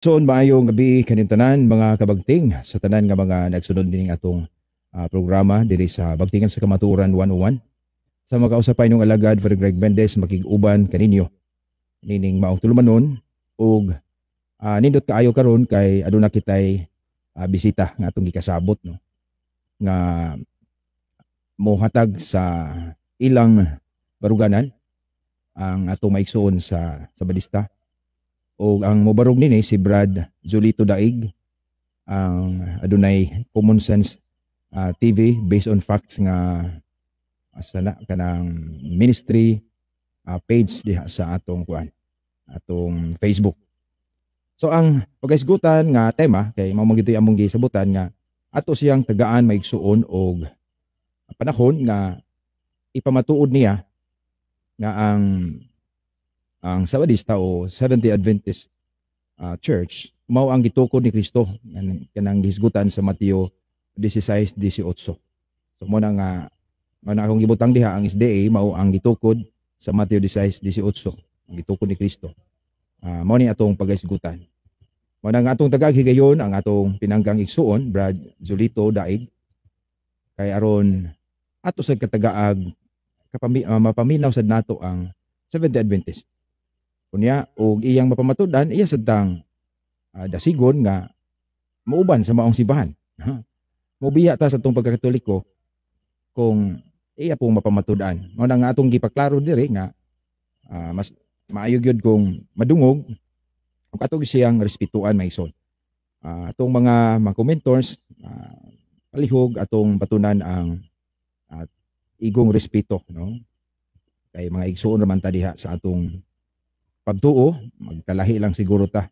So, maayong gabi kaning tanan mga kabagting sa tanan nga mga nagsunod din atong programa diri sa Bagtingan sa Kamatuoran 101. Sa makausapay nung alagad Father Greg Mendez makig-uban kaninyo nining maong tulumanon ug nindot kaayo karon kay aduna kitay bisita nga atong gikasabot no nga mohatag sa ilang baruganan ang atong maigsuon sa balista. O ang mobarog nini si Brad Julito Daig, ang adunay common sense TV based on facts nga asana kanang ministry page diha sa atong atong Facebook. So ang pagaisgutan nga tema kay mao magitoy among gisabutan nga ato siyang tagaan maigsuon og panahon nga ipamatuod niya nga ang Sabadista o Seventh-day Adventist Church mao ang gitukod ni Kristo kanang gihisgutan sa Mateo 16:18. So mo na nga akong gibutang diha ang SDA mao ang gitukod sa Mateo 16:18 ang gitukod ni Kristo. Mao ni atong pagahisgutan. Mao na nga atong tagaghigayon ang atong pinanggang igsuon Brad Julito Daig kay aron ato sa katagaag mapaminaw sad nato ang Seventh-day Adventist. Kunya og iyang mapamatudan iya sadtang dasigon nga mauban sa maong simbahan. Mobiya ta sa atong pagkakatoliko kung iya pong mapamatudan. Mao na nga atong gipaklaro diri nga mas maayo gyud kung madungog ug atong siyang respetuan maison. Atong mga commentors palihog atong batunan ang igong respeto no. Kay mga igsuon raman ta diha sa atong pagtuo, magkalahi lang siguro ta.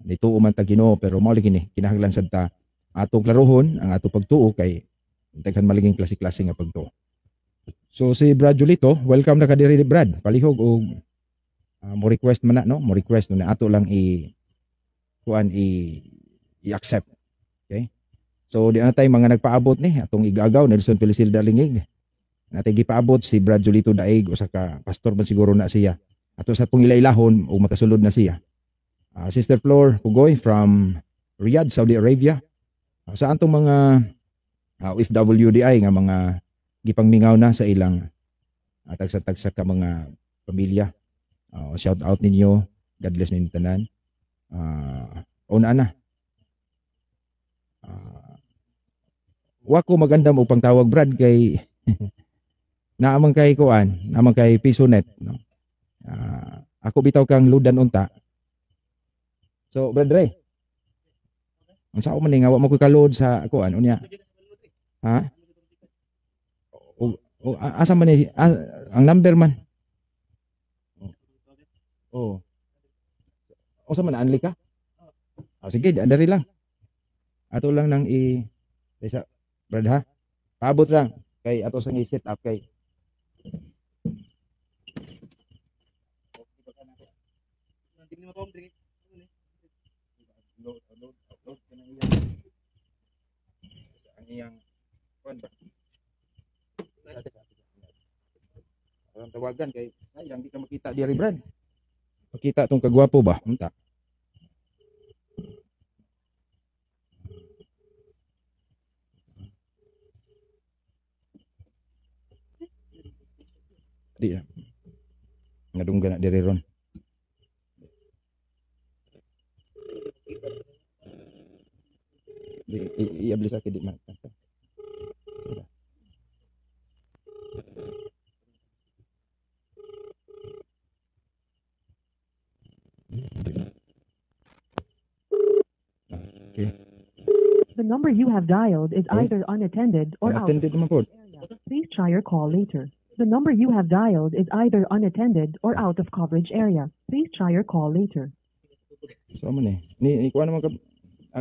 Nituo man ta Ginoo pero mao gini kinahanglan sad ta atong klarohon ang atong pagtuo kay daghan maliging klase-klase nga pagtuo. So si Brad Julito, welcome na ka diri Brad. Palihog og mo request man na no, mo request na ato lang i-accept. Okay? So di na tay mga nagpaabot ni atong igagaw Nelson Felicilda Lingig. Natay gipaabot si Brad Julito Daig usa ka pastor man siguro na siya. Ato sa pong ilailahon o makasulod na siya. Sister Flor Pugoy from Riyadh, Saudi Arabia. Sa antong mga OFWDI nga mga gipangmingaw na sa ilang tagsa-tagsa ka mga pamilya. Shout out ninyo. God bless ninyo tanan. Una na. Wako magandam upang tawag Brad kay naamang kay kuan, naamang kay Pisonet, no? Ako bitaw kang ludan unta. So, Brad Ray. Ang sao man nga wa mo ko kalod sa kuan unya. Ha? Asa man ni ang number man? Oh. O sa man anli ka? Sige, dari lang. Ato lang nang sa Brad ha. Paabot lang kay ato sang i-set up kay upload ka ng iyang kuan ba? Ang tawagan kay sayang di ka makita diri Brad. Makita tong kagwapo ba? Unta. Di ngadunggan na diri ron. Iabli sa kidi man. Okay. The number you have dialed is either unattended or out. Attended naman po. Please try your call later. The number you have dialed is either unattended or out of coverage area. Please try your call later. So man ni kuan naman ka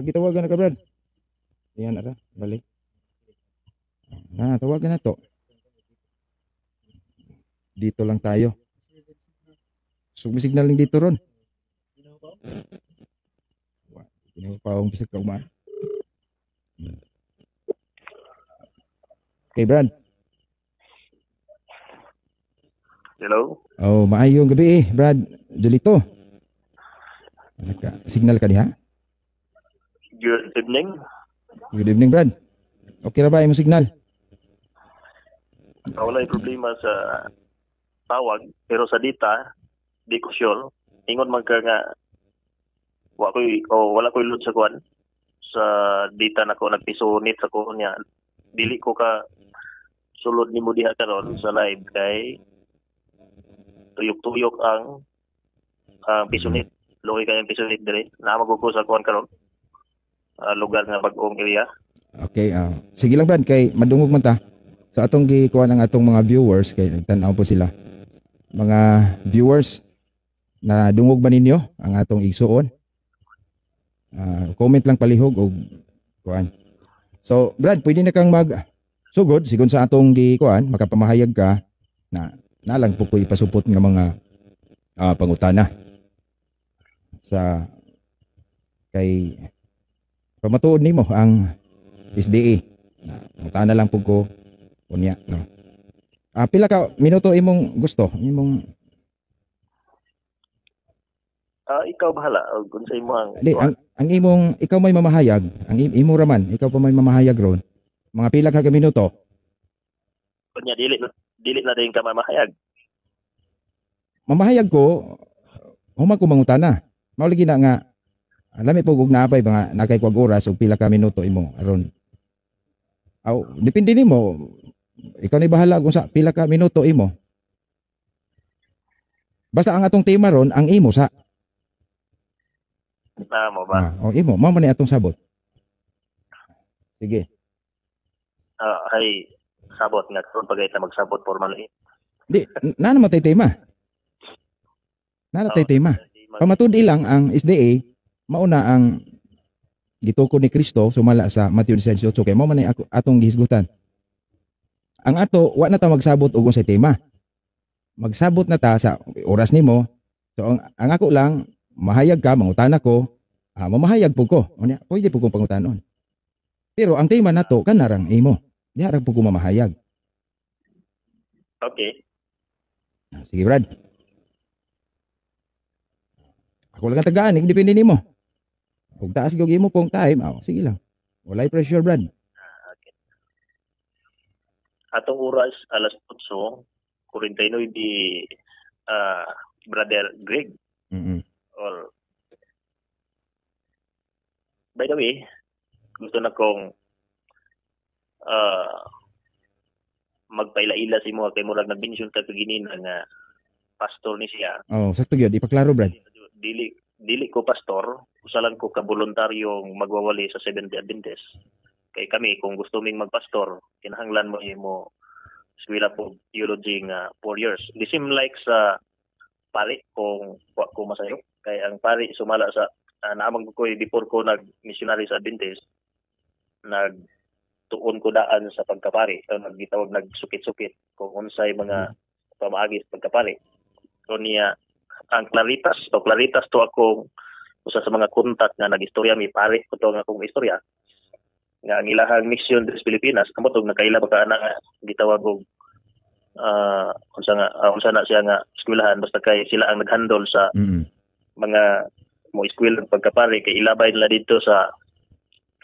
gitawagan na ka Brad. Yan ara, balik. Tawagan na to. Dito lang tayo. So may signal lang dito ron. Pinapaong bisag ka umaan. Okay, Brad. Hello? Oh, maayong gabi Brad Julito. signal ka diha? Good evening. Good evening, Brad. Okay ra ba imong signal? Walay problema sa tawag, pero sa data, di ko sure. Ingon man ka nga, wala ko'y load sa kuan. Sa data na ko, nagpisonit sa ko niya. Dili ko ka sulod ni mo diha karon sa live kay tuyok-tuyok ang pisonit. Loy kay ang pisonit dire. Naamag ko sa kuan karon. Lugar nga bag-ong area. Okay, sige lang Brad kay madungog man ta. Sa atong gikuha ng atong mga viewers kay tan-aw po sila. Mga viewers na dungog ba ninyo ang atong igsuon? Comment lang palihog og kuan. So, Brad, pwede na kang mag sugod sigon sa atong gikuan, makapamahayag ka na nalang po ipasupot nga mga pangutana sa kay pamatuod nimo ang SDA. Pangutana lang po ko unya, no. Pila ka minuto imong gusto? Imong Ikaw bahala kung sa imo ang di, ang imong ikaw may mamahayag, ang imo raman, ikaw pa may mamahayag ron. Mga pila ka minuto? kunya dili na din ka mamahayag. Mamahayag ko humag ko mangutana. Mao lagi na nga lami po og naapay mga nakay kuag oras ug pila ka minuto imo aron. Depende nimo. Ikaw ni bahala kung sa pila ka minuto imo. Basta ang atong tema ron ang imo sa Mo ba? imo, mao man ni atong sabot. Sige. Ay sabot nga kung pagay ta magsabot formal eh. Di, na naman tay tema. Na tay tema. Pamatud ilang ang SDA mauna ang gituko ni Kristo sumala sa Matthew 16:8 kay mao man ni atong gihisgutan. Ang ato wa na ta magsabot og unsay tema. Magsabot na ta sa oras nimo. So ang ako lang mahayag ka, mangutana ko, mamahayag po ko. Pwede po kong pangutanon. Pero ang tema na to, kanarang imo. Di harap po ko mamahayag. Okay. Sige, Brad. Ako lang ang tagaan, depende nimo. Kung taas ko imo pong time, sige lang. Walay pressure, Brad. Okay. Atong oras, alas 8:49 di Brother Greg. Or by the way, gusto na kong magpaila-ila si mo kay murag nag-mention ka kaginina nga pastor ni siya. Sakto gyud, ipaklaro Brad. Dili ko pastor, usalan ko ka voluntaryong magwawali sa Seventh-day Adventist. Kay kami kung gusto ming magpastor, kinahanglan mo eskwela po theology nga 4 years. Di sim like sa pari kung ko masayo. Kay ang pari sumala sa naamang ko before ko nag-missionary sa Adventist, nagtuon ko daan sa pagkapari. So naggitawag nagsukit-sukit kung unsay mga pamaagi sa pagkapari. So niya ang Claritas to akong usa sa mga kontak nga nagistorya mi pari ko to nga akong istorya. Nga ang ilahang mission sa Pilipinas kamotog nakaila baka nga gitawag og unsa na siya nga eskwelahan basta kay sila ang naghandle sa mga mo eskwela ng pagkapari kay ilabay nila dito sa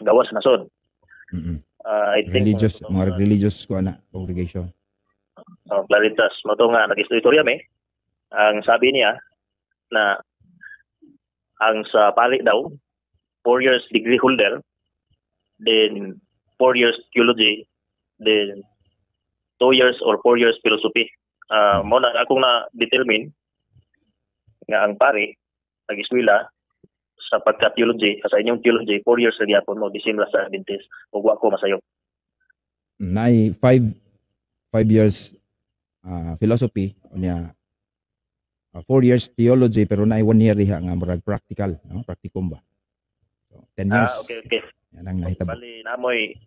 gawas nasod. I think mga religious ko ana congregation. Claritas mo to nga nagistorya mi. Ang sabi niya na ang sa pari daw 4 years degree holder, then 4 years theology, then 2 years or 4 years philosophy. Mo na akong na-determine nga ang pari nag-eskwela sa pagka-theology, sa inyong theology, 4 years na gyapon mo, disimla sa Adventist, ug wa ko masayo. Nay 5 years philosophy, unya 4 years theology, pero nay 1 year diha nga murag practical, no? Practicum ba? So, 10 years. Okay. Yan ang nahitabo. Bali, namoy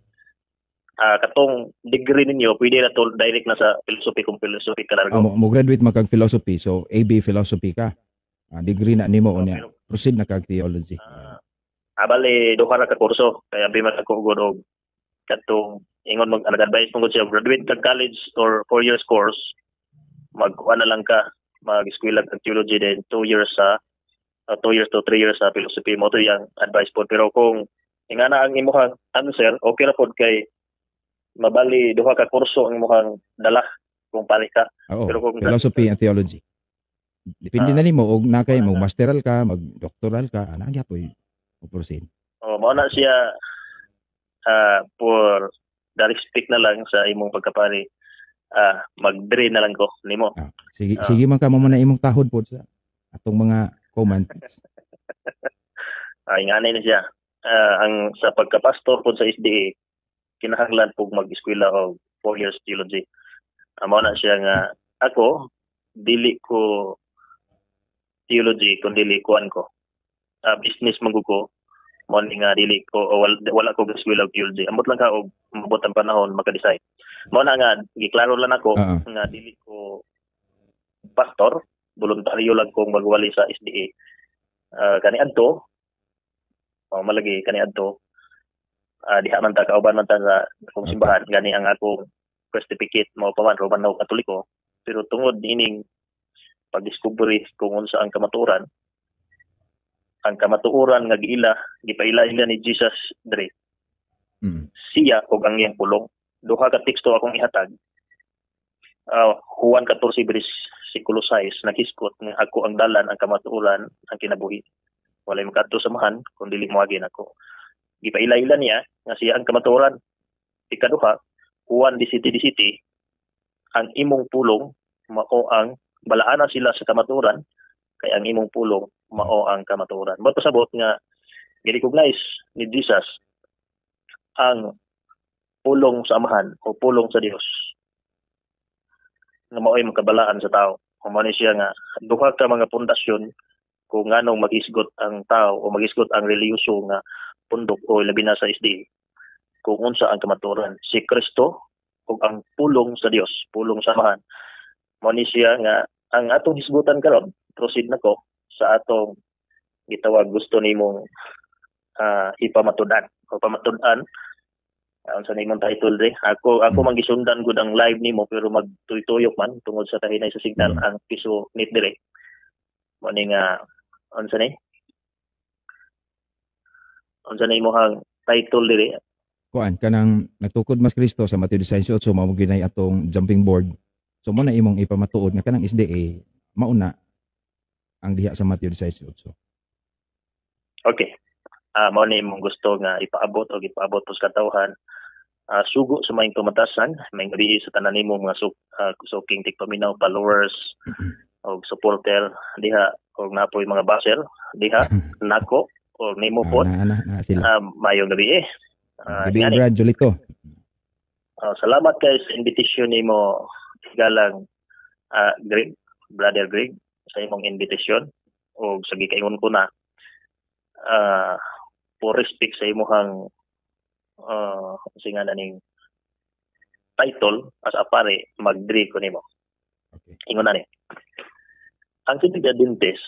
katong degree ninyo, pwede na to direct na sa philosophy kung philosophy ka largo. Mo graduate magkag philosophy, so AB philosophy ka. Degree na nimo unya. Proceed na kag theology. Bali, duha ra ka kurso, kaya abi man ako gud og katong ingon nag-advise mo siya graduate kag college or 4 years course, magkuha na lang ka, mag-eskwela kag theology then 2 years sa 2 years to 3 years sa philosophy mo to yung advice po. Pero kung ingana ang imuhang answer, okay ra pod kay mabali duha ka kurso ang imuhang dala kung pali ka. Oo, Pero kung philosophy and theology. Depende Ah, na nimo og nakay wala mo na. masteral ka, mag-doctoral ka, ana gyapon mo proceed. Mao na siya for the respect na lang sa imong pagkapari. Mag-dre na lang ko nimo. Sige Ah. sige man ka mo na imong tahod po sa atong mga comments. Inganay na siya. Ang sa pagkapastor po sa SDA, kinahanglan po mag-eskwela og 4 years theology. Mao na siya nga ako dili ko theology kun dili kuan ko. Business magugo mo ni nga dili ko wala ko eskwela og theology. Ambot lang ka og mabot ang panahon maka-decide. Mao na nga giklaro lang ako Oo. nga dili ko pastor, voluntaryo lang kong magwali sa SDA. Kani adto malagi kani adto diha man ta kauban man ta sa akong simbahan gani ang akong certificate mo pa man Romano Katoliko, pero tungod ining pagdiskubre kung unsa ang kamatuoran nga gipaila-ila ni Jesus dre Mm. siya og ang iyang pulong. Duha ka teksto akong ihatag. Juan 14 bersikulo 6 naghiskot nga ako ang dalan, ang kamatuoran, ang kinabuhi. Walay makadto samahan kun dili moagi nako. Gipaila-ila niya nga siya ang kamatuoran. Ikaduha, Juan 17:17, ang imong pulong mao ang balaanan sila sa kamatuoran kay ang imong pulong mao ang kamatuoran. Mo pasabot nga gi-recognize ni Jesus ang pulong sa amahan o pulong sa Dios nga mao'y makabalaan sa tao. Mao ni siya nga duha ka mga pundasyon kung nganong maghisgot ang tao o maghisgot ang relihiyoso nga pundok o labi na sa SDA kung unsa ang kamatuoran. Si Kristo ug ang pulong sa Dios, pulong sa amahan. Mao ni siya nga ang atong hisgutan karon, proceed nako sa atong gitawag gusto nimong ipamatudan o pamatud-an. Unsa nimong title dre? Ako man gisundan gud ang live nimo pero magtuyok man tungod sa kahinay sa signal ang piso net dire. Mao ni nga unsa ni? Unsa ni imong title dire? Kuan kanang nagtukod mas Kristo sa Mateo 16:8 mao ginay atong jumping board. So mo na imong ipamatuod nga kanang SDA mauna ang diha sa Mateo 16:8. Okay. Mao ni imong gusto nga ipaabot o ipaabot sa katawhan. Sugo sa maing tumatasan, may gabi sa tanan nimo mga suking tikpaminaw followers o supporter diha o napoy mga baser diha nako o nimo po. Na sila. Mayong gabi Gabi Brad Jolito. Salamat kay sa invitation nimo galang Greg, Brother Greg, sa imong invitation o sa gikaingon ko na for respect sa imong singa ning title as a pare mag-dre ko nimo. Okay. Ingon na ni. Ang Seventh-day Adventist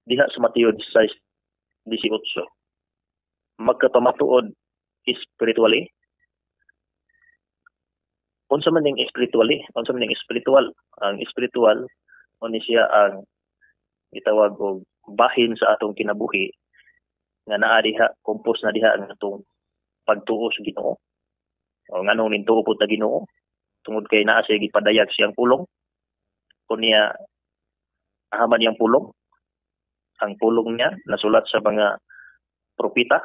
diha sa Mateo 16:18 magkapamatuod spiritually. Unsa man ning spiritually? Unsa man ning spiritual? Ang spiritual ni siya ang gitawag og bahin sa atong kinabuhi nga naa diha kompos na diha ang atong pagtuo sa Ginoo. O nganong nintuo pud ta Ginoo tungod kay naa siya gipadayag siyang pulong. Kunya ahaman niyang pulong. Ang pulong niya nasulat sa mga propeta,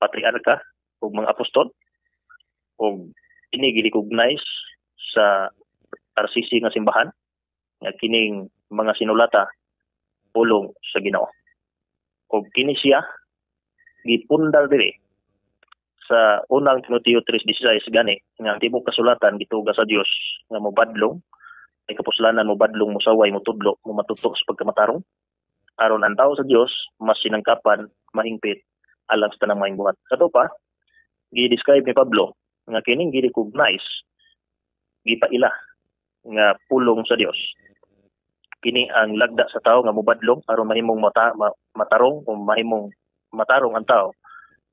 patriarka ug mga apostol ug ini gi-recognize sa RCC nga simbahan nga kining mga sinulata pulong sa Ginoo. Ug kini siya gipundar diri sa unang Timoteo 3:16 gani nga ang tibuok kasulatan gituga sa Dios nga mobadlong ay kapuslanan mobadlong musaway motudlo mo matutok sa pagkamatarong aron ang tao sa Dios mas sinangkapan mahingpit alang sa tanang maayong buhat. Kato pa gi-describe ni Pablo nga kining gi-recognize gipaila nga pulong sa Dios. Kini ang lagda sa tao nga mobadlong aron mahimong matarong o mahimong matarong ang tao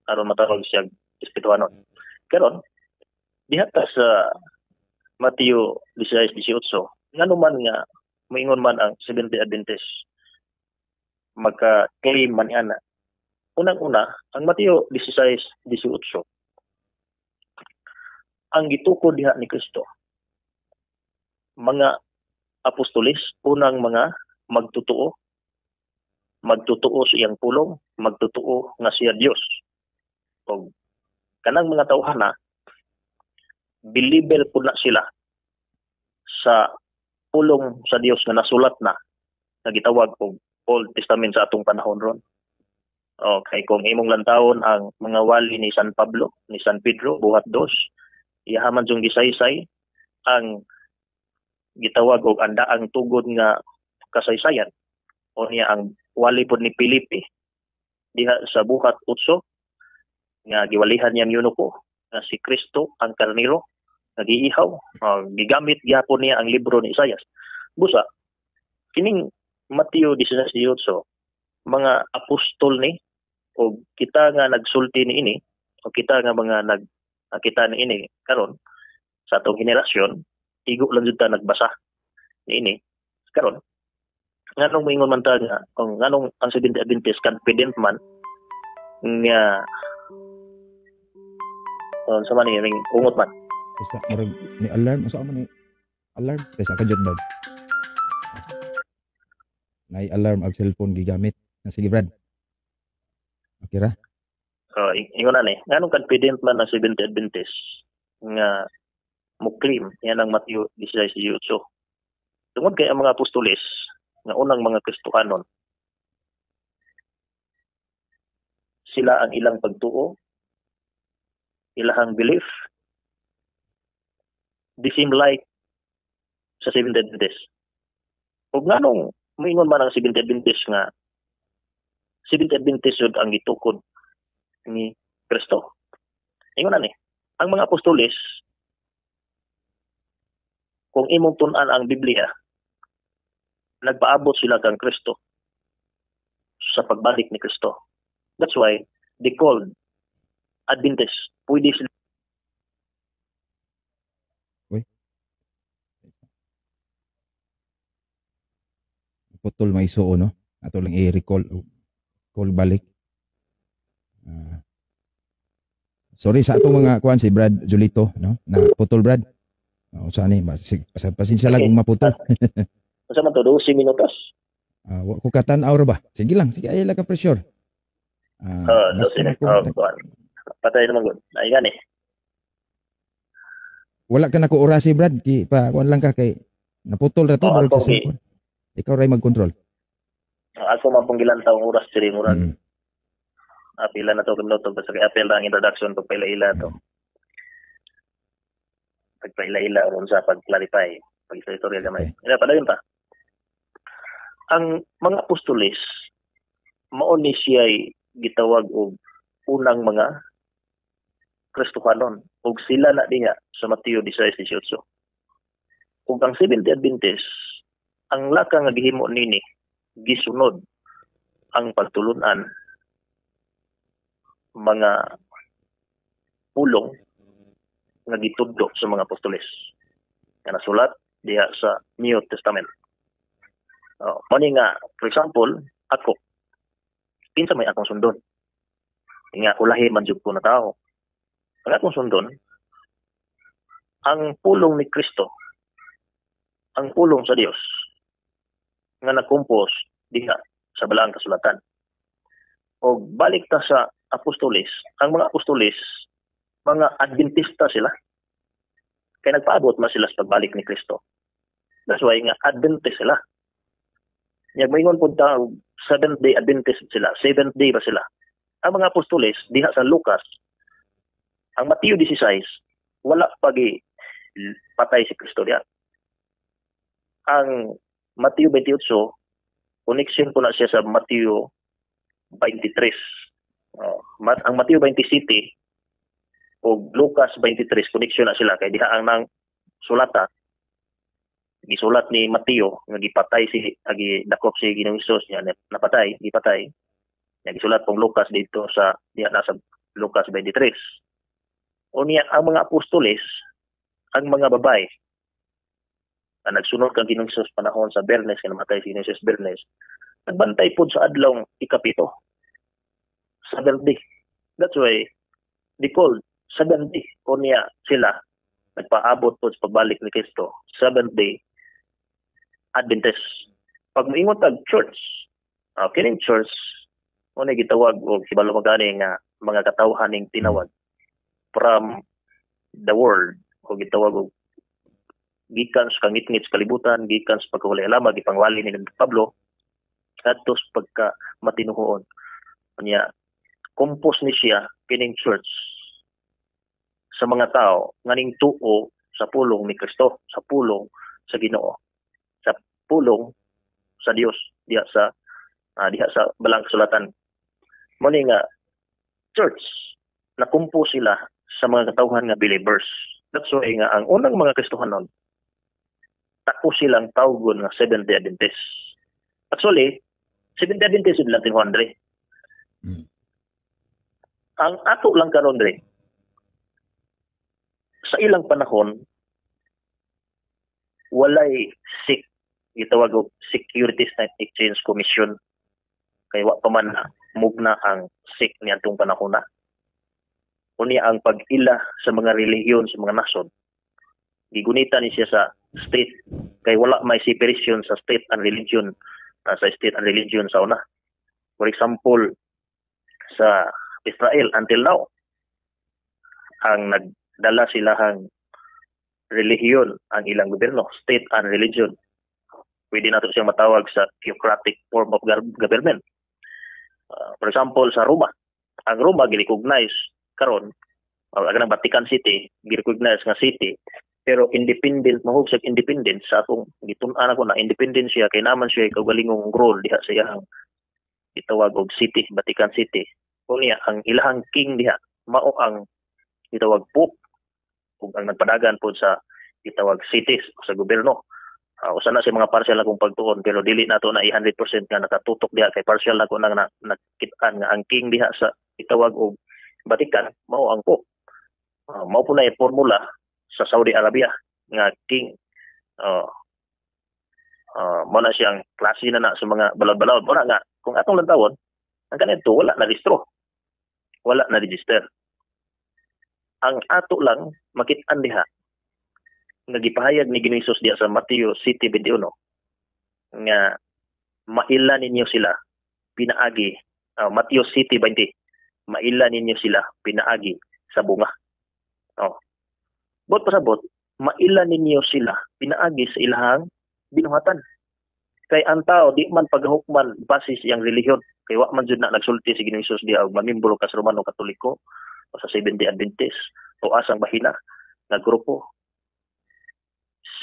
aron matarong siya espirituanon. Karon diha ta sa Mateo 16:18 ngano man nga moingon man ang Seventh-day Adventist magka-claim man ana. Unang-una, ang Mateo 16:18 ang gitukod diha ni Kristo. Mga apostolis, unang mga magtutuo sa iyang pulong, magtutuo nga siya Dios. O kanang mga tawhana, believer po na sila sa pulong sa Dios nga nasulat na, nga gitawag og Old Testament sa atong panahon ron. Okay, kung imong lantawon ang mga wali ni San Pablo, ni San Pedro, buhat dos, iyahaman yung gisaysay ang gitawag og andaang tugod nga kasaysayan. O niya ang wali pod ni Filipe diha sa buhat 8 nga giwalihan niya yunuko nga si Kristo ang karnero nagiihaw. Gigamit gyapon niya ang libro ni Isaias. Busa kining Mateo 16:18 mga apostol ni o kita nga nagsulti ni ini o kita nga mga nakita ni ini karon sa atong henerasyon igo lang jud ta nagbasa ni ini karon nganong moingon man ta nga kung nganong ang Seventh-day Adventist confident man nga sa man ning ungot man Isa murag ni alarm asa man ni alarm kaysa ka jud bad. Nay alarm ang cellphone gigamit. Sige Brad. Okay ra? Ingon na ni nganong confident man ang Seventh-day Adventist nga muklim yan ang Mateo 16:18. Tungod kay ang mga apostoles nga unang mga Kristohanon sila ang ilang pagtuo, ilahang belief, the same like sa Seventh-day Adventist. Ug nganong moingon man ang Seventh-day Adventist nga Seventh-day Adventist yun ang gitukod ni Kristo. Ingon na ni, ang mga apostoles kung imong tun-an ang Biblia, nagpaabot sila kang Kristo sa pagbalik ni Kristo. That's why they called Adventist. Pwede sila putol may suo no. Ato lang i-recall call balik. Sorry sa atong mga kuan si Brad Julito no. Na putol Brad. Saan ni pasensya lang kung maputol. Sa man to 12 minutos. Wa ko katan-aw ra ba? Sige lang, sige ay lang ka pressure. Patay naman gud. Ay gani. Wala ka na ko orasi Brad, pa kuan lang ka kay naputol ra to murag sa cellphone. Ikaw ray mag-control. Ako man pong gilantaw ang oras diri murag. Apila na to minuto basta kay apil lang introduction to paila-ila to. Pagpaila-ila ron sa pag-clarify, pag-istorya gamay. Ila padayon ta. Ang mga apostoles mao ni siya'y gitawag og unang mga Kristohanon ug sila na diha sa Mateo 16:18. Ug ang Seventh-day Adventist ang laka nga gihimo nini gisunod ang pagtulunan mga pulong nga gitudlo sa mga apostoles nga nasulat diha sa New Testament. Mani nga, for example, ako, pinsa may akong sundon. Nga, ulahi man jud ko na tao. Ang akong sundon, ang pulong ni Kristo, ang pulong sa Dios, nga nagkumpos diha sa balaang kasulatan. O balik ta sa apostoles, ang mga apostoles, mga Adventista sila. Kaya nagpaabot man sila sa pagbalik ni Kristo. That's why nga Adventist sila. Yang moingon pud ta 7th-day Adventist sila, 7th day ba sila. Ang mga apostoles diha sa Lucas, ang Mateo 16 wala pagi patay si Kristo diha. Ang Mateo 28 connection po na siya sa Mateo 23. Ang Mateo 27 o Lucas 23 connection na sila kay diha ang nang sulata gisulat ni Mateo nga gipatay si dakop si Ginoong Hesus niya napatay gipatay nga gisulat pong Lucas dito sa diha na sa Lucas 23. Unya ang mga apostoles ang mga babae na nagsunod kang Ginoong Hesus panahon sa Bernes nga namatay si Ginoong Hesus Bernes nagbantay po sa adlaw ikapito. 70. That's why they called 70. O niya sila nagpaabot po sa pagbalik ni Kristo. 7th-day Adventist. Pag moingon tag church, kining church mo na gitawag og sibalo magani nga mga katawhan ning tinawag from the world o gitawag og gikan sa kangit-ngit sa kalibutan, gikan sa pagkawalay alamag ipangwali ni Pablo adto sa pagka matinuhoon. Nya compose ni siya kining church sa mga tao nganing tuo sa pulong ni Kristo, sa pulong sa Ginoo, sa pulong sa Dios diha sa balang kasulatan. Mo ni nga church na compose sila sa mga katawhan nga believers. That's why nga ang unang mga Kristohanon tako silang tawgon nga Seventh-day Adventist. Actually, Seventh-day Adventist sila tinuhan dre. Ang ato lang karon dre sa ilang panahon walay SEC gitawag og Securities and Exchange Commission kay wa pa man mugna ang SEC niadtong panahon na. Unya ang pag-ila sa mga relihiyon sa mga nasod gigunita ni siya sa state kay wala may separation sa state and religion sa una. For example, sa Israel until now ang nagdala silahang relihiyon ang ilang gobyerno, state and religion. Pwede nato siyang matawag sa theocratic form of government. For example, sa Roma. Ang Roma gi-recognize karon ang Vatican City, gi-recognize nga city, pero independent mahug sa independence sa akong gitun-an ako na independent siya kay naman siya kaugalingong role diha sa iyang gitawag og city, Vatican City. Unya ang ilahang king diha mao ang gitawag pope ug ang nagpadagan pod sa gitawag cities sa gobyerno. Usa na sa mga partial na kong pagtuon pero dili nato na 100% nga nakatutok diha kay partial na ko nang nakit-an nga ang king diha sa gitawag og Vatican mao ang pope. Mao po na yung formula sa Saudi Arabia nga king mo na siyang klase na sa mga balod-balod. Muna nga, kung atong lantawon, ang kanito wala na rehistro. Wala na register. Ang ato lang, makit-an diha, nga gipahayag ni Ginoong Hesus diha sa Mateo City 21, nga maila ninyo sila, pinaagi, Mateo City 20, maila ninyo sila, pinaagi sa bunga. Bot pasabot, maila ninyo sila, pinaagi sa ilahang binuhatan. Kay ang tao, di man paghukman basis yang relihiyon. Kay wa man jud na nagsulti si Ginoong Hesus diha og mamimbro ka sa Romano Katoliko o sa Seventh-day Adventist o asang bahina nga grupo.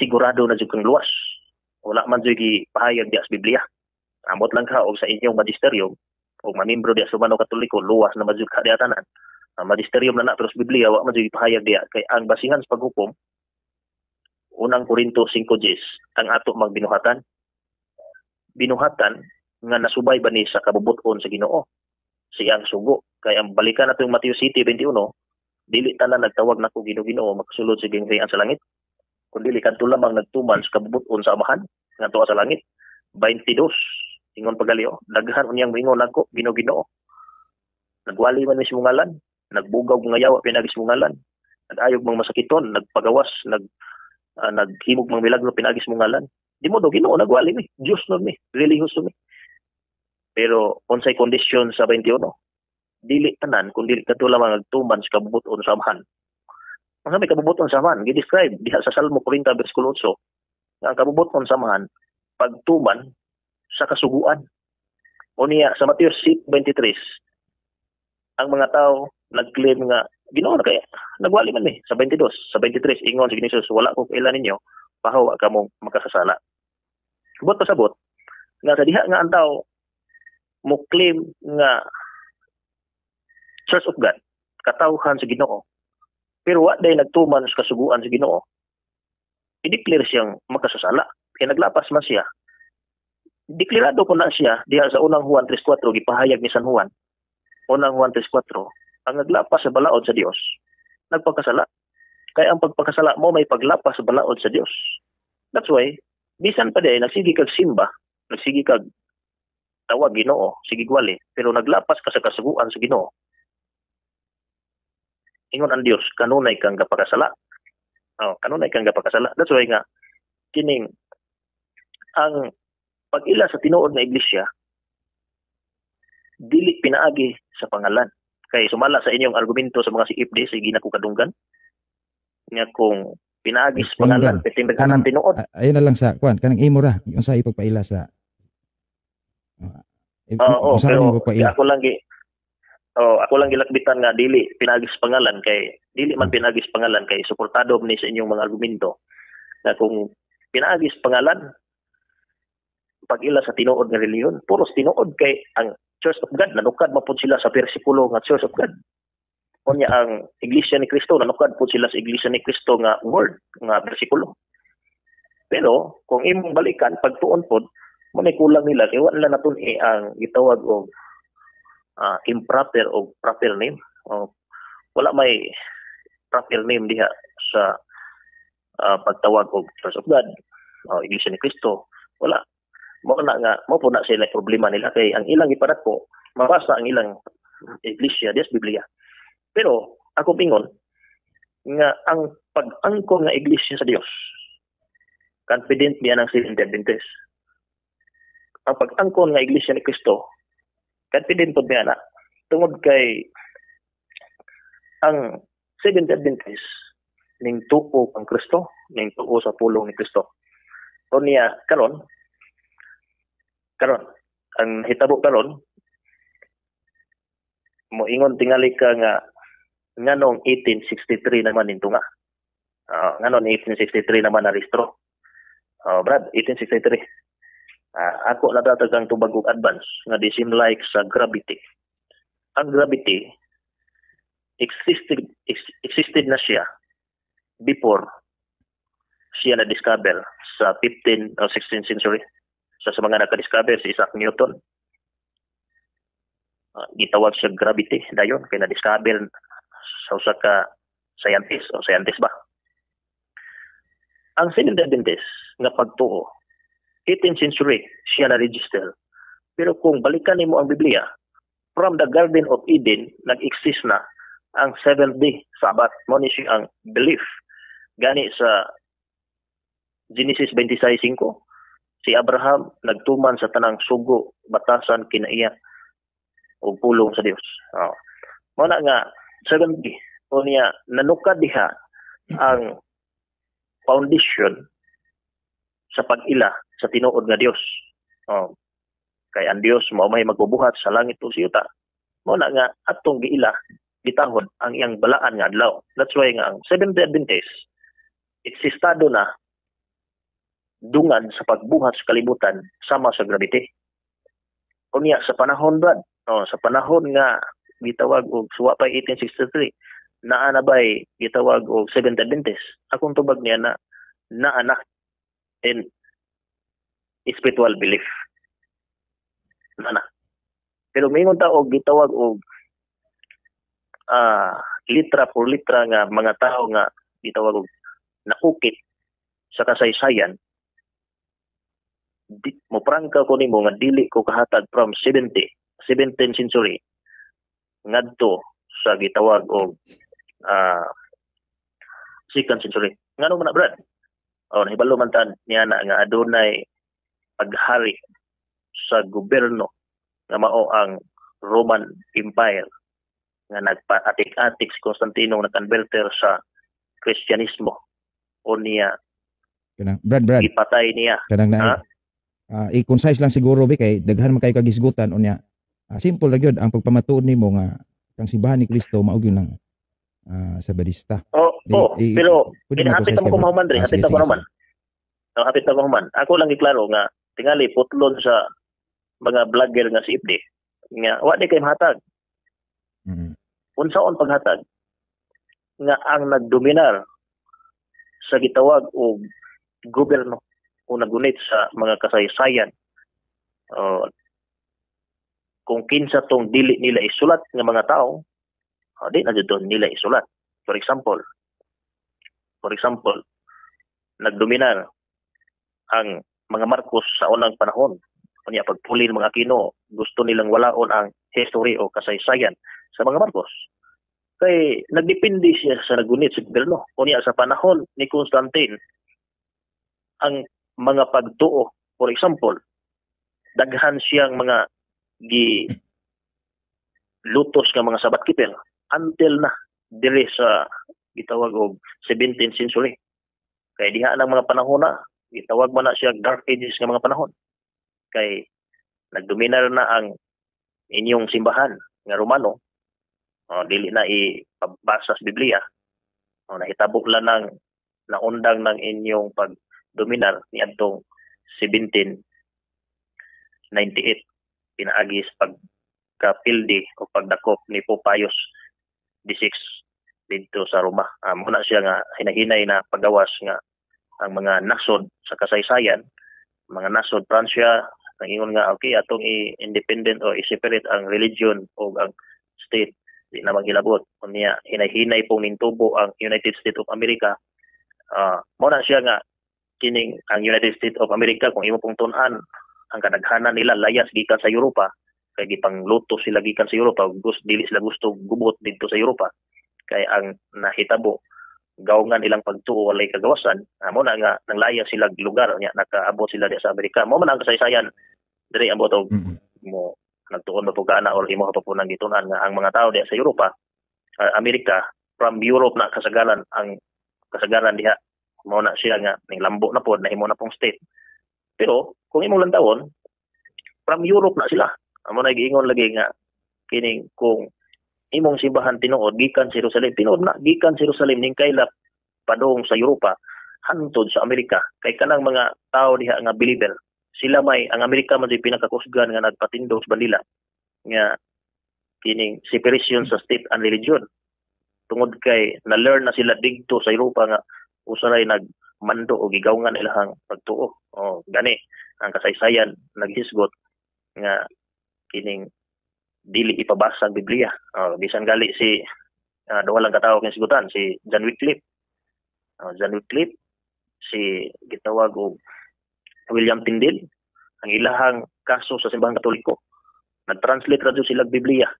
Sigurado na jud kang luwas. Wala man jud gipahayag diha sa Biblia. Amot lang ka og sa inyong magisterium o mamimbro diha sa Romano Katoliko, luwas na man jud ka diha tanan. Ang magisterium na pero sa Biblia wa man jud gipahayag diha kay ang basihan sa paghukom unang Korinto 5:10 ang ato magbinuhatan. Binuhatan nga nasubay ba ni sa kabubuton sa Ginoo siyang sugo. Kaya ang balikan nato yung Mateo City 21, dili tanan nagtawag nako Ginoo makasulod sa gingrian sa langit. Kun dili kadto lamang nagtuman sa kabubuton sa Amahan nga tuwa sa langit. 22 ingon pagalio, daghan unyang moingon nako Ginoo. Nagwali man ni simungalan, nagbugaw nga yawa pinagis mungalan. Nagayog mang masakiton, nagpagawas, naghimog mang milagro pinagis mungalan. Di mo do Ginoo nagwali mi, Dios no mi, religious mi. Pero unsay kondisyon sa 21, dili tanan kun dili kadto lamang nagtuman sa kabubuton sa Amahan. Ang may kabubuton sa Amahan, gi-describe diha sa Salmo 40 bersikulo 8, nga ang kabubuton sa Amahan pagtuman sa kasuguan. Unya sa Mateo 23, ang mga tao nag-claim nga Ginoo na kaya nagwali man ni sa 22, sa 23 ingon si Ginoong Hesus, wala ko kailan ninyo pahawa kamo makasasala. Bot pasabot nga sa diha nga ang tao mo claim nga Church of God, katawhan sa Ginoo, pero wa day nagtuman sa kasuguan sa Ginoo, i-declare siyang makasasala. Kaya naglapas man siya. Deklarado ko na siya diha sa unang Juan 3:4 gipahayag ni San Juan. Unang Juan 3:4, ang naglapas sa balaod sa Dios, nagpagkasala. Kaya ang pagpagkasala mo may paglapas sa balaod sa Dios. That's why, bisan pa day, nagsigi kag simba, nagsigi kag tawag Ginoo, sige gwali, pero naglapas ka sa kasuguan sa Ginoo. Ingon ang Dios, kanunay kang gapakasala. Kanunay kang gapakasala. That's why nga kining ang pag-ila sa tinuod nga iglesia dili pinaagi sa pangalan. Kay sumala sa inyong argumento sa mga CFD, sige na ko kadunggan nga kung pinaagi sa pangalan, Kanang- tinuod. Ayun na lang sa kuan kanang imo ra yung sa ipagpaila sa Oo, usahay pero mo ipagpaila. ako lang gilakbitan nga dili pinaagi sa pangalan kay dili man pinaagi sa pangalan kay suportado ni sa inyong mga argumento na kung pinaagi sa pangalan pag-ila sa tinuod nga reliyon, puros tinuod kay ang Church of God nanukad man pud sila sa bersikulo nga Church of God. Unya ang Iglesia ni Cristo nanukad pud sila sa Iglesia ni Cristo nga word nga bersikulo. Pero kung imong balikan pagtuon pod mo may kulang nila kay wala naton ang gitawag og improper o proper name. Wala may proper name diha sa pagtawag og Church of God o Iglesia ni Cristo. Wala. Mo po na sila problema nila kay ang ilang iparat ko mabasa ang ilang iglesia des Biblia. Pero ako pingon nga ang pag-angkon nga iglesia sa Dios confident niya ng Seventh-day Adventist. Ang pag-angkon nga iglesia ni Cristo confident pod niya na tungod kay ang Seventh-day Adventist ning tuo kang Kristo, ning tuo sa pulong ni Kristo. O niya karon ang hitabo karon moingon tingali ka nga nganong 1863 naman ninto nga. Nganon 1863 naman na rehistro. Brad, 1863. Ako natatagang tubag og advance nga di seem like sa gravity. Ang gravity existed na siya before siya na discover sa 15th o 16th century. Sa mga naka-discover si Isaac Newton. Gitawag siya gravity dayon kay na-discover sa usa ka scientist ba. Ang Seventh-day Adventist nga pagtuo 18th century siya na-register. Pero kung balikan nimo ang Biblia, from the Garden of Eden nag-exist na ang seventh day Sabbath. Mo ni siya ang belief gani sa Genesis 26:5. Si Abraham nagtuman sa tanang sugo, batasan kinaiya o pulong sa Dios. Mo na nga 70 o niya nanukad diha ang foundation sa pag-ila sa tinuod nga Dios. Kay ang Dios mao may magbubuhat sa langit ug sa yuta. Mo na nga atong giila bitahon ang iyang balaan nga adlaw. That's why nga ang Seventh-day Adventist eksistado na dungan sa pagbuhat sa kalibutan sama sa gravity. Unya sa panahon Brad, sa panahon nga gitawag og suwa pa 1863, naa na bay gitawag og Seventh Adventist. Akong tubag niya na naa in spiritual belief. Na. Pero mayroon ta og gitawag og litra por litra nga mga tao nga gitawag og naukit sa kasaysayan. Mo prangka ko nimo nga dili ko kahatag from 17th century ngadto sa gitawag og 2nd century. Ngano man na Brad? Nahibalo man tan niya na nga adunay paghari sa gobyerno nga mao ang Roman Empire nga nagpa-atik-atik si Constantino nag-converter sa Kristyanismo. O niya Brad ipatay niya. kanang na i-concise lang siguro kay daghan man kay kagisgutan unya. Simple ra gyud ang pagpamatuod nimo nga kang simbahan ni Kristo mao gyud nang Sabadista. Pero hapit mo ko mahuman rin, hapit ako naman. Ako lang iklaro nga tingali putlon sa mga vlogger nga si Ibdi nga wa di kay mahatag. Unsaon paghatag nga ang nagdominar sa gitawag og gobyerno o nagunit sa mga kasaysayan. Kung kinsa tong dili nila isulat nga mga tao, di na doon nila isulat. For example, nagdominar ang mga Marcos sa unang panahon. Unya pagpuli ng mga Aquino, gusto nilang walaon ang history o kasaysayan sa mga Marcos. Kay nagdepende siya sa nagunit sa gobyerno. Unya sa panahon ni Constantine, ang mga pagtuo, for example, daghan siyang mga lutos nga mga sabat keeper until na diri sa gitawag og 17th century. Kay diha ng mga panahon na gitawag man na siya dark ages nga mga panahon. Kay nagdominar na ang inyong simbahan nga Romano. Dili na ipabasa sa Biblia. Nahitabok lang ng naundang ng inyong pagdominar niadtong 1798 pinaagis pagkapildi o pagdakop ni Pope Pius XVI dito sa Roma. Muna siya nga hinahinay na pagawas nga ang mga nasod sa kasaysayan, mga nasod Pransya, nangingon nga okay atong i-independent o i-separate ang religion o ang state, di na maghilabot. Kunya hinahinay pong nintubo ang United States of America. Muna siya nga kining ang United States of America, kung imo pong tun-an, ang kadaghanan nila layas gikan sa Europa, kay gipangluto sila gikan sa Europa, dili sila gusto gubot dito sa Europa. Kay ang nahitabo gawngan ilang pagtuo walay kagawasan, mo na nga nanglaya sila lugar nya nakaabot sila di sa Amerika. Mo man ang kasaysayan diri ambot og mo nagtuon mo pug ana or imo pa po nang gitunan nga ang mga tao di sa Europa, Amerika, from Europe na kasagaran ang kasagaran diha mo na siya nga ning lambo na pod na imo na pong state. Pero kung imong lantawon from Europe na sila, amo na giingon lagi nga kining kung imong simbahan tinuod gikan sa Jerusalem, tinuod na gikan sa Jerusalem ning kaylap padong sa Europa hantod sa Amerika. Kay kanang mga tao diha nga believer, sila may ang Amerika man di pinakakusgan nga nagpatindog sa balila nga kining separation sa state and religion. Tungod kay na-learn na sila didto sa Europa nga usaray nagmando o gigawngan ilahang pagtuo. Gani ang kasaysayan naghisgot nga kining dili ipabasa ang Biblia. Bisan gali si duha lang katawo kang sigutan, si John Wycliffe. John Wycliffe, si gitawag og William Tyndale, ang ilahang kaso sa simbahang Katoliko. Nag-translate ra sila og Biblia.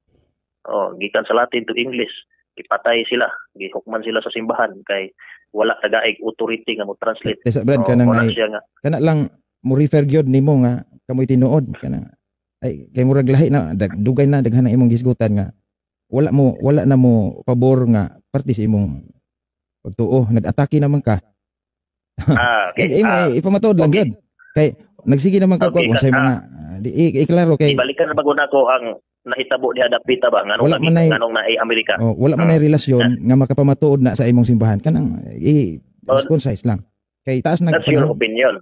Gikan sa Latin to English. Ipatay sila, gihukman sila sa simbahan kay wala tagaig authority nga mo translate. Brad, kana lang mo refer gyud nimo nga kamoy tinuod kana ay kay murag lahi na dugay na daghan na imong gisgutan nga wala na mo pabor nga parte sa imong pagtuo, nag-atake naman ka. Okay. Ipamatuod lang gyud kay nagsige naman ka kung say mga klaro kay ibalikan na baguna ko ang nahitabo diha dapita ba nganong nganong na ay Amerika. Wala man ay relasyon nga makapamatuod na sa imong simbahan kanang concise lang. Kay taas na that's your opinion.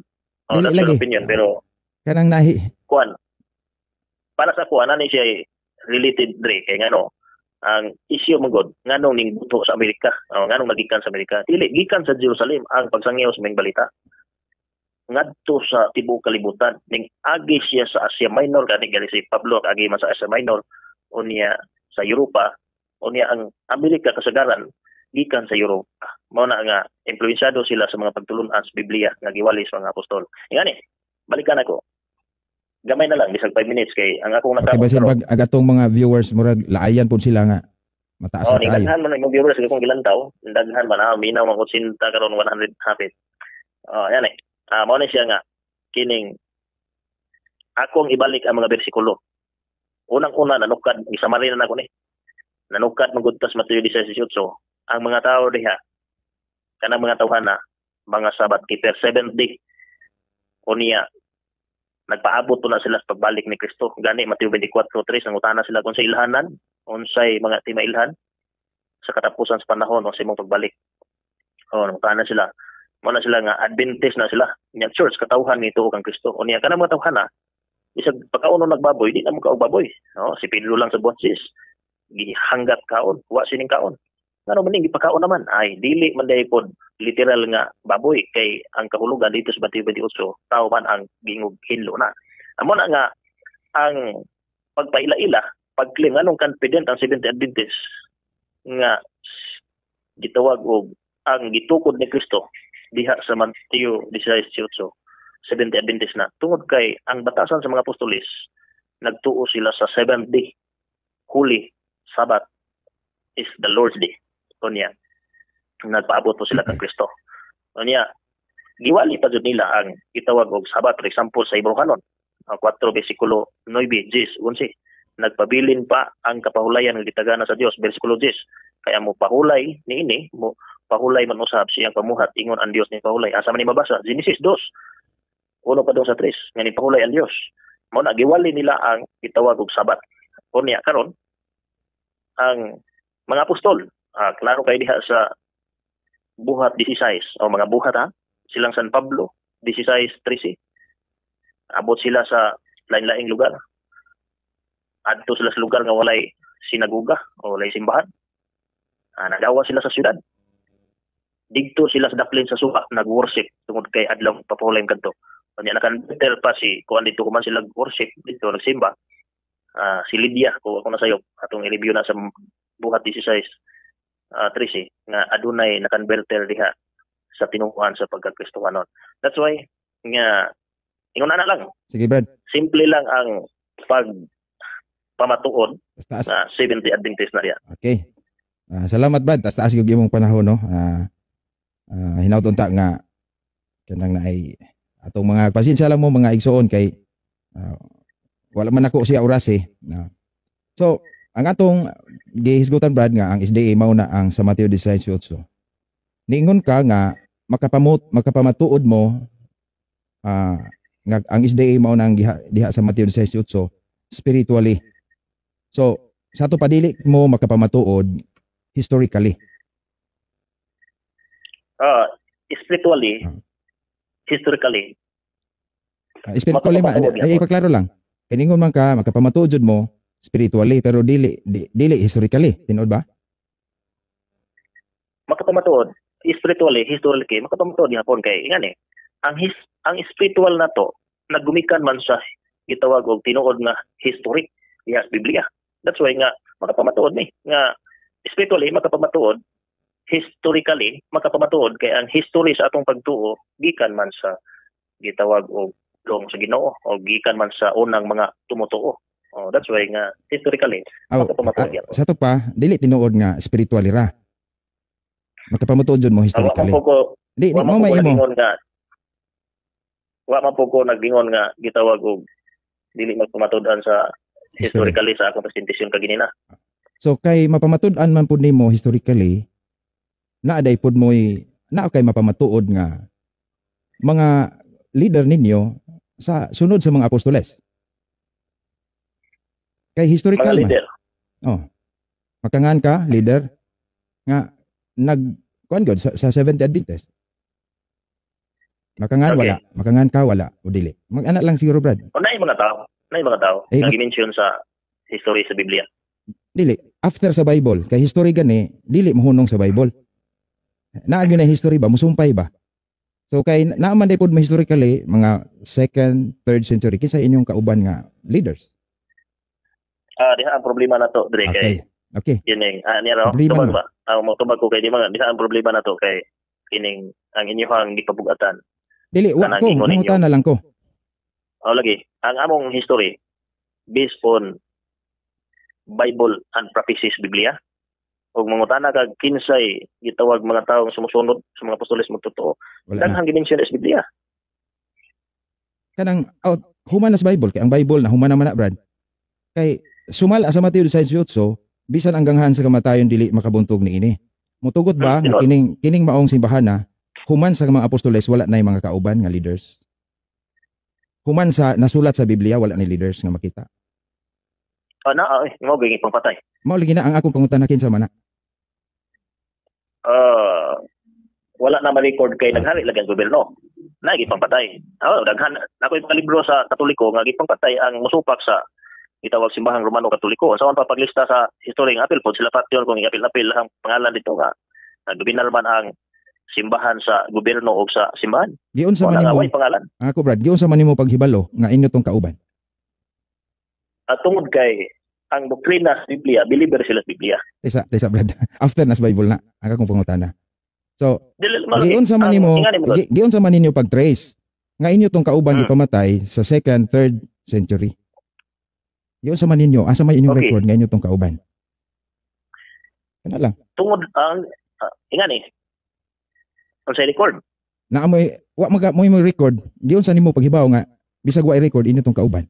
That's your opinion pero kanang nahi kuan para sa kuan ani siya related dre kay ngano ang issue magod nganong ning buto sa Amerika, nganong nagikan sa Amerika, dili gikan sa Jerusalem ang pagsangyaw sa mga balita ngadto sa tibuok kalibutan ning agi siya sa Asia Minor, gani si Pablo agi man sa Asia Minor, unya sa Europa, unya ang Amerika kasagaran gikan sa Europa. Mao na nga impluwensyado sila sa mga pagtulun-an sa Biblia nga giwali sa mga apostol. Ngani balikan ako gamay na lang bisag 5 minutes kay ang akong okay, basin pag agatong mga viewers murag laayan pud sila nga mataas na tayo. Daghan man imong viewers kung gilantaw, daghan man minaw man kung sinta karon 100 hapit. Yan mao na siya nga kining akong ibalik ang mga bersikulo. Unang-una nanukad gisamari na nako ni. Nanukad magudtas Mateo 16:18. Ang mga tao diha kanang mga tawhana mga sabat keeper 7th day unya nagpaabot na sila sa pagbalik ni Kristo. Gani Mateo 24:3 nangutana sila kung sa ilhanan unsay mga timailhan sa katapusan sa panahon o sa imong pagbalik. Nangutana sila. Mo na sila nga Adventist na sila. Nya church katawhan nito kang Kristo. Unya kana mga tawhana isag pagkauno nagbaboy di na mo kaog baboy. Si Pedro lang sa botsis gihanggat kaon, wa sining kaon. Ngano man ning gipakaon naman ay dili man day pod literal nga baboy kay ang kahulugan dito sa Mateo 28 tao man ang gingog hinlo na. Amo na nga ang pagpaila-ila pag-claim nganong confident ang Seventh-day Adventist nga gitawag og ang gitukod ni Kristo diha sa Mateo 16:18 Seventh-day Adventist na. Tungod kay ang batasan sa mga apostolis, nagtuo sila sa seventh day. Holy Sabbath is the Lord's day. Kunya, nagpaabot po sila kang Kristo. Kunya, giwali pa jud nila ang gitawag og Sabbath. For example, sa Hebreo Canon, 4 versikulo 9, 10, 11. Nagpabilin pa ang kapahulayan ng gitagana sa Dios, versikulo 10. Kaya mo pahulay niini, mo pahulay man usab siyang pamuhat ingon ang Dios ni pahulay. Asa man ni mabasa? Genesis 2. 1 pa 2 sa 3, nga ni pahulay ang Dios. Mao na giwali nila ang gitawag og Sabat. Kunya karon ang mga apostol, klaro kay diha sa buhat 16 o mga buhat silang San Pablo 16:13. Abot sila sa lain-laing lugar. Adto sila sa lugar nga walay sinaguga o walay simbahan. Nagawa sila sa syudad. Digto sila sa daplin sa suka nag-worship tungod kay adlaw papahulay kadto. Kanya nakan-better pa si kuan dito kuman sila worship dito nagsimba. Si Lydia ko ako na sayo atong i-review na sa buhat 16:13 nga adunay nakan-better diha sa tinuhan sa pagkakristohanon. That's why nga ingon na lang. Sige, Brad. Simple lang ang pamatuod Taas. na Seventh-day Adventist na diya. Okay. Salamat, Brad. Taas yung imong panahon, no? Hinauton ta nga kanang naay atong mga pasensya lang mo mga igsoon kay wala man ako siya oras eh. So, ang atong gihisgutan, Brad, nga ang SDA mao na ang sa Mateo 16:8. Niingon ka nga makapamatuod mo nga ang SDA mao na ang diha sa Mateo 16:8 spiritually. So, sa ato padili mo makapamatuod historically. Spiritually, historically, spiritually ay ipaklaro lang. Kaningon man ka makapamatuod jud mo spiritually pero dili historically, tinuod ba? makapamatuod spiritually, historically, makapamatuod gihapon kay ngani. Ang spiritual na to naggumikan man sa gitawag og tinuod nga history diha sa Biblia. That's why nga makapamatuod ni nga spiritually makapamatuod, historically makapamatuod kay ang history sa atong pagtuo gikan man sa gitawag og long sa Ginoo o gikan man sa unang mga tumutuo. That's why nga historically makapamatuod gyapon. Sa to pa dili tinuod nga spiritually ra. Makapamatuod jud mo historically. Di mo may imo. Wa man po ko naggingon nga gitawag og dili magpamatudan sa historically sa akong presentasyon kaginina. So kay mapamatud-an man pud nimo historically, naaday pud mo'y naa kay mapamatuod nga mga leader ninyo sa sunod sa mga apostoles. Kay historical mga leader. Makangan ka leader nga kuan god sa Seventh-day Adventist. Makangan Okay. wala, makangan ka wala o dili. Mag-ana lang siguro, Brad. Naay mga tao nga gi-mention sa history sa Biblia. Dili after sa Bible kay history gani dili mahunong sa Bible. Naa gyud na history ba musumpay ba? So kay naaman day pod mo historically mga 2nd, 3rd century kinsa inyong kauban nga leaders. Diha ang problema na to dire kay Okay. kining niya Problema tubag na. ba? Tubag ko kay diha ang problema na to kay kining ang inyong gipabugatan. Dili wa Kanang ko, ingon ninyo. mangutan na lang ko. Lagi, ang among history based on Bible and prophecies Biblia. Ug mangutana kag kinsay gitawag mga taong sumusunod sa mga apostoles magtotoo. Wala na. Daghang gi-mention sa Biblia. Kanang human na sa Bible kay ang Bible na human naman na, Brad. Kay sumala sa Mateo 16:8 bisan ang ganghan sa kamatayon dili makabuntog niini. Mutugot ba nga kining maong simbahan na human sa mga apostoles wala na mga kauban nga leaders. Human sa nasulat sa Biblia wala na leaders nga makita. Mo gini pangpatay. Mao lagi na ang akong pangutan na kinsa man na. Wala na ma-record kay naghari lagi ang gobyerno. Na gipangpatay. Daghan ako yung libro sa Katoliko nga gipangpatay ang musupak sa itawag simbahang Romano Katoliko. Sa man papaglista sa history ng apil po sila patyon kung i-apil ang pangalan dito nga nagbinar man ang simbahan sa gobyerno o sa simbahan. Giun sa Wala nga manimo way pangalan. ako, Brad, giun sa manimo paghibalo nga inyo tong kauban. At tungod kay ang doktrina sa Biblia, believer sila sa Biblia. Tesa Brad. After nas Bible na ang akong pangutan na. So Dili giun sa manimo giun sa maninyo pag-trace nga inyo tong kauban gipamatay sa 2nd, 3rd century. Yun sa man ninyo, asa may inyong Okay. record nga inyo tong kauban. Kana lang. Tungod ang ingani. Unsay record? Naamoy wa mo record, diyon sa nimo paghibaw nga bisag wa i-record inyo tong kauban.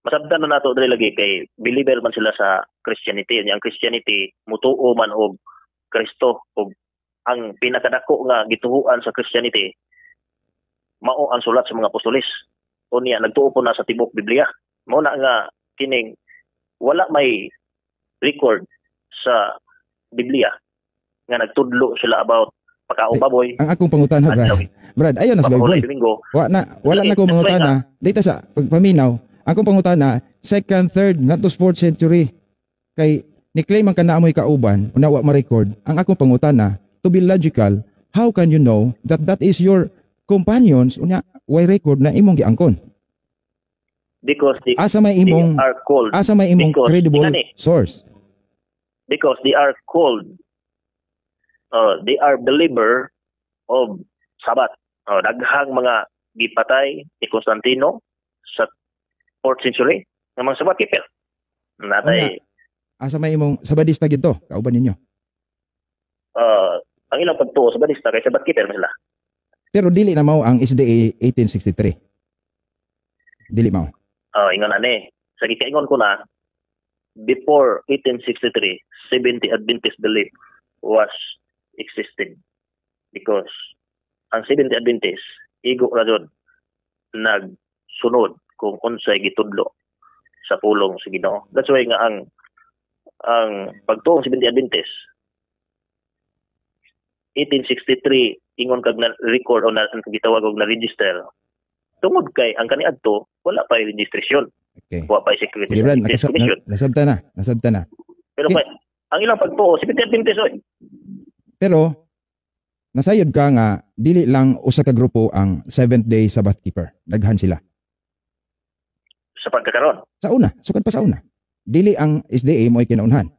Masabtan na nato diri lagi kay believer man sila sa Christianity. Ang Christianity mutuo man og Kristo og ang pinakadako nga gituhuan sa Christianity mao ang sulat sa mga apostoles. Unya nagtuo po na sa tibok Biblia. Mao na nga kining wala may record sa Biblia nga nagtudlo sila about pagkaong baboy. Ang akong pangutana, Brad, ayon na sa Pagpahulay Bible. Domingo. Wala na ko mangutana. Dito sa pagpaminaw, akong pangutana 2nd, 3rd, ngadto 4th century. Kay ni-claim ang kanaamoy kauban, una wa ma-record. Ang akong pangutana, to be logical, how can you know that that is your companions unya way record na imong giangkon? Because Asa may they imong are called because credible ingani. source? Because they are called they are believer of Sabat. Daghang mga gipatay ni Constantino sa 4th century ng mga Sabat keeper. Natay Asa may imong sabadista gito kauban ninyo? ang ilang pagtuo sa Badista kay Sabat keeper man sila. Pero dili na mao ang SDA 1863. Dili mao. Ingon ani. Sa gikaingon ko na before 1863, 70 Adventist belief was existing because ang 70 Adventist igo ra jud nagsunod kung unsay gitudlo sa pulong sa Ginoo. That's why nga ang pagtuong 70 Adventist 1863 ingon kag na record o na gitawag og na register tungod kay ang kaniadto wala pa registration. Okay. Wa pa security Sige, Brad, commission. nasabta na. Pero Okay. ang ilang pagtuo 70 Adventist oy. Pero nasayod ka nga dili lang usa ka grupo ang 7th day Sabbath keeper. Daghan sila. Sa pagkakaroon. Sukad pa sa una. Dili ang SDA mo ay kinaunhan.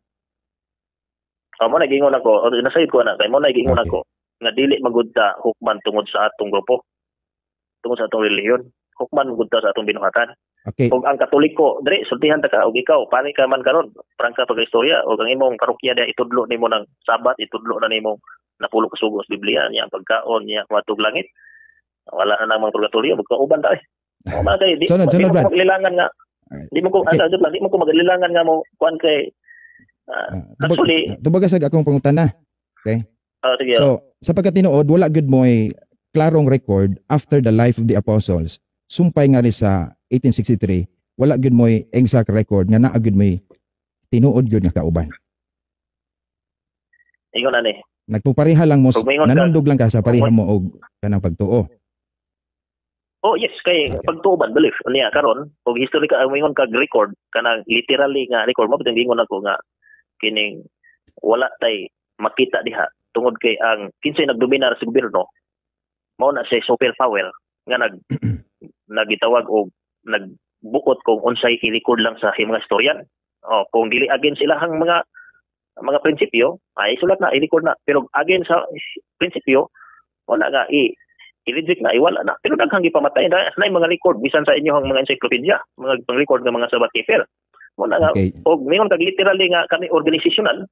Mo nagingon ako, nasayod ko na kay mo nagingon Okay. ako nga dili magudta hukman tungod sa atong grupo. Tungod sa atong relihiyon. Hukman magudta sa atong binuhatan. Okay. Og ang Katoliko, dire sultihan ta ka og ikaw, pare ka man karon, prangka pag-istorya og ang imong parokya dia itudlo nimo ng Sabat, itudlo na nimo napulo ka sugos Biblia niya ang pagkaon niya matug langit. Wala na namang purgatorio, magkauban ta eh. Mga kay di Sunod, di mo Brad. ko maglilangan nga. Di mo ko Okay. di mo ko maglilangan nga mo kuan kay actually Tubagasag akong pangutana. sige. So, sa pagkatinuod, wala gud mo ay klarong record after the life of the apostles. Sumpay nga rin sa 1863, wala gud mo ay exact record nga naa gud mo ay tinuod gud nga kauban. Ingon na ni. Nagpupareha lang mo, Pag maingon ka- nanundog lang ka sa pareha mo og kanang pagtuo. Oh yes, kay Okay. pagtuban belief niya karon og history ka ang ingon kag record kanang literally nga record mo bitang ingon ako nga kining wala tay makita diha tungod kay ang kinsay nagdominar sa gobyerno mao na say superpower nga nagitawag og nagbukot kung unsay i-record lang sa mga historian. Kung dili against ilahang mga prinsipyo ay sulat na i-record na pero against sa prinsipyo wala nga i-reject na, iwala na. Pero daghang gipamatay na mga record bisan sa inyong mga encyclopedia, mga pang-record ng mga Sabbath keeper. Wala nga. Okay. Og mingon kag literally nga kami organizational,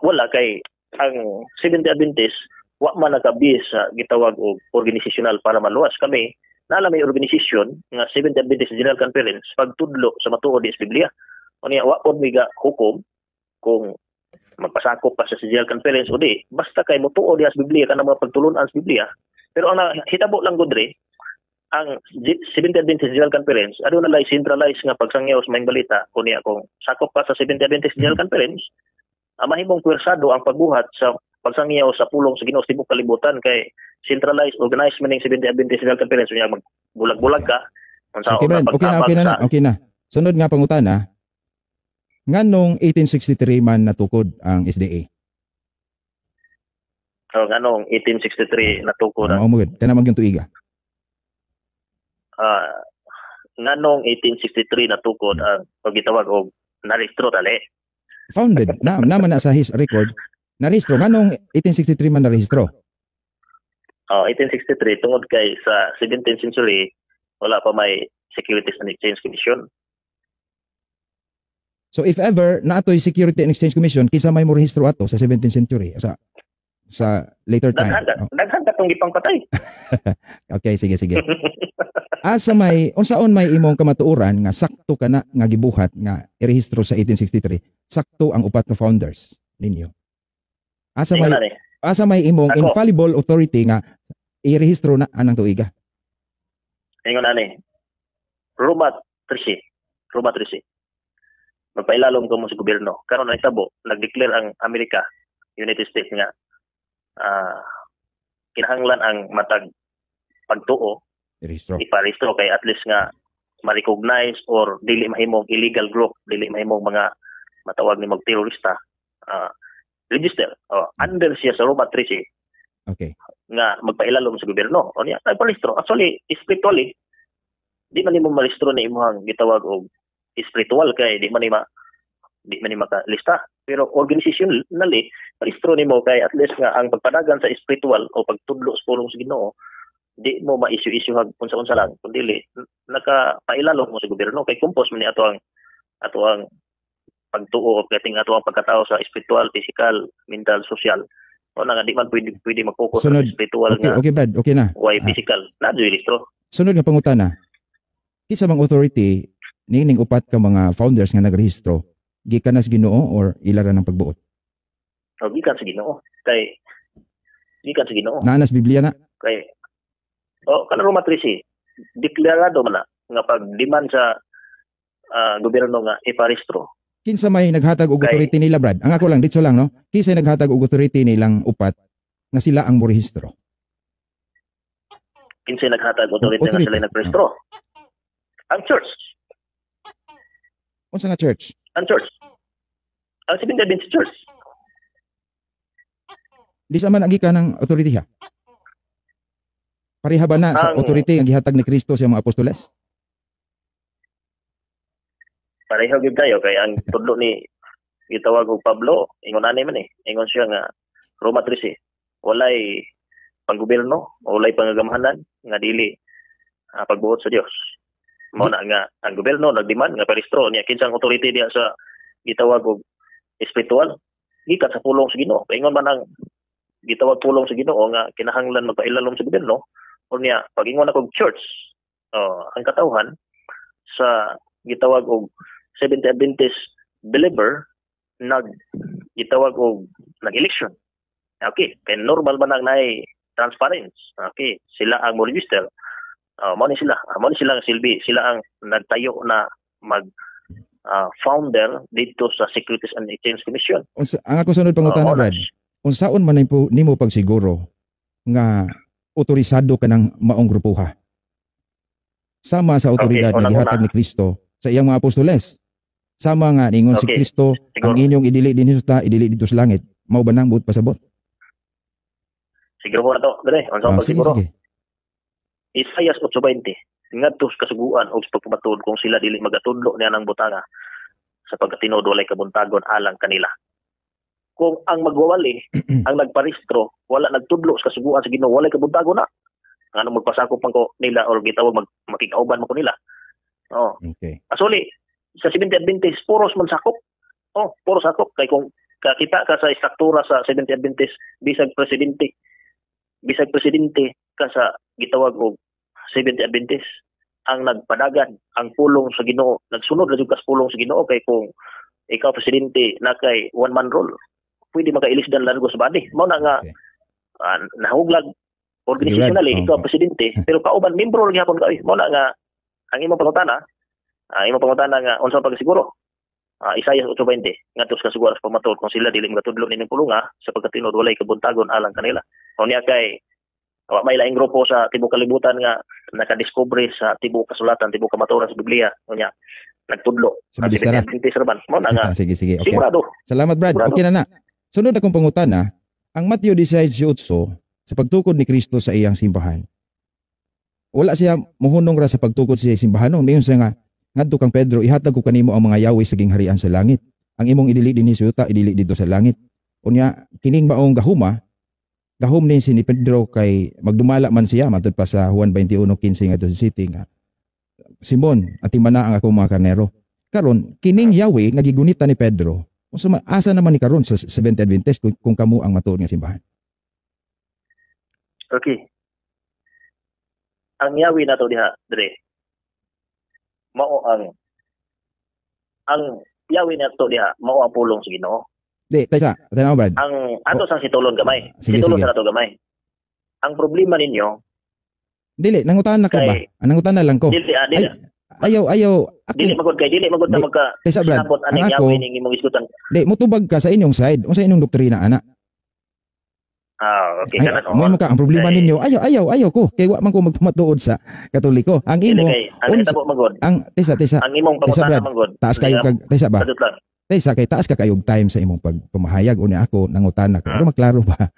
wala kay ang 70 Adventist wa man nakabis sa gitawag og organizational para maluwas kami. Naala may organisasyon nga 70 Adventist General Conference pagtudlo sa matuod sa Biblia. Unya wa pod mi ga hukom kung magpasakop pa sa General Conference o di, basta kay mutuo diha sa Biblia kana mga pagtulunan sa Biblia. Pero ang hitabo lang gudre ang 70 Adventist General Conference aduna lay centralized nga pagsangyaw sa mga balita kunya kung sakop pa sa 70 Adventist General Conference mahimong pwersado ang pagbuhat sa pagsangyaw sa pulong sa Ginoo sa tibuok kalibutan kay centralized organized man ning 70 Adventist General Conference unya magbulag-bulag ka unsa Okay, Brad. Okay na. Sunod nga pangutana. Nganong 1863 man natukod ang SDA? nganong 1863 natukod Mao mo gud kana magyung tuiga. nganong 1863 natukod ang gitawag og narehistro tali. Founded naman na sa his record. Narehistro nganong 1863 man narehistro? 1863 tungod kay sa 17th century wala pa may Securities and Exchange Commission. So if ever natoy Security and Exchange Commission kinsa may mo rehistro ato sa 17th century sa later time. Daghan katong gipang patay. Okay, sige. Asa may unsaon may imong kamatuoran nga sakto kana nga gibuhat nga irehistro sa 1863, sakto ang upat ka founders ninyo. Asa may imong infallible authority nga irehistro na anang tuiga. Ingon ani. Roma 13. Magpailalom ko mo sa gobyerno. Karon na itabo, nag-declare ang Amerika, United States nga kinahanglan ang matag pagtuo iparehistro kay at least nga ma-recognize or dili mahimong illegal group, dili mahimong mga matawag ni mag terorista register under siya sa Roma 13. Okay. Nga magpailalom sa gobyerno. O niya, nagparehistro. Actually, spiritually, di man nimo marehistro ni imong gitawag og spiritual kay di man ni makalista. Pero organizationally, parehistro nimo kay at least nga ang pagpadagan sa spiritual o pagtudlo sa pulong sa Ginoo, di mo ma-issue hag unsa-unsa lang kundi nakapailalom mo sa gobyerno kay kumpos man ni ato ang pagtuo o kating ato ang pagkatao sa spiritual, physical, mental, social. O nga di man pwede mag-focus sa spiritual nga. Okay, Brad, okay na. Why physical? Na registro. Sunod nga pangutana. Kinsa mang authority nining upat ka mga founders nga nagrehistro gikan na sa Ginoo or ila ra ng pagbuot? Gikan sa Ginoo. Gikan sa Ginoo. Naanas Biblia na. Kay kana Roma 13 deklarado man na nga pag-demand sa gobyerno nga iparehistro. Kinsa may naghatag og authority nila, Brad? Ang ako lang ditso lang no. Kinsa naghatag og authority nilang upat nga sila ang morehistro? Kinsa naghatag authority nga sila nagparehistro? Ang church. Unsa nga church? Ang church. Ang Seventh Adventist Church. Di sa man ang gikan ng authority ha? Pareha ba na sa authority ang gihatag ni Kristo sa mga apostoles? Pareho gyud kayo kay ang tudlo ni gitawag og Pablo, ingon ani man ingon siya nga Roma 13, walay panggobyerno, walay pangagamahanan nga dili pagbuot sa Dios. Mao na nga ang gobyerno nagdemand nga parehistro niya kinsang authority diya sa gitawag og spiritual gikan sa pulong sa Ginoo. Ingon man ang gitawag pulong sa Ginoo nga kinahanglan magpailalom sa gobyerno unya pag ingon ako church ang katawhan sa gitawag og Seventh Adventist believer gitawag og nag-election. Okay, kay normal ba nang nay transparency. Okay, sila ang mo register. Mao ni sila ang silbi, sila ang nagtayo na founder dito sa Securities and Exchange Commission. Ang ako sunod pangutana, Brad. Unsaon man nimo pagsiguro nga otorisado ka ng maong grupuha? Sama sa otoridad na gihatag ni Kristo sa iyang mga apostoles. Sama nga ningon si Kristo ang inyong idili dito sa langit. Mao ba nang buot pasabot? Siguro mo na to, dali. Unsa pa siguro? Isaias 8:20. Ngadto kasuguan og pagpamatud kung sila dili magatudlo niya ng butanga sa pagkatinud walay kabuntagon alang kanila. Kung ang magwawali, ang nagparehistro, wala nagtudlo sa kasuguan sa Ginoo, walay kabuntagon na. Ano magpasakop man ko nila or gitawag makikauban mo ko nila. Okay. Asuli, sa Seventh Adventist, puros man sakop. Puros sakop. Kaya kung kakita ka sa struktura sa Seventh Adventist, bisag presidente ka sa gitawag og Seventh Adventist, ang nagpadagan, ang pulong sa Ginoo, nagsunod na jud kas pulong sa Ginoo kay kung ikaw presidente na kay one man rule, pwede makailisdan largo sa body. Mao na nga nahuglag organizationally ikaw presidente, pero kauban membro lang gyapon ka. Mao na nga ang imong pangutana nga unsa pagsiguro? Isaiah 8:20 ngadto sa kasiguran sa pamatud kung sila dili magatudlo nining pulunga sa pagkatinud walay kabuntagon alang kanila. Mao niya kay may laing grupo sa tibuok kalibutan nga nakadiscover sa tibuok kasulatan, tibuok kamatuoran sa Biblia. Mao niya nagtudlo. Sige. Okay. Sigurado. Salamat, Brad. Sigurado. Okay na. Sunod akong pangutana, ang Mateo 16:8 sa pagtukod ni Kristo sa iyang simbahan. Wala siya mohunong ra sa pagtukod sa simbahan. Mayon siya nga ngadto kang Pedro, ihatag ko kanimo ang mga yawi sa gingharian sa langit. Ang imong idili dinhi sa yuta, idili dito sa langit. Unya kining maong gahuma gahom ni si ni Pedro kay magdumala man siya matud pa sa Juan 21:15 ngadto sa city nga Simon atimana ang akong mga karnero. Karon kining Yahweh nga gigunita ni Pedro. Unsa asa naman ni karon sa Seventh Adventist kung kamo ang matuod nga simbahan? Okay. Ang Yahweh nato diha dire. Mao ang Yahweh nato diha mao ang pulong sa Ginoo. Di, taysa, tanaw Brad. Ang ato sang situlon gamay. Sige, Situlon sige. sa nato gamay. Ang problema ninyo Dili, nangutan na ka ba? Kay- Nangutan na lang ko. dili Ayaw, ako. dili magod na Di, magka taysa Brad, sinabot ang aning ako, Yahweh ning imong isgutan. di, mutubag ka sa inyong side. Unsa inyong doktrina, ana? Okay Ay, kana mo ka, ang problema Kay- ninyo, ayaw ko. Kay wa man ko magpamatuod sa Katoliko. Ang Dili imo, kay ang tabo magod. taysa, Ang imong Taysa, pangutana Brad, magod. taas kayo kag, taysa ba? Sadot lang. Taysa, kay taas ka kayog time sa imong pagpamahayag. Unya ako, nangutan na ko. Pero maklaro ba?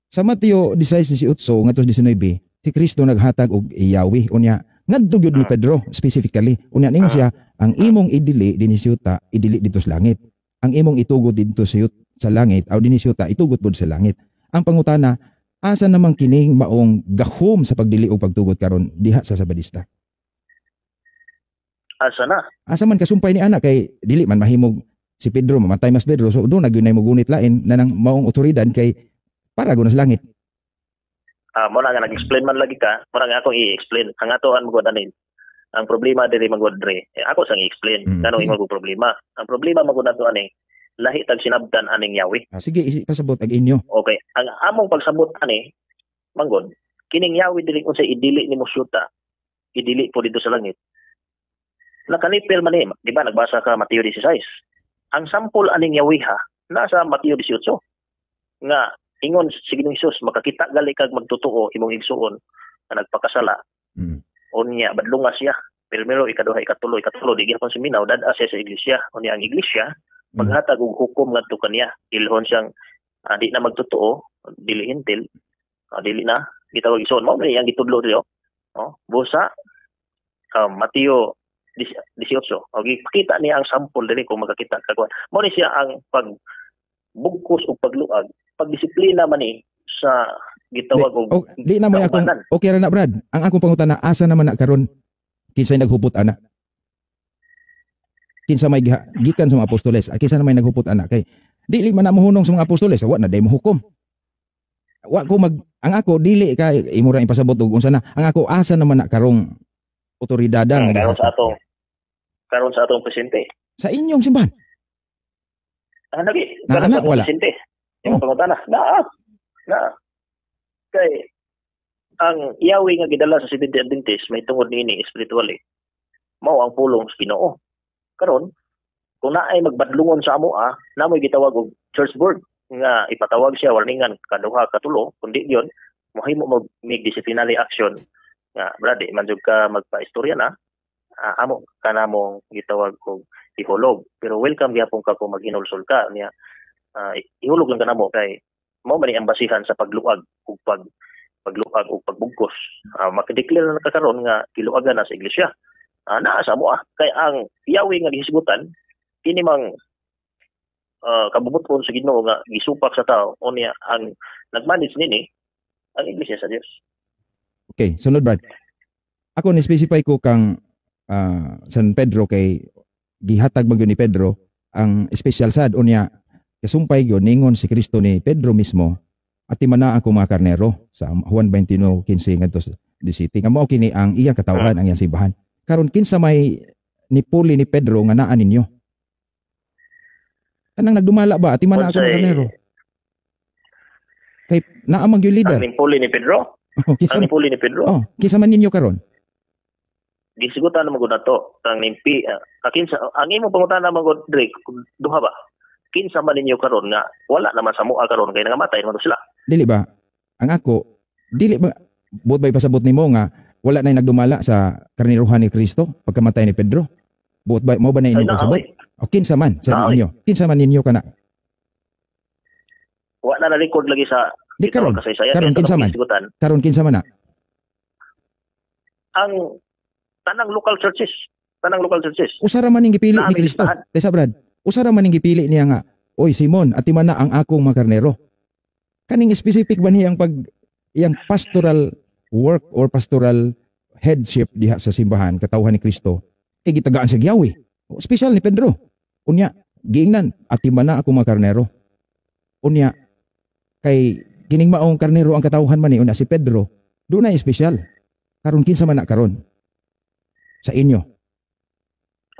Sa Mateo 16:18 ngadto 19, si Kristo naghatag og Yahweh. Unya, ngadto gyud ni Pedro specifically. Unya ningon siya, ang imong idili dinhi sa yuta, idili dito sa langit. Ang imong itugod dito sa langit, aw dinhi sa yuta, itugot pod sa langit. Ang pangutana, asa namang kining maong gahom sa pagdili o pagtugot karon diha sa Sabadista? Asa na? Asa man kasumpay ni anak kay dili man mahimog si Pedro mamatay mas Pedro, so doon nagyunay mo gunit lain na nang maong otoridad kay para guna sa langit. Mo na nga nag-explain man lagi ka, mo na nga akong i-explain. Ang atoan magod anin. Ang problema diri magod dre. Ako sang i-explain kanang sige. imong problema. Ang problema magod ato ani lahi tag sinabdan aning Yahweh. Sige, pasabot ag inyo. Okay. Ang among pagsabot ani manggod kining Yahweh dili unsay idili nimo syuta. Idili po dito sa langit. Nakanipil man ni, di ba nagbasa ka Mateo 16. Ang sample aning Yahweh ha, nasa Mateo 18. Nga ingon si Ginoong Hesus makakita gali kag magtotoo imong igsuon na nagpakasala. Mm. Unya badlunga siya. Primero ikaduha ikatulo di gyapon si minaw dad-a siya sa iglesia. Unya ang iglesia maghatag og hukom ngadto kaniya. Ilhon siyang di na magtotoo, dili hintil, dili na gitawag igsuon mao ni ang gitudlo diri busa Mateo 18. Okay, pakita niya ang sample dili kung makakita kagwan. Mao ni siya ang pagbugkos o pagluag, pagdisiplina man ni sa gitawag og Di na mo akong kaubanan. okay ra na Brad. Ang akong pangutana asa naman na karon kinsay naghupot ana? Kinsa may gikan sa mga apostoles? Kinsa na may naghupot ana kay dili man na mohunong sa mga apostoles, wa na day mohukom. Wa ko ang ako dili kay imo ra ipasabot og unsa na. Ang ako asa naman na karong otoridada nga karon sa atong presidente. sa inyong simbahan. Lagi. Na Karon anak, sa atong wala? presidente. Imong pangutana. Na. Kay ang Yahweh nga gidala sa Seventh Adventist may tungod niini spiritually. Mao ang pulong sa Ginoo. Karon kung naay magbadlungon sa amo namoy gitawag og church board nga ipatawag siya warningan kaduha katulo kundi yon mahimo mag make disciplinary action nga brad man jud ka magpaistorya na amo kanamong gitawag og ihulog pero welcome gyapon ka kung maghinulsol ka niya ihulog lang kanamo kay mao man ang basihan sa pagluag ug pagluag ug pagbugkos makadeclare na kakaron nga kiluagan na sa iglesia naa sa amo kay ang Yahweh nga gihisgutan kini mang kabubuton sa Ginoo nga gisupak sa tao unya ang nagmanage nini ang iglesia sa Dios. Okay, sunod Brad. Ako ni-specify ko kang San Pedro kay gihatag man gyud ni Pedro ang special sad unya kasumpay gyud ningon si Kristo ni Pedro mismo ati man na ako mga karnero sa Juan 21:15 ngadto sa city nga mao kini ang iyang katawhan ang iyang simbahan. Karon kinsa may nipuli ni Pedro nga naa ninyo? Kanang nagdumala ba ati man na ako mga karnero? Kay naa man gyud leader. Ang nimpuli ni Pedro? Kinsa Ang nimpuli ni Pedro? kinsa man ninyo karon? Gisigutan naman gud nato ang nimpi kinsa ang imong pangutana naman gud Drake duha ba? Kinsa man ninyo karon nga wala naman sa mua karon kay nangamatay naman sila. Dili ba? Ang ako, dili ba buot ba ipasabot nimo nga wala na nagdumala sa karniruhan ni Kristo pagkamatay ni Pedro? Buot ba mo ba na inyong pasabot? O kinsa man sa inyo? Kinsa man ninyo kana? Wala na record lagi sa Di karon. kasaysayan. Karon Kaya kinsa sa man? gisigutan, Karon kinsa man na? ang tanang local churches. Usara man ning gipili ni Naaming Kristo. listahan. Tesa Brad, usara man ning gipili niya nga, oy Simon, ati man na ang akong mga karnero. Kaning specific ba niyang iyang pastoral work or pastoral headship diha sa simbahan katawhan ni Kristo kay gitagaan sa Yahweh. Special ni Pedro. Unya giingnan atiman na ako mga karnero. Unya kay kining maong karnero ang katawhan man ni una si Pedro. Doon na special. Karon kinsa man na karon sa inyo.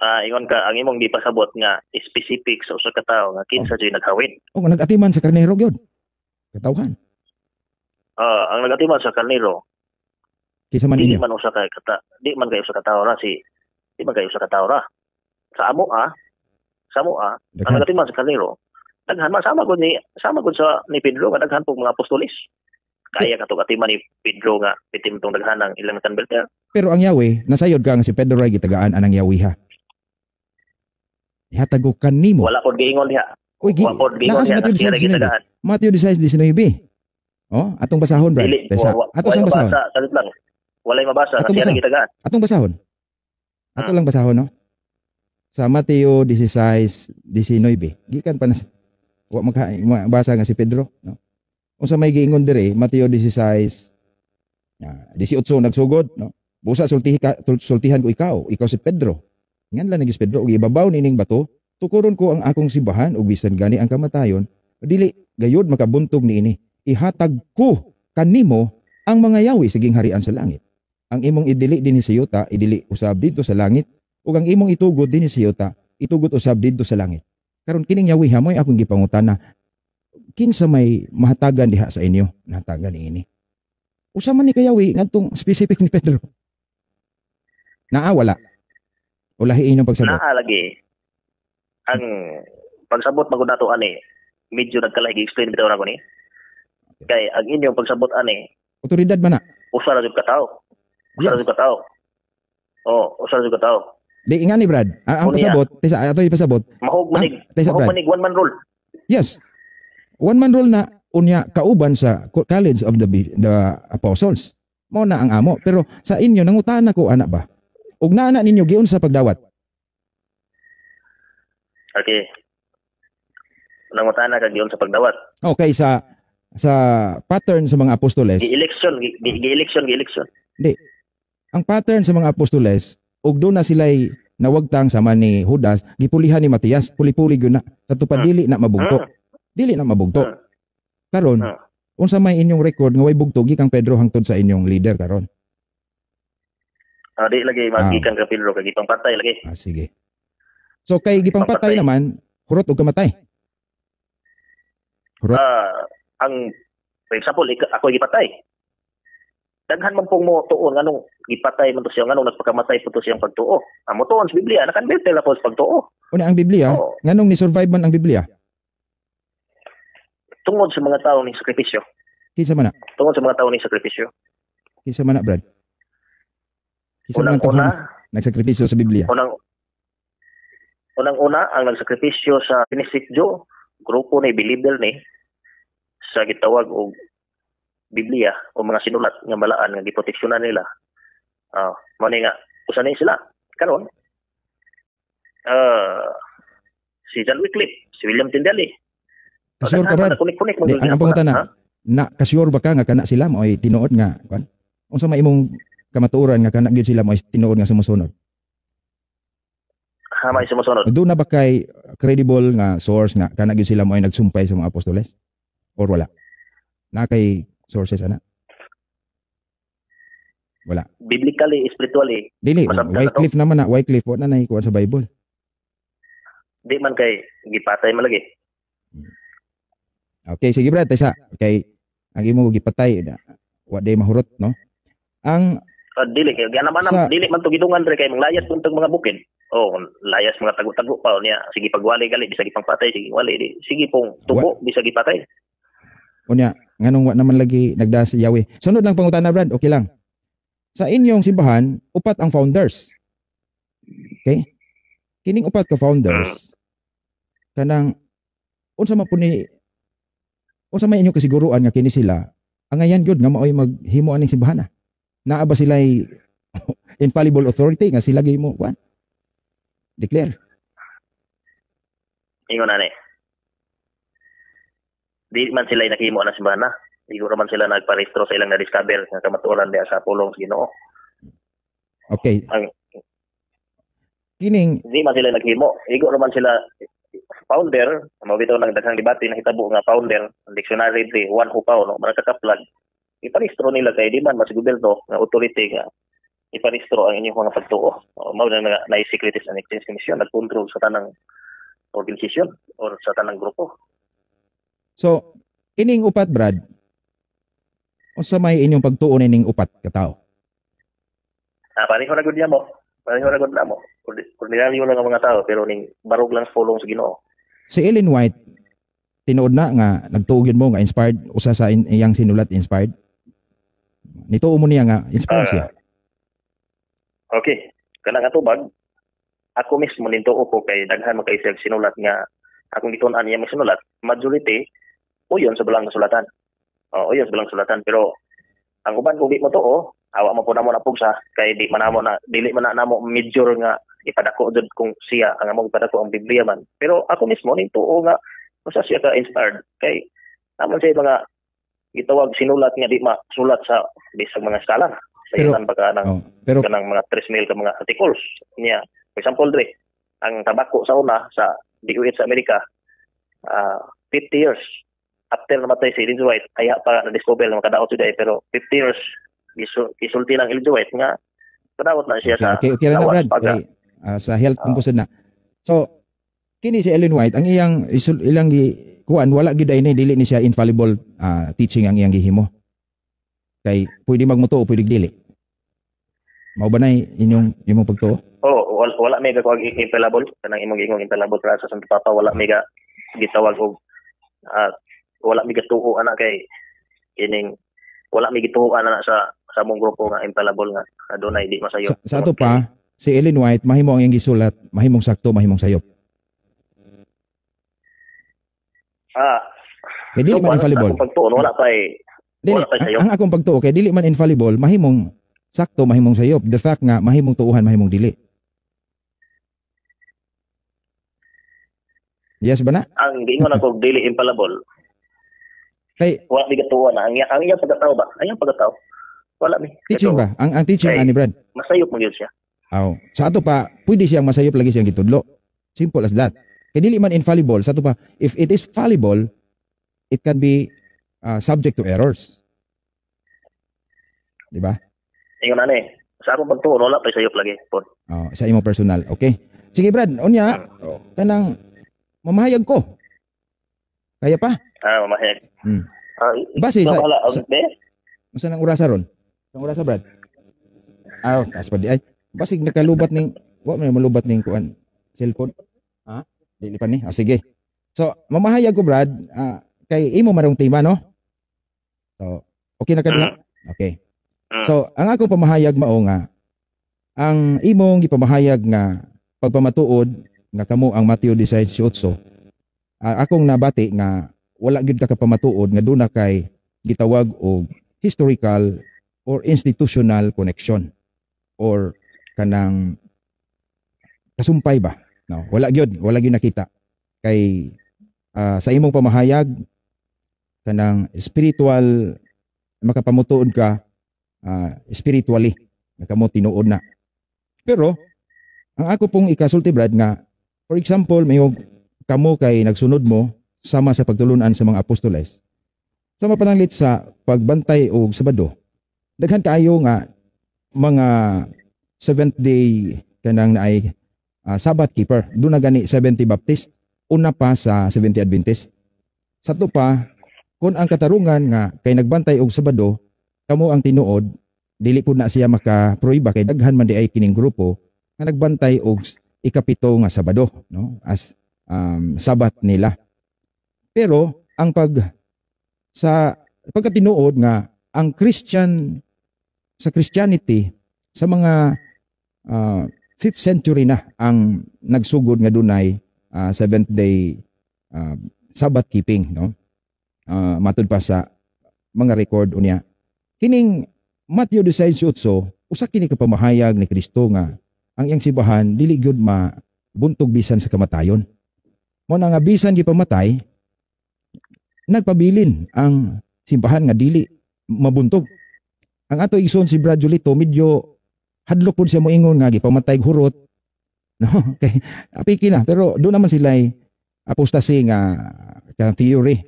Ingon ka ang imong gipasabot nga specific sa usa ka tawo nga kinsa jud naghawid. O nagatiman sa karnero gyud. Katawhan. Ang nagatiman sa karnero Kinsa man di inyo. man usa ka di man kayo usa ka tawo ra di man kayo usa ka tawo ra. Sa amo ang Daghan. nagatiman sa karnero daghan man sama gud sa ni Pedro nga daghan pong mga apostolis. Kaya ka to katiman ni Pedro nga pitim tong daghan ng ilang converter. Pero ang Yahweh nasayod ka nga si Pedro ay gitagaan anang Yahweh ha. Ihatag ko kanimo. Wala pod giingon diha. Oy, Wala pod giingon nasa diha Matthew nga siya 16:19. gitagaan. Matthew 16:19. Oh, atong basahon Brad. Dili, Tesa. Ato sang basahon. Salit lang. Walay mabasa Atong nga siya basa. gitagaan. Atong basahon. Ato lang basahon no. Sa Mateo 16:19. Gikan pa na wa basa nga si Pedro, no. Unsa may giingon dire, Mateo 16 18 nagsugod, no. Busa sultihan ko ikaw si Pedro. Ngan lang ni Pedro ug ibabaw nining bato, tukuron ko ang akong simbahan ug bisan gani ang kamatayon, dili gayud makabuntog niini. Ihatag ko kanimo ang mga yawi siging harian sa langit. Ang imong idili dinhi sa yuta, idili usab dito sa langit, ug ang imong itugod dinhi sa yuta, itugot usab dito sa langit. Karon kining yawi hamoy akong gipangutana, kinsa may mahatagan diha sa inyo? Nahatagan niini. Usa man ni kayawi ngadtong specific ni Pedro. Naa wala. Ulahi inyong pagsabot. Naa lagi. Ang pagsabot magud nato ani medyo nagkalahi gi-explain bitaw na ko ni. Kay ang inyong pagsabot ani Otoridad man na. usa ra jud ka tawo. Usa ra Yes. jud ka tawo. Usa ra jud ka tawo. Di nga ni Brad. Ang Unya. pasabot, tesa ato ipasabot. Mahog manig, Tesa Brad. one man rule. Yes. One man rule na unya kauban sa College of the Apostles. Mao na ang amo. Pero sa inyo nangutana ko ana ba? Ug naa ninyo giun sa pagdawat. Okay. Nangutana ka giyon sa pagdawat. Okay sa pattern sa mga apostoles. Gi-election. Ang pattern sa mga apostoles ug doon na sila'y nawagtang sama ni Judas, gipulihan ni Matias, puli-puli gyud na. Sa tupad dili na mabugto. Dili na mabugto. Karon, unsa may inyong record nga way bugto gikang Pedro hangtod sa inyong leader karon? Di lagi magikan ka Pedro kay gipang patay lagi. Sige. So kay gipang patay naman, hurot ug kamatay. Hurot. Ang for example, ako gipatay. Daghan man pong mo tuon nganong gipatay man to siya nganong nagpakamatay po to siyang pagtuo. Ang mo tuon sa Biblia nakonverte na po sa pagtuo. Una ang Biblia, Oo. nganong ni survive man ang Biblia? Tungod sa mga tao ning sakripisyo. Kinsa man na? Tungod sa mga tao ning sakripisyo. Kinsa man na, Brad? Kinsa man Unang-una, nagsakripisyo sa Biblia? unang-una ang nagsakripisyo sa Pinisitjo, grupo ni believer ni sa gitawag og Biblia o mga sinulat nga balaan nga giproteksyonan nila. Mao ni nga usa ni sila karon. Si John Wycliffe, si William Tyndale. Kasure ka, Brad? Kunik-kunik Di, ang pangutan na kasure ba ka nga kana sila mo ay tinuod nga kwan? Unsa may imong kamatuoran nga kana gyud sila mo ay tinuod nga sumusunod? May sumusunod. Doon na ba kay credible nga source nga kana gyud sila mo ay nagsumpay sa mga apostoles? Or wala? Na kay sources ana? Wala. Biblically, spiritually, Dili, Masabta na Wycliffe naman na, Wycliffe wa na kuha sa Bible. di man kay gipatay malagi. Okay, sige Brad, taysa. Okay, ang imo gipatay na wa day mahurot, no? Ang Dili kay naman Sa- dili man to gidungan dre kay manglayas puntag mga bukid. Layas mga tago-tago pa niya. Sige pagwali gali bisag ipang patay, sige wali di. Sige pong tubo bisag ipatay. unya nganong wa naman lagi nagdas sa Yahweh. Sunod lang pangutana Brad, okay lang. Sa inyong simbahan, upat ang founders. Okay? Kining upat ka founders kanang unsa man may inyong kasiguruan nga kini sila ang ayan gyud nga maoy maghimo aning simbahan na. Naa ba sila'y infallible authority nga sila gihimo kwan? Declare. Ingon ani. di man sila nakahimo na simbahan na. Siguro man sila nagparehistro sa ilang na-discover nga kamatuoran diya sa pulong sa Ginoo. Okay. Ang Kining di man sila naghimo. Igo naman sila founder, mao bitaw nang daghang debate na hitabo nga founder, ang dictionary di one who pao no, mga kakaplag. Iparehistro nila kay di man mas gobyerno nga authority nga iparehistro ang inyong mga pagtuo. Mao na Securities and Exchange Commission nagkontrol sa tanang organisasyon or sa tanang grupo. so kining upat Brad. Unsa may inyong pagtuo ning upat ka tawo? Pareho na gud niya mo. Pareho na gud na mo. Ordinaryo lang ang mga tao pero ning barog lang sa pulong sa Ginoo. Si Ellen White tinuod na nga nagtuo gyud mo nga inspired usa sa iyang sinulat inspired. Nituo mo niya nga inspired siya. Okay. Kanang atubag ako mismo nintuo ko kay daghan man kay siya sinulat nga akong gitun-an niya sinulat majority uyon sa belang sulatan. Uyon sa belang sulatan pero ang uban kung di mo tuo awa mo po namo na pugsa kay di manamo na dili man na namo major nga ipadako jud kung siya ang among ipadako ang Biblia man. Pero ako mismo nintuo nga usa siya ka inspired kay naman siya mga gitawag sinulat nga di masulat sa bisag mga skala sa Pero- ilan baka nang Pero kanang mga 3,000 ka mga articles niya. For example, dre, ang tabako sa una sa DOH sa Amerika 50 years after namatay si Ellen G. White, kaya pa na-discover na makadaot today pero 50 years isulti ng Ellen G. White nga kadaot na siya sa okay ra na lawas Brad. pagka. Kay, sa health kung kusod na. So kini si Ellen White ang iyang ilang kuan wala gyud ay dili ni siya infallible teaching ang iyang gihimo. Kay pwede magmutuo pwede dili. Mao ba nay inyong pagtuo? Wala mega ko infallible kanang imong ingong infallible para sa Santo Papa wala mega gitawag og wala mega tuo ana kay kining wala mega tuo ana sa mong grupo nga infallible nga adunay di masayo. Sa ato pa si Ellen White mahimo ang iyang gisulat, mahimong sakto, mahimong sayop. Kay dili man infallible. Ang pagtuon wala pa Dili, wala pa sayop. ang akong pagtuo kay dili man infallible, mahimong sakto, mahimong sayop. The fact nga mahimong tuuhan, mahimong dili. Yes ba na? Ang giingon ako dili infallible. Kay Wala mi gatuon na ang iyang pagkatao ba? Ang iyang pagkatao. Wala mi. teaching ba? Ang teaching Kay- ani Brad. Masayop mo gyud siya. Aw, sa ato pa pwede siyang masayop lagi siyang gitudlo. Simple as that. Kay dili man infallible, sa ato pa if it is fallible, it can be subject to errors. Di ba? Ingon ani. Sa akong pagtuon wala pa sayop lagi. Pod. Sa imo personal. Okay. Sige Brad, unya kanang mamahayag ko. Kaya pa. Mamahayag. Hmm. Base sa, wala sa be. Unsa nang orasa ron? Ang orasa Brad? Tas pa di ay. Basig nakalubat ning wa man malubat ning kuan cellphone. Dili pa ni. Sige. So, mamahayag ko Brad, kay imo marong tema no? So, okay na kadto? Okay. So, ang akong pamahayag mao nga ang imong gipamahayag nga pagpamatuod nga kamo ang Mateo 18:8. Akong nabati nga wala gyud ka kapamatuod nga duna kay gitawag og historical or institutional connection or kanang kasumpay ba? No, wala gyud nakita. Kay sa imong pamahayag kanang spiritual makapamutuod ka spiritually nakamo tinuod na. Pero ang ako pong ikasulti Brad nga for example mayong kamo kay nagsunod mo sama sa pagtulunan sa mga apostoles. Sama pananglit sa pagbantay og Sabado. Daghan kaayo nga mga Seventh Day kanang naay Sabbath keeper. Doon na gani 70 Baptist. Una pa sa 70 Adventist. Sa to pa, kung ang katarungan nga kay nagbantay og Sabado, kamo ang tinuod, dili po na siya makaproiba kay daghan man di ay kining grupo nga nagbantay og ikapito nga Sabado, no? As Sabat nila. Pero ang pagkatinuod nga ang sa Christianity sa mga 5th century na ang nagsugod nga dunay Seventh Day Sabbath keeping, no? Matud pa sa mga record unya. Kining Mateo 18:8 usa kini ka pamahayag ni Kristo nga ang iyang simbahan dili gyud mabuntog bisan sa kamatayon. Mo na nga bisan gipamatay nagpabilin ang simbahan nga dili mabuntog. Ang ato igsoon si Brad Julito medyo hadlok pud siya moingon nga gipamatay og hurot. No, kay apiki na pero doon naman sila apostasy nga theory.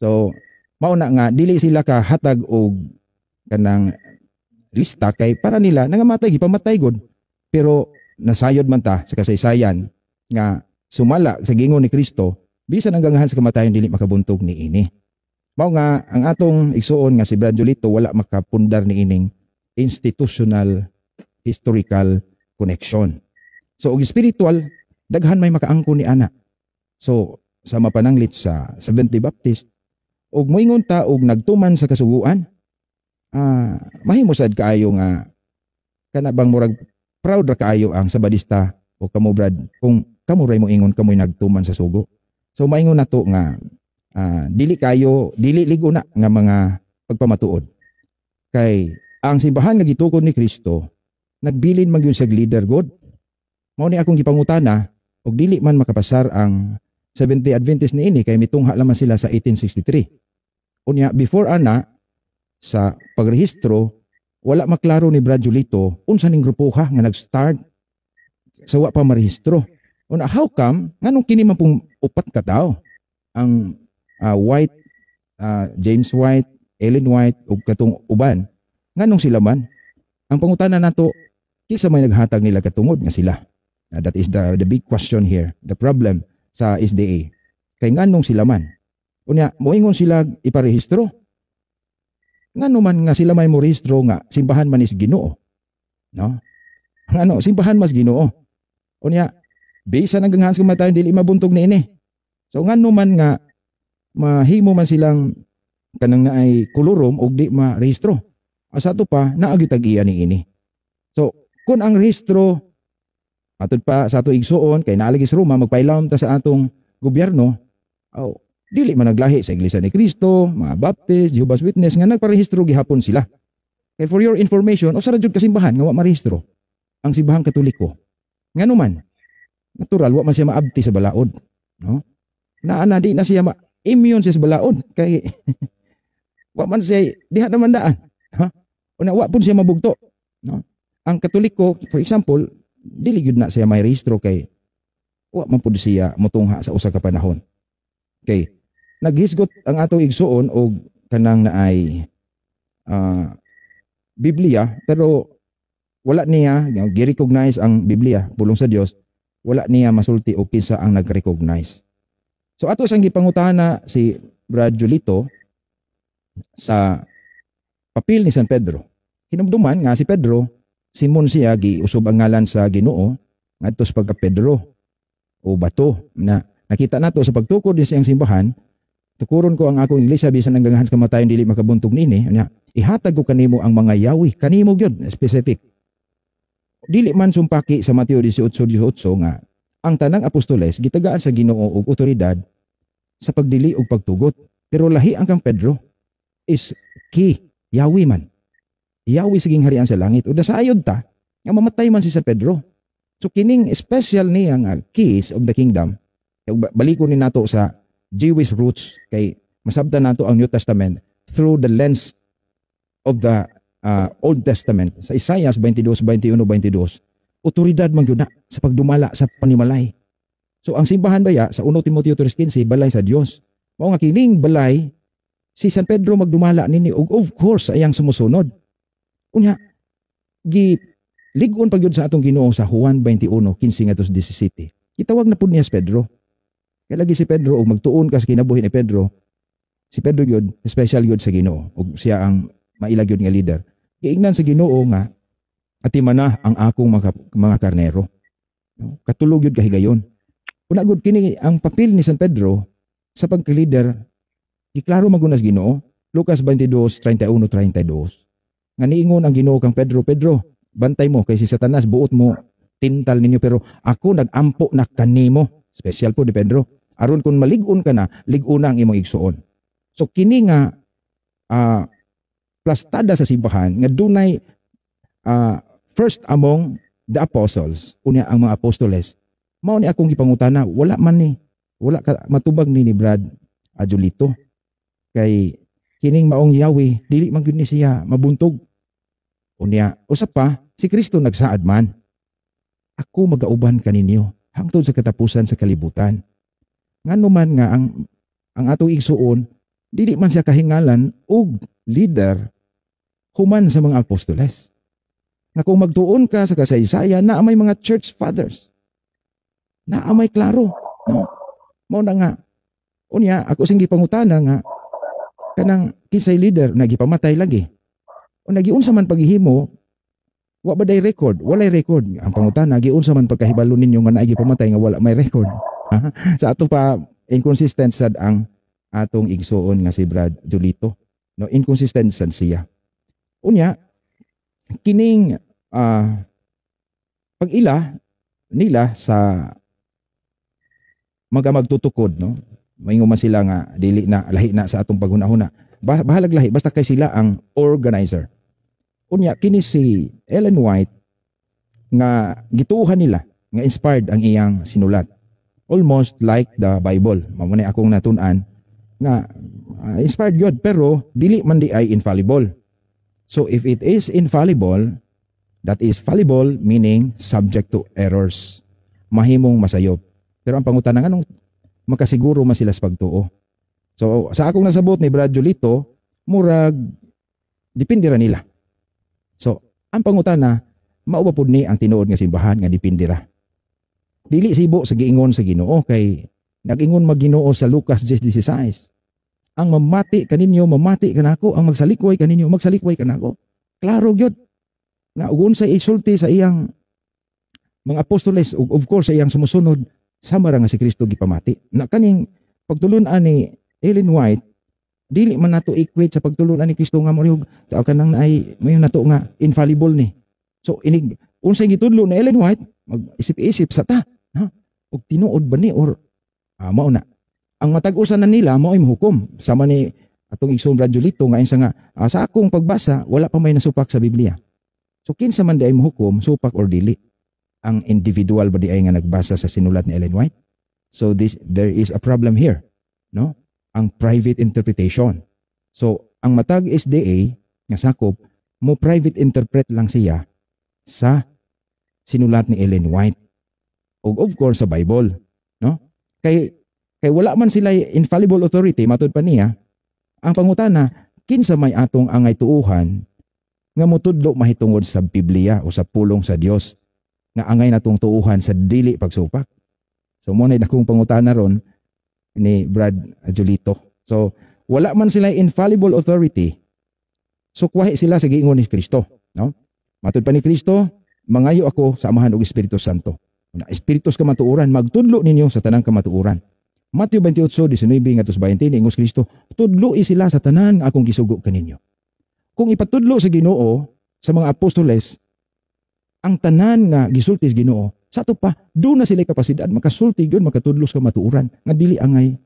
So mao na nga dili sila ka hatag og kanang lista kay para nila nangamatay gipamatay gud pero nasayod man ta sa kasaysayan nga sumala sa gingon ni Kristo bisan hanggang sa kamatayon dili makabuntog ni ini. Mao nga ang atong igsuon nga si Brad Julito wala makapundar ni ining institutional historical connection. So og spiritual daghan may makaangko ni ana. So sa mapananglit sa Seventh-day Baptist og moingon ta og nagtuman sa kasuguan mahimosad kaayo nga kana bang murag proud ra kaayo ang Sabadista o kamo Brad kung kamo ray mo ingon kamoy nagtuman sa sugo. So maingon nato nga dili ligo na nga mga pagpamatuod. Kay ang simbahan nga gitukod ni Kristo nagbilin man gyud sa leader God. Mao ni akong gipangutana og dili man makapasar ang Seventh-day Adventist niini kay mitungha lamang sila sa 1863. Unya before ana sa pagrehistro wala maklaro ni Brad Julito unsa ning grupoha nga nag-start sa wa pa marehistro. Una how come nganong kini man pong upat ka tawo ang White, James White, Ellen White ug katong uban nganong sila man ang pangutana nato kisa may naghatag nila katungod nga sila. That is the big question here, the problem sa SDA. Kay nganong sila man unya moingon sila iparehistro. Ngano man nga sila may morehistro nga simbahan man is Ginoo. No? Ano, simbahan mas Ginoo. Unya bisan hanggang sa kamatayon dili mabuntog ni ini. So ngano man nga mahimo man silang kanang naay kolorom og di marehistro. Asa to pa naagitag-iya ni ini. So kun ang rehistro atod pa sa ato igsuon kay naalagi sa Roma magpailawom ta sa atong gobyerno dili man naglahi sa Iglesia ni Cristo, mga Baptist, Jehovah's Witness nga nagparehistro gihapon sila. Kay for your information, usa ra jud kasimbahan nga wa marehistro ang simbahang Katoliko. Ngano man natural wa man siya maabti sa balaod, no? Naana di na siya immune siya sa balaod kay wa man siya diha naman daan, ha? Una wa pud siya mabugto, no? Ang Katoliko, for example, dili gyud na siya may rehistro kay wa man pud siya motungha sa usa ka panahon. Okay. Naghisgot ang atong igsuon og kanang naay Biblia pero wala niya gi-recognize ang Biblia pulong sa Dios, wala niya masulti og kinsa ang nag-recognize. So ato sang gipangutana si Brad Julito sa papel ni San Pedro. Hinumduman nga si Pedro Simon siya giusob ang ngalan sa Ginoo ngadto sa pagka Pedro o bato na nakita nato sa pagtukod din siyang simbahan. Tukuron ko ang akong iglesia bisan hanggang sa kamatayon dili makabuntog nini. Ihatag ko kanimo ang mga yawi kanimo gyud specific. Dili man sumpaki sa Mateo 18:18 nga ang tanang apostoles gitagaan sa Ginoo og otoridad sa pagdili og pagtugot. Pero lahi ang kang Pedro is key yawi man. Yawi siging harian sa langit. O nasayod ta nga mamatay man si San Pedro. So kining special niya nga keys of the kingdom. Balikon ni nato sa Jewish roots kay masabtan nato ang New Testament through the lens of the Old Testament. Sa Isaiah 22:21-22, otoridad man gyud na sa pagdumala sa panimalay. So ang simbahan baya sa 1 Timoteo 3:15 balay sa Dios. Mao nga kining balay si San Pedro magdumala nini ug of course ayang sumusunod. Unya gi lig-on pagyud sa atong Ginoo sa Juan 21:15-17. Gitawag na pud niya si Pedro. Kaya lagi si Pedro og magtuon ka sa kinabuhi ni Pedro. Si Pedro gyud special gyud sa Ginoo ug siya ang mailag gyud nga leader. Giingnan sa Ginoo nga atiman na ang akong mga karnero. Katulog gyud kahigayon. Una gud kini ang papel ni San Pedro sa pagka-leader giklaro magunas Ginoo. Lucas 22:31-32. Nga niingon ang Ginoo kang Pedro, bantay mo kay si Satanas buot mo tintal ninyo pero ako nagampo na kanimo. Special po ni Pedro. Aron kung malig-on ka na, lig-on ang imong igsuon. So kini nga plastada sa simbahan nga dunay first among the apostles, unya ang mga apostoles. Mao ni akong gipangutana, wala ka matubag ni Brad Julito. Kay kining maong Yahweh dili man gyud ni siya mabuntog. Unya, usap pa si Kristo nagsaad man. Ako magauban kaninyo hangtod sa katapusan sa kalibutan. Nganuman nga ang atong igsuon dili man siya kahingalan og leader human sa mga apostoles. Nga kung magtuon ka sa kasaysayan na may mga church fathers. Na may klaro. No? Mao na nga. Unya, ako sing gipangutana nga kanang kinsay leader nagipamatay lagi. O nagiunsa man paghihimo, wa ba day record? Walay record. Ang pangutana, giunsa man pagkahibalo ninyo nga naay gipamatay nga wala may record. Sa ato pa inconsistent sad ang atong igsuon nga si Brad Julito. No, inconsistent sad siya. Unya, kining pag-ila nila sa magtutukod, no? Maingon man sila nga dili na lahi na sa atong paghunahuna. Bahalag lahi basta kay sila ang organizer. Unya kini si Ellen White nga gituuhan nila nga inspired ang iyang sinulat. Almost like the Bible. Mao man akong natun-an nga inspired gyud pero dili man di ay infallible. So if it is infallible, that is fallible meaning subject to errors. Mahimong masayop. Pero ang pangutana nganong makasiguro man sila sa pagtuo. So sa akong nasabot ni Brad Julito, murag dipindi ra nila. So ang pangutana, mao ba pud ni ang tinuod nga simbahan nga dipindi ra? Dili sibo sa giingon sa Ginoo kay nag-ingon mag-Ginoo sa Lucas 10:16. Ang mamati kaninyo, mamati kanako, ang magsalikway kaninyo, magsalikway kanako. Klaro gyud. Nga ugon sa isulti sa iyang mga apostoles, of course sa iyang sumusunod, sama ra nga si Kristo gipamati. Na kaning pagtulun-an ni Ellen White, dili man nato equate sa pagtulun-an ni Kristo nga mo tao kanang naay may nato nga infallible ni. So inig unsay gitudlo ni Ellen White, mag-isip-isip sa ta, ha? Og tinuod ba ni or mao na. Ang matag-usan na nila mao ay hukom. Sama ni atong igsoon Brad Julito nga insa nga sa akong pagbasa wala pa may nasupak sa Biblia. So kinsa man di ay mohukom, supak or dili? Ang individual ba di ay nga nagbasa sa sinulat ni Ellen White? So there is a problem here, no? Ang private interpretation. So ang matag SDA nga sakop mo private interpret lang siya sa sinulat ni Ellen White. O of course sa Bible, no? Kay wala man sila infallible authority matud pa niya. Ang pangutana, kinsa may atong angay tuuhan nga motudlo mahitungod sa Biblia o sa pulong sa Dios nga angay natong tuuhan sa dili pagsupak. So mo na akong pangutana ron ni Brad Julito. So wala man sila infallible authority. So kuwahi sila sa giingon ni Kristo, no? Matud pa ni Kristo, mangayo ako sa Amahan og Espiritu Santo. Na espiritus ka matuuran, magtudlo ninyo sa tanang kamatuuran. Matthew 28:19 ngadto 20 ni ingos Kristo, tudloi sila sa tanan nga akong gisugo kaninyo. Kung ipatudlo sa Ginoo sa mga apostoles ang tanan nga gisulti sa Ginoo, sa ato pa do na sila kapasidad makasulti gyud makatudlo sa matuuran nga dili angay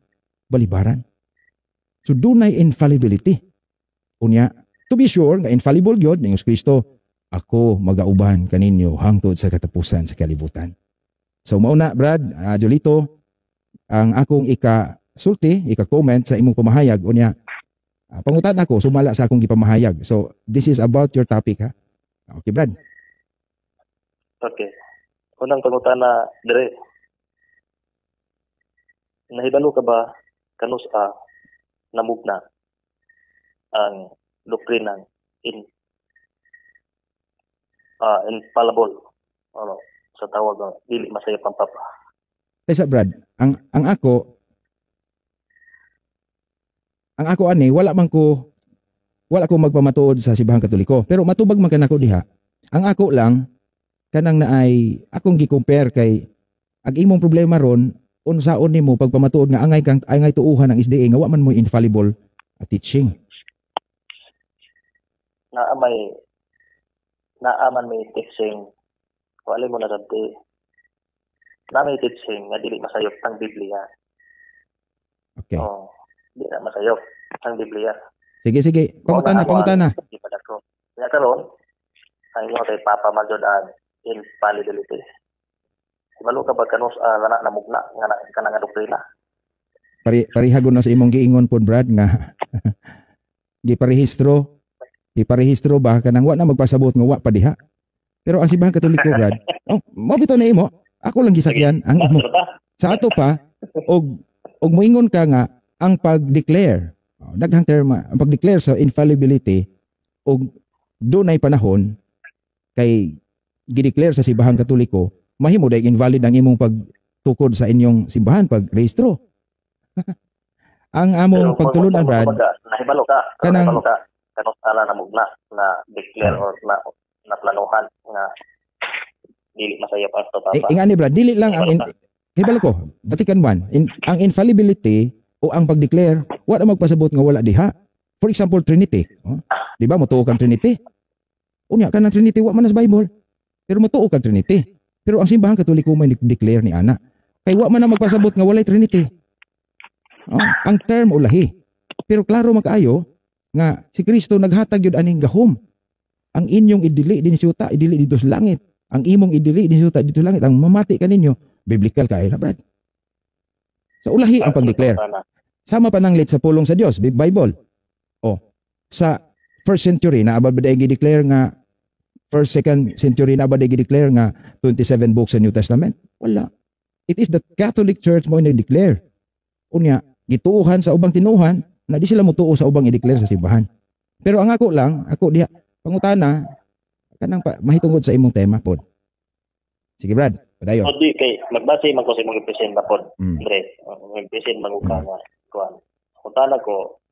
balibaran. So dunay infallibility. Unya, to be sure nga infallible gyud ni ingos Kristo, ako magauban kaninyo hangtod sa katapusan sa kalibutan. So mao na Brad Julito, ang akong ika-comment sa imong pamahayag unya pangutan ako sumala sa akong gipamahayag. So this is about your topic, ha? Okay, Brad. Okay. Unang pangutana dire. Nahibalo ka ba kanus namugna ang doktrinang infallible sa tawag ng dili masayop ang papa? Kaysa Brad, ang ako ani wala ko magpamatuod sa Simbahang Katoliko, pero matubag man kanako diha. Ang ako lang kanang naay akong gi-compare kay ag imong problema ron unsaon nimo pagpamatuod nga angay tuuhan ang SDA nga wa man mo infallible teaching. Naaman may teaching wala mo na dati. Na may teaching nga dili masayop ang Biblia. Okay. Di na masayop ang Biblia. Sige. Pangutana. Kaya karon, ang imo kay Papa Magdod infallibility. Ibalo ka ba kanus namugna nga kanang doktrina? Parihagon na sa imong giingon pod Brad nga Giparehistro ba kanang wa na magpasabot nga wa pa diha. Pero ang simbahan Katoliko, Brad, mo bitaw na imo, ako lang gisakyan ang imo. Sa ato pa og moingon ka nga ang pag-declare, daghang terma, ang pag-declare sa infallibility og dunay panahon kay gideclare sa simbahan Katoliko, mahimo day invalid ang imong pagtukod sa inyong simbahan pag-rehistro. Ang among pagtulunan, Brad, nahibalo ka kanang ala na mugna na declare or na planuhan nga dili masayop ang to papa. Ingani, Brad, dili lang ang hibalo ko, Vatican I, ang infallibility o ang pag-declare, wala magpasabot nga wala diha. For example, Trinity. Di ba, mutuo kang Trinity? Unya ka ng Trinity, wala man sa Bible. Pero mutuo kang Trinity. Pero ang simbahan Katoliko may declare ni ana. Kay wala man na magpasabot nga walay Trinity. Ang term o lahi. Pero klaro makaayo nga si Kristo naghatag yun aning gahom. Ang inyong idili din siyuta, idili dito sa langit. Ang imong idili din siyuta dito sa langit. Ang mamati ka ninyo, biblical kayo na, Brad. Sa ulahi ang pag-declare. Sama pa nang lit sa pulong sa Dios, Bible. Sa first century na abad ba i-declare nga first, second century na abad i-declare nga 27 books sa New Testament? Wala. It is the Catholic Church mo i-declare. Unya, gituuhan sa ubang tinuhan na di sila mutuo sa ubang i-declare sa simbahan. Pero ang ako diha pangutana kanang mahitungod sa imong tema pod. Sige, Brad, padayon. Di kay magbase man ko sa imong present na pod. Andre, present man ko nga kuan. Pangutana ko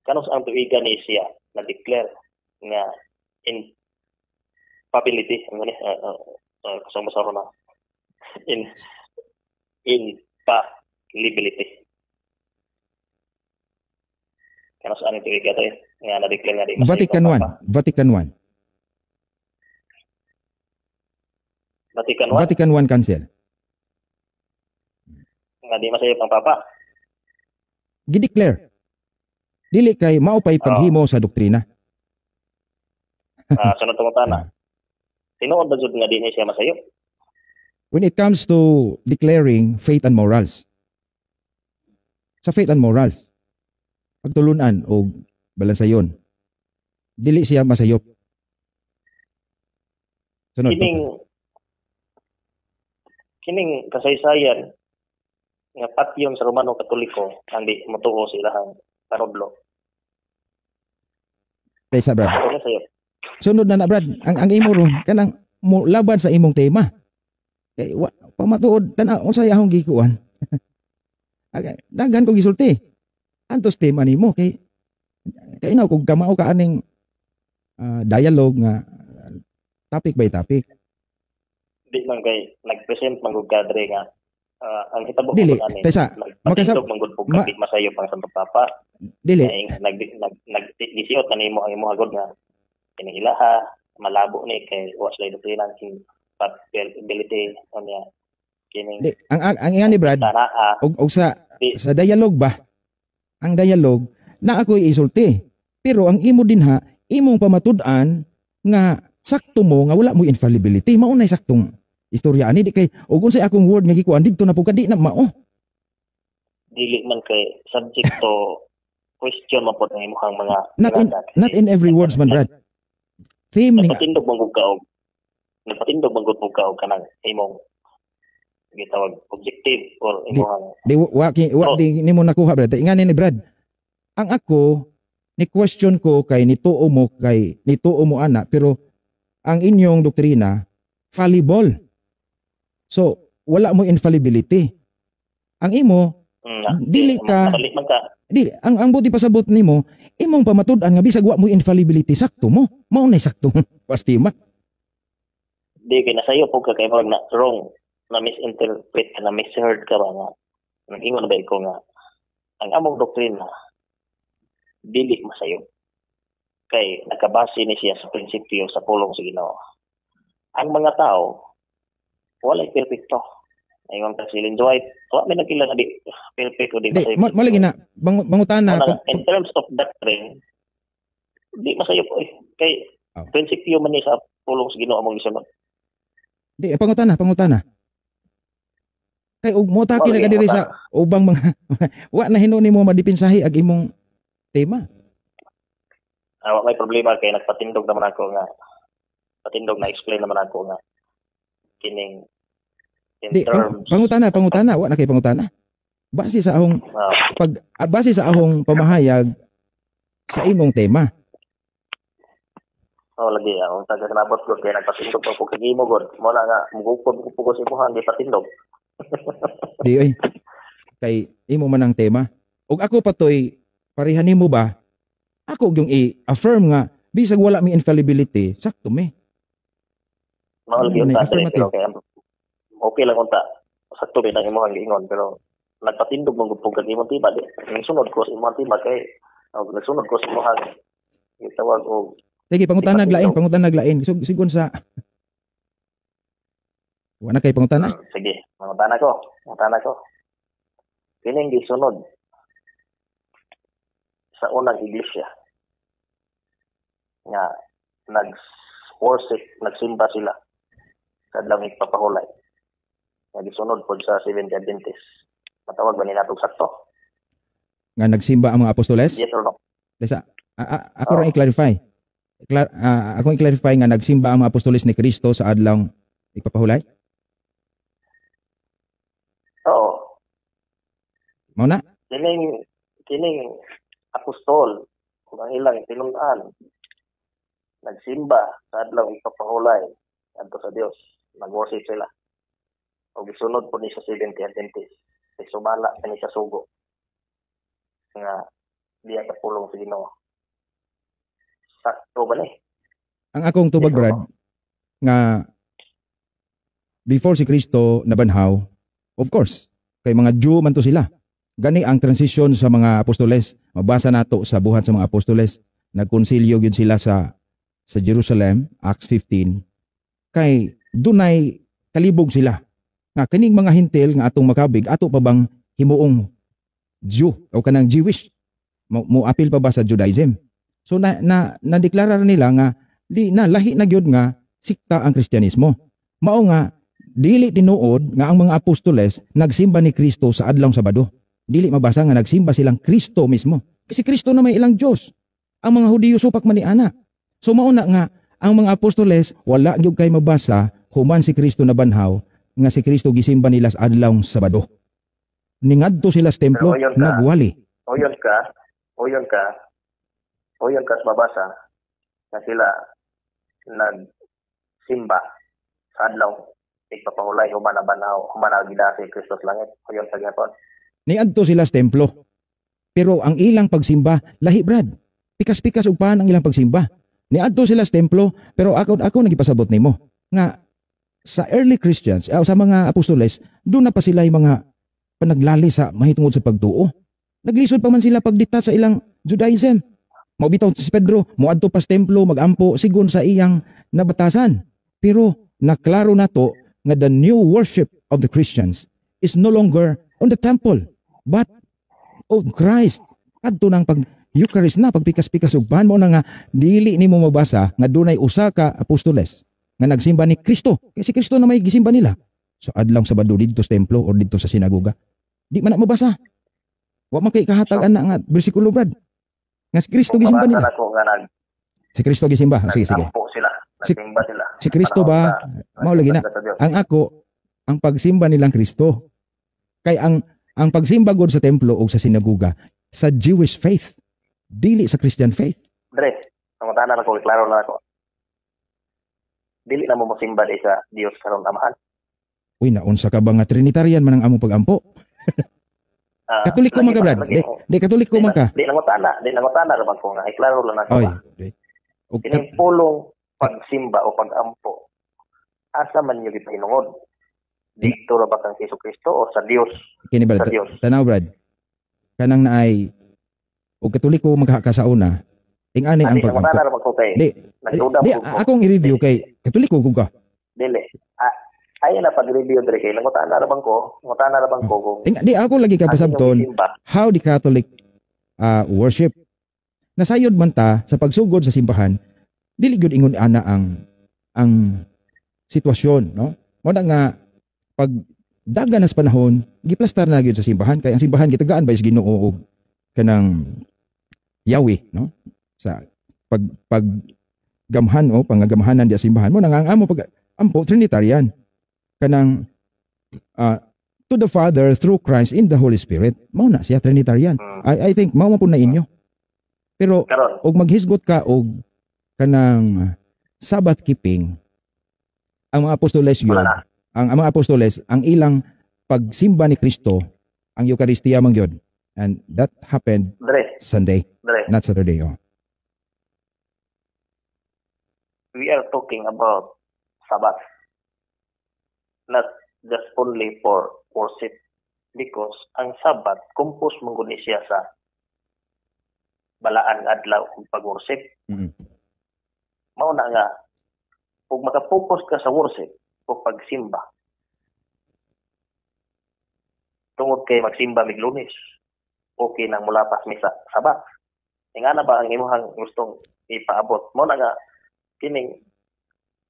kanos ang tuigan ni siya na declare nga infallibility ano ni kasama sa na infallibility. Kanos ang tuigan to nga na declare nga di Vatican I. Vatican I Council. Nga di masayop ang papa. Gideclare. Dili kay maupay paghimo sa doktrina. Sunod tungutana. Tinuod ba jud nga di siya masayop? When it comes to declaring faith and morals. Sa faith and morals, pagtulunan o balansayon, dili siya masayop. Sunod. Kining kasaysayan nga patyon sa Romano Katoliko ang di motuo sa ilahang panudlo. Kaysa, Brad. Sunod na, Brad, ang imo ron kanang laban sa imong tema. Kay pamatuod tan unsay ahong gikuan. Daghan ko gisulti. Antos tema nimo kay inaw kog kamao ka aning dialogue nga topic by topic. Di man kay nag-present man gud kadre nga ang hitabo ko ani. Tesa, makasab manggod pug masayo pang Santo Papa. Dili. Nag-disiot na nimo ang imong hagod nga kining ilaha malabo ni kay wa sila doktrina king ability onya kining ang ingani, Brad, og sa dialogue ba, ang dialogue na ako'y isulti pero ang imo dinha imong pamatud-an nga sakto mo nga wala mo infallibility, mao nay saktong istorya ani di kay ug unsay akong word nga gikuan didto na pud kadi na mao dili man kay subject to question man pud ang imong mga not in every words man, Brad. Theme ni patindog man gud ka og kanang imong gitawag objective or imong di nimo nakuha, Brad. Ingani ni Brad, ang ako ni question ko kay nituo mo ana pero ang inyong doktrina fallible. So wala mo infallibility. Ang imo dili ka dili ang buti pasabot nimo imong pamatud-an nga bisag wa mo infallibility sakto mo mao nay sakto pastima. Di kay nasayo pug kay murag na wrong na misinterpret ka na misheard ka ba nga nag-ingon ba ko nga ang among doktrina dili masayo kay nakabase ni siya sa prinsipyo sa pulong sa Ginoo. Ang mga tao walay perpekto. Ayong ta si Ellen G. White, wa may nakila na di perpekto di masayo. Malagi na bangutana in terms of doctrine di masayo po kay prinsipyo man ni sa pulong sa Ginoo among gisunod. Di pangutana. Kay ug mo ta kini diri sa ubang mga wa na hinuni mo madipinsahi ag imong tema. May problema kay nagpatindog naman ako nga patindog na explain naman ako nga kining in Di, terms pangutana, wa na kay pangutana. Base sa ahong ah, base sa ahong pamahayag sa imong tema. lagi ang taga nabot ko kay nagpatindog pa ko kay imo god mo na nga mugukod ko sa imuhang di patindog. Di ay kay imo man ang tema. Ug ako patoy parehan nimo ba? Ako yung i-affirm nga bisag wala mi infallibility, sakto mi. Mahal Ano gyud na, ta affirmative. pero kay okay lang unta sakto ba nang imong giingon pero nagpatindog mong gupog kag imong tiba di sunod ko sa imong tiba kay nagsunod ko sa imong gitawag og Sige, pangutanag lain. Sigon sa wa na kay pangutana. sige mangutana ko kining gisunod sa unang iglesia nga nag-worship, nagsimba sila sa adlaw papahulay. Nga gisunod pod sa Seventh Adventist. Matawag ba ni natong sakto? Nga nagsimba ang mga apostoles. Yes or no? Desa ako ra i-clarify. Ako i-clarify nga nagsimba ang mga apostoles ni Kristo sa adlaw ipapahulay. Oo. Mao na? Kining apostol kung ang ilang tinun-an nagsimba sa adlaw ipapahulay adto sa Dios, nag-worship sila. O gisunod po ni sa Seventh Adventist. Kay sumala kani sa sugo. Nga diya ka pulong sa Ginoo. Sakto ba ni? Ang akong tubag, Brad, nga before si Kristo nabanhaw, of course, kay mga Jew man to sila. Gani ang transition sa mga apostoles. Mabasa nato sa buhat sa mga apostoles. Nagkonsilyo gyud sila sa Jerusalem, Acts 15. Kay dunay kalibog sila. Nga kining mga hintil nga atong makabig ato pa bang himuong Jew o kanang Jewish. Mo apil pa ba sa Judaism? So na-deklara nila nga di na lahi na gyud nga sikta ang Kristyanismo. Mao nga dili tinuod nga ang mga apostoles nagsimba ni Kristo sa adlaw Sabado. Dili mabasa nga nagsimba silang Kristo mismo. Kasi Kristo na may ilang Diyos. Ang mga Hudiyo supak man ni ana. So mauna nga ang mga apostoles wala gyud kay mabasa human si Kristo nabanhaw nga si Kristo gisimba nila sa adlaw Sabado. Ningadto sila sa templo, Pero oyon ka. nagwali. Oyon ka sa mabasa na sila nagsimba sa adlaw ipapahulay human na banaw, human na gidasi Kristo sa langit. Oyon ka gyapon. Niadto sila sa templo. Pero ang ilang pagsimba, lahi Brad. Pikas-pikas ug paan ang ilang pagsimba. Niadto sila sa templo, pero ako nagipasabot nimo nga sa early Christians, sa mga apostoles, doon na pa sila yung mga panaglali sa mahitungod sa pagtuo. Naglisod pa man sila pagdita sa ilang Judaism. Maubitaw si Pedro, moadto pa sa templo, magampo sigon sa iyang nabatasan. Pero naklaro nato nga the new worship of the Christians is no longer on the temple, but of Christ. Kadto nang pag-Eucharist na, pagpikas-pikas ug mo na nga dili nimo mabasa nga dunay usa ka apostoles nga nagsimba ni Kristo. Kasi Kristo na may gisimba nila sa adlaw Sabado didto sa templo o didto sa sinagoga. Di man na mabasa. Wa man kay kahatag ana nga bersikulo, Brad. Nga si Kristo gisimba nila. Si Kristo gisimba. Sige. Nagsampo sila. Nagsimba sila. Si Kristo ba, mao lagi na. Ang ang pagsimba nilang Kristo. Kay ang pagsimba gud sa templo o sa sinagoga sa Jewish faith, dili sa Christian faith. Dre, ang tanan ako, klaro na ako. Dili na mo mosimba di sa Dios karon amahan. Uy, naunsa ka ba nga Trinitarian man ang among pagampo? Katoliko man ka, Brad? Di katoliko man ka? Di nangutana ra bang ko nga, iklaro lang ako. Oy. Kining pulong pagsimba o pagampo, asa man niyo gipahinungod? Dito ra ba kang Jesucristo o sa Dios? Kini Brad, Sa Dios. tanaw Brad. Kanang naay o katoliko magkakasauna. Ing ani ang pagampo. Nangutana ra bang ko kay. Di, Nagduda di, ko. akong i-review kay katoliko ko ka. Dili. Ay na pag-review dre kay nangutana ra bang ko kung Di ako lagi kapasabton how the Catholic worship. Nasayod man ta sa pagsugod sa simbahan, dili gyud ingon ana ang sitwasyon, no? Mo nga pag dagan sa panahon, giplastar na gyud sa simbahan kay ang simbahan gitagaan ba is Ginoo og kanang Yahweh, no? Sa paggamhan o pangagamhanan di simbahan mo nang ang amo pag ampo Trinitarian kanang to the Father through Christ in the Holy Spirit. Mao na siya Trinitarian. I think mao man po na inyo. Pero Karon, og maghisgot ka og kanang Sabbath keeping, ang mga apostoles yun, wala na. ang mga apostoles, ang ilang pagsimba ni Kristo, ang Eucharistia man yun. And that happened Dre, Sunday, Dre. not Saturday. Oh. We are talking about Sabbath, not just only for worship, because ang Sabbath, compose mong guni siya sa balaan nga adlaw ug pag-worship. Mm. Mao na nga, kung makapokus ka sa worship o pagsimba, tungod kay magsimba mig Lunes, okay nang mulapas misa Sabat. Nga na ba ang imuhang gustong ipaabot? Mao na nga, kining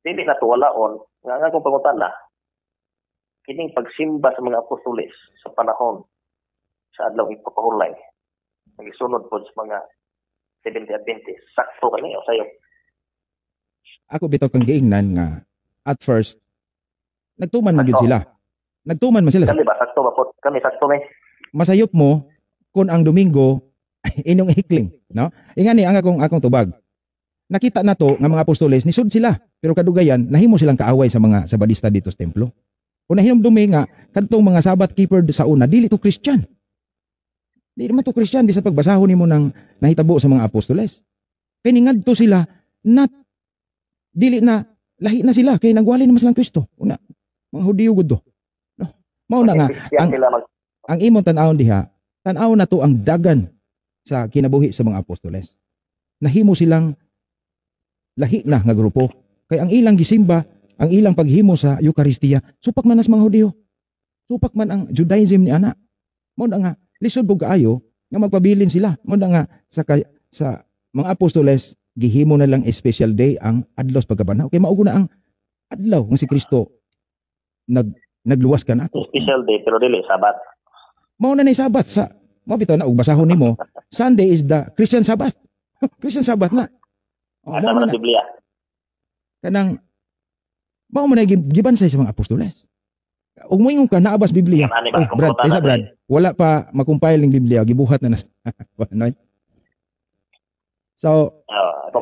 dili na tuwalaon nga kung pangutana kining pagsimba sa mga apostoles sa panahon sa adlaw ipapahulay nagisunod po sa mga 70 Adventist sakto kani o sayo Ako bitaw kang giingnan nga at first nagtuman man gyud sila. Nagtuman man sila. kami ba sakto ba po kami sakto may Masayop mo kung ang Domingo inyong hikling, no? Ingani ang akong tubag. Nakita na to nga mga apostoles nisud sila, pero kadugayan nahimo silang kaaway sa mga Sabadista dito sa templo. Kung nahinom-dumi nga kadtong mga Sabbath keeper sa una dili to Christian. Dili man to Christian bisan pagbasahon nimo nang nahitabo sa mga apostoles. Kay ngadto sila not dili na lahi na sila kay nagwali naman silang Kristo. Una, mga Hudiyo gud to. No? Mao na nga ang imong tan-awon diha, tan-awon na to ang dagan sa kinabuhi sa mga apostoles. Nahimo silang lahi na nga grupo. Kay ang ilang gisimba, ang ilang paghimo sa Eucharistia, supak man as mga Hudiyo. Supak man ang Judaism ni ana. Mao na nga lisod pug kaayo nga magpabilin sila. Mao na nga sa mga apostoles gihimo na lang special day ang adlaw sa pagkabanhaw. Kay mao na ang adlaw nga si Kristo nagluwas ka na ato. special day pero dili Sabat. Mao na nay Sabat sa mao bitaw na ug basahon nimo. Sunday is the Christian Sabbath. Christian Sabbath na. Oh, Asa man ang Biblia. Kanang mao man gibansay sa mga apostoles. Ug moingon ka naabas Biblia. Ano ba, Oy, Brad, kumutan isa na Brad, wala pa makumpile ning Biblia, gibuhat na ano? So,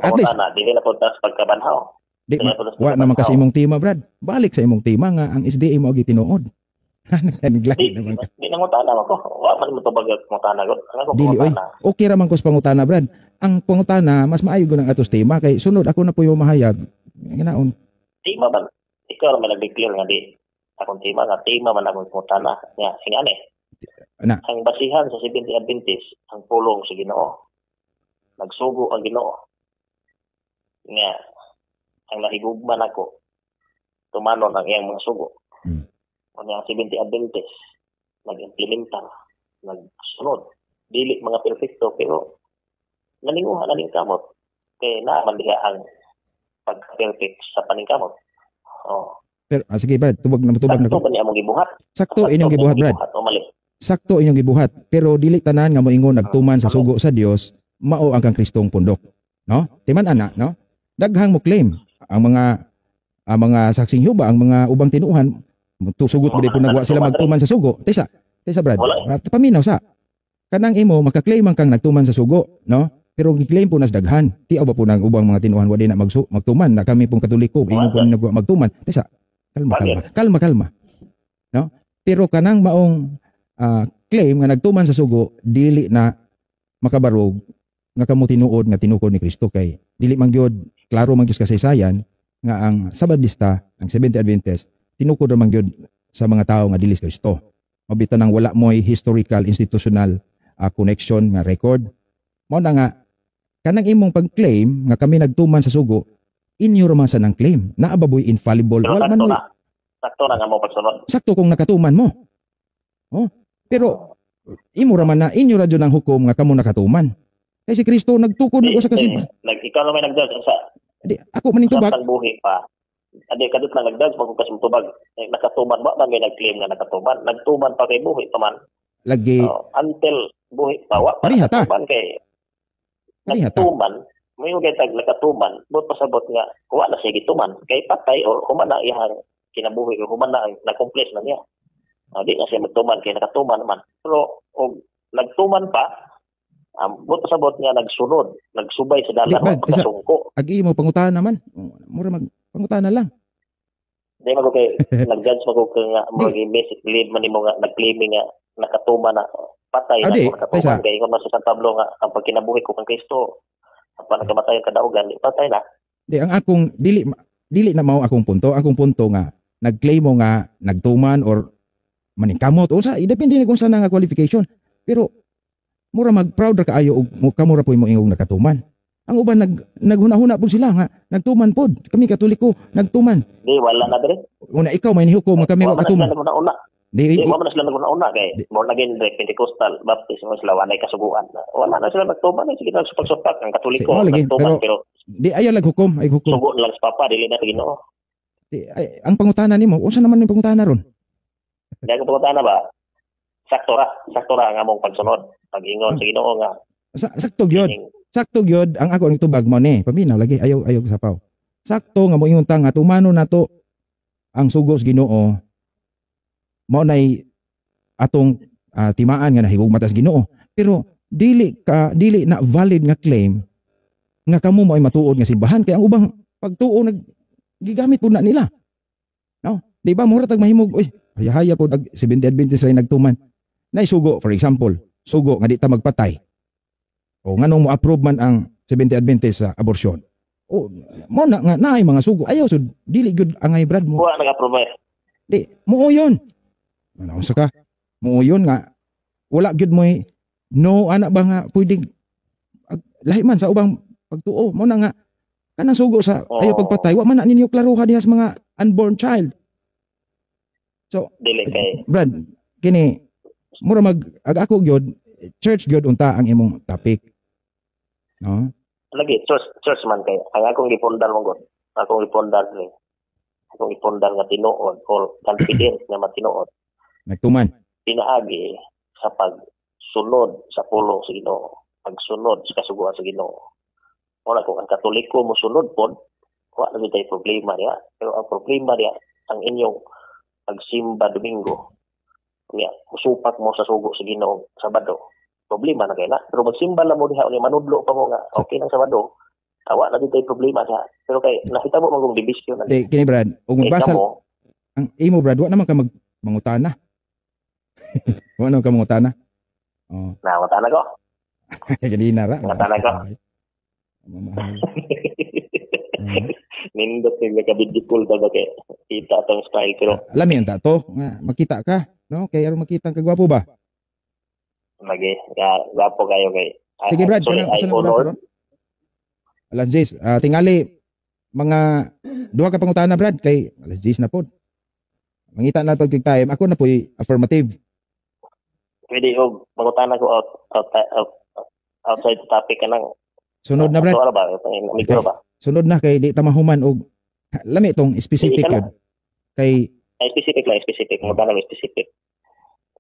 At least- na dili na punta sa pagkabanhaw. di wa naman kasi imong tema, Brad. Balik sa imong tema nga ang SDA mao gitinuod. Naglahi naman ka. Di nangutana ko. Wa man mo to bagag ngutana gud. Ano ko Dili oy. ngutana? Okay ra man ko sa pangutana, Brad. Ang pangutana mas maayo gud ang atos tema kay sunod ako na po yung mahayag. Ginaon. Tema man. Ikaw man nag-declare nga di. Akong tema nga tema man akong ngutana. Nga singani. Ana. Ang basihan sa 70 Adventist ang pulong sa Ginoo. Nagsugo ang Ginoo. Nga ang nahigugman ako tumanon ang iyang mga sugo. Hmm. O ang 70 Adventist nag-implementa, nagsunod. Dili mga perfecto pero nalinguhan na ning kamot. Kaya naaman diha ang pag-perfect sa paningkamot. Oh. Pero sige, Brad, tubag na Sakto ko. ba niya mong gibuhat? Sakto inyong gibuhat, Brad. O mali? Sakto inyong gibuhat, pero dili tanan nga moingon nagtuman sa sugo sa Dios, mao ang kang Kristong pundok. No? Timan ana, no? Daghang mo claim ang mga saksing Jehova, ang mga ubang tinuhan, tusugot mo di po nagwa sila magtuman sa sugo. Tesa Brad, paminaw sa. Kanang imo makaklaim ang kang nagtuman sa sugo, no? Pero gi-claim po nas daghan. Tiaw ba po nang ubang mga tinuhan wa di na magtuman na kami pong Katoliko, imo po nagwa magtuman. Tesa, kalma. No? Pero kanang maong claim nga nagtuman sa sugo dili na makabarog nga kamo tinuod nga tinukod ni Kristo kay dili man gyud klaro man gyud kasaysayan nga ang Sabadista, ang 70 Adventist tinukod man gyud sa mga tao nga dili Kristo. Mabita nang wala moy historical institutional connection nga record. Mao na nga kanang imong pag-claim nga kami nagtuman sa sugo inyo ra man sa nang claim naa baboy infallible Pero wala man moy sakto na nga mo pagsunod. sakto kung nakatuman mo. Oh, pero imo ra man na inyo ra jud ang hukom nga kamo nakatuman. Kay si Kristo nagtukod na sa kasimba. Ikaw naman nag-judge sa Di ako maning tubag. Ang buhi pa. Adi kadit na nag-judge pag kasi tubag. Nakatuman ba man may nag-claim nga nakatuman. Nagtuman pa kay buhi pa man. Lagi Until buhi pa wa. Parihata. Nakatuman kay Kalihata. nagtuman, may mga tag nakatuman, but pasabot nga, wala siya gituman, kay patay or humana iyang kinabuhi o humana ang na-complete na niya. Di na siya magtuman, kay nakatuman naman. Pero, og nagtuman pa, but pasabot nga nagsunod, nagsubay sa Di, dalan, Brad, pagkasungko. agi mo pangutan naman. Mura pangutan na lang. Di mo kay nag-judge mo ko nga mga basic believe man nimo nga nag-claiming nga nakatuman na patay na Di, kung nakatuman kay kung sa San Pablo nga ang pagkinabuhi ko kang Kristo ang nagkamatay ang kadaugan patay na. Di, ang akong dili na mao akong punto. Akong punto nga nag-claim mo nga nagtuman or maningkamot unsa depende na kung saan nga qualification. Pero mura mag-proud ra kaayo og kamura po imong ingong nakatuman. Ang uban naghuna-huna po sila nga nagtuman pod. Kami Katoliko nagtuman. Di wala na dire. Una ikaw may nihukom kami wa katuman. Una. Di mo na sila naguna-una kay mo naging Pentecostal Baptist mo sila wala kasuguan. Wala na sila nagtuman sige na supak-supak ang Katoliko nagtuman pero di ayaw lag hukom ay hukom. Sugo lang sa papa dili na Ginoo. Di ay, ang pangutana nimo unsa naman yung pangutana ron? Dahil kung pangutana ba sakto ra nga mong pagsunod pag-ingon sa Ginoo nga sakto gyud ang ako nitubag mo ni paminaw lagi ayaw sapaw. Sakto nga mo ingon ta nga tumano nato ang sugos Ginoo mao nay atong timaan nga nahigugma tas Ginoo pero dili na valid nga claim nga kamo mo ay matuod nga simbahan kay ang ubang pagtuo gigamit pud na nila no di ba mura tag mahimog oy haya pud ag 70 Adventist ray nagtuman nay sugo for example sugo nga di ta magpatay o nganong mo approve man ang 70 Adventist sa abortion o mo na nga naay mga sugo ayaw sud dili gyud angay Brad mo wa nag-approve di mo yon ano sa ka mo yon nga wala gyud mo no ana ba nga pwedeng lahi man sa ubang pagtuo mo na nga kanang sugo sa ayaw pagpatay wa man na ninyo klaruha diha sa mga unborn child so dili kay Brad kini mura ako gyud church gyud unta ang imong topic no lagi church man kay ang akong gipundar mo gud akong gipundar nga tinuod or confidence nga matinuod nagtuman pinaagi sa pagsunod sa pulong sa Ginoo pagsunod sa kasuguan sa Ginoo wala kung ang Katoliko mo sunod pod wala na tay problema niya pero ang problema niya ang inyong pagsimba Domingo niya musupak mo sa sugo sa Ginoo Sabado problema na kay na pero magsimba lang mo diha unya manudlo pa mo nga okay nang Sabado awa na tay problema sa pero kay nakita mo magong dibisyon na kini Brad ug magbasa ang imo Brad wa naman ka mangutana wa naman ka mangutana oh na mangutana ko ganina ra mangutana ko nindot yung kabidikul ba kay kita atong style pero alam yan tato nga makita ka no kay aron makita ka gwapo ba lagi gwapo kayo kay sige Brad honor alas 10 tingali mga duha ka pangutana Brad kay alas 10 na pod mangita na pag time ako na poy affirmative pwede og mangutana ko outside the topic kanang sunod na Brad mikro ba sunod na kay di ta mahuman og lami tong specific yun kay specific mo ba specific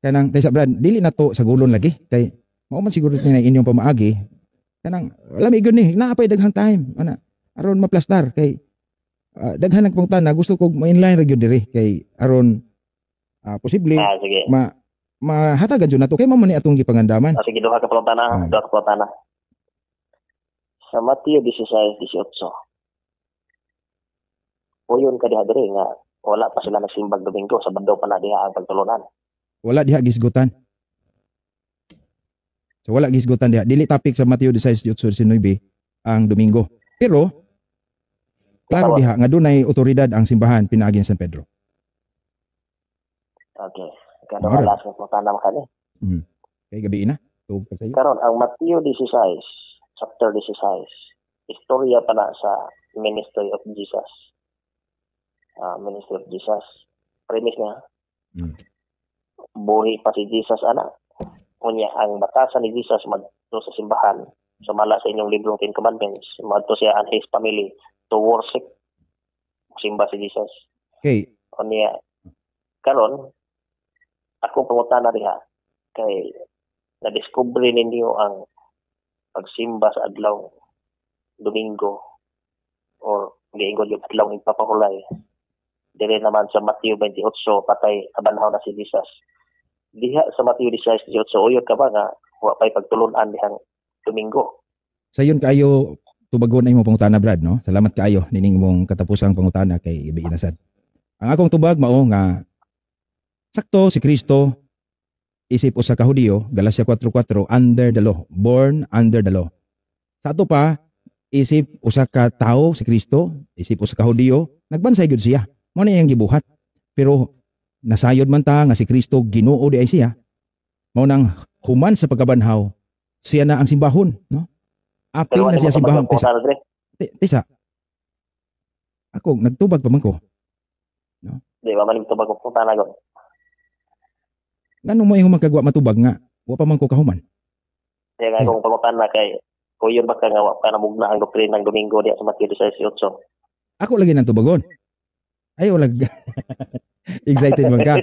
kanang sa Brad dili na to sa gulon lagi kay mao man siguro ni inyong pamaagi kanang lami gyud ni naapay daghang time ana aron maplastar kay daghan ng pangutana gusto ko ma-inline ra gyud diri kay aron posible sige mahatagan jud nato kay mao man ni atong gipangandaman sige duha ka pangutana sa Mateo 16:18 uyon ka diha diri nga wala pa sila nagsimbag Domingo Sabado pa na diha ang pagtulunan wala diha gisgutan so wala gisgutan diha dili topic sa Mateo 16:19 ang Domingo pero klaro diha nga dunay otoridad ang simbahan pinaagi sa San Pedro okay kada wala sa pangutana makani kay gabi na tug pagsayo karon ang Mateo 16 chapter 16 istorya pa na sa ministry of Jesus premise niya buhi pa si Jesus ana unya ang batasan ni Jesus madto sa simbahan sumala sa inyong librong 10 commandments madto siya and his family to worship simba si Jesus okay unya karon akong pangutana diha kay na-discover ninyo ang pagsimba sa adlaw Domingo or giingon yung adlaw ng papahulay. Dire naman sa Mateo 28 patay abanhaw na si Jesus. Diha sa Mateo 16:18 uyod ka ba nga wa pay pagtulon-an dihang Domingo. Sayon kayo tubagon na imong pangutana, Brad, no? Salamat kayo nining mong katapusang pangutana kay Ibi Inasad. Ang akong tubag mao nga sakto si Kristo isip usa ka Hudiyo, Galacia 4:4, under the law, born under the law. Sa ato pa isip usa ka tawo si Kristo, isip usa ka Hudiyo, nagbansay gyud siya. Mao na iyang gibuhat. Pero nasayod man ta nga si Kristo Ginoo di ay siya. Mao nang human sa pagkabanhaw, siya na ang simbahon, no? Apil na siya simbahon. Tisa. Ako nagtubag pa man ko. Di ba maning tubag ko tanagon. Ngano mo yung magkagwa matubag nga wa pa man ko kahuman. Kaya nga kung pangutana kay kuyon ba ka nga wa pa namugna ang doktrina ng Domingo diya sa Mateo 16:18. Ako lagi nang tubagon. Ayaw lag. Excited man ka.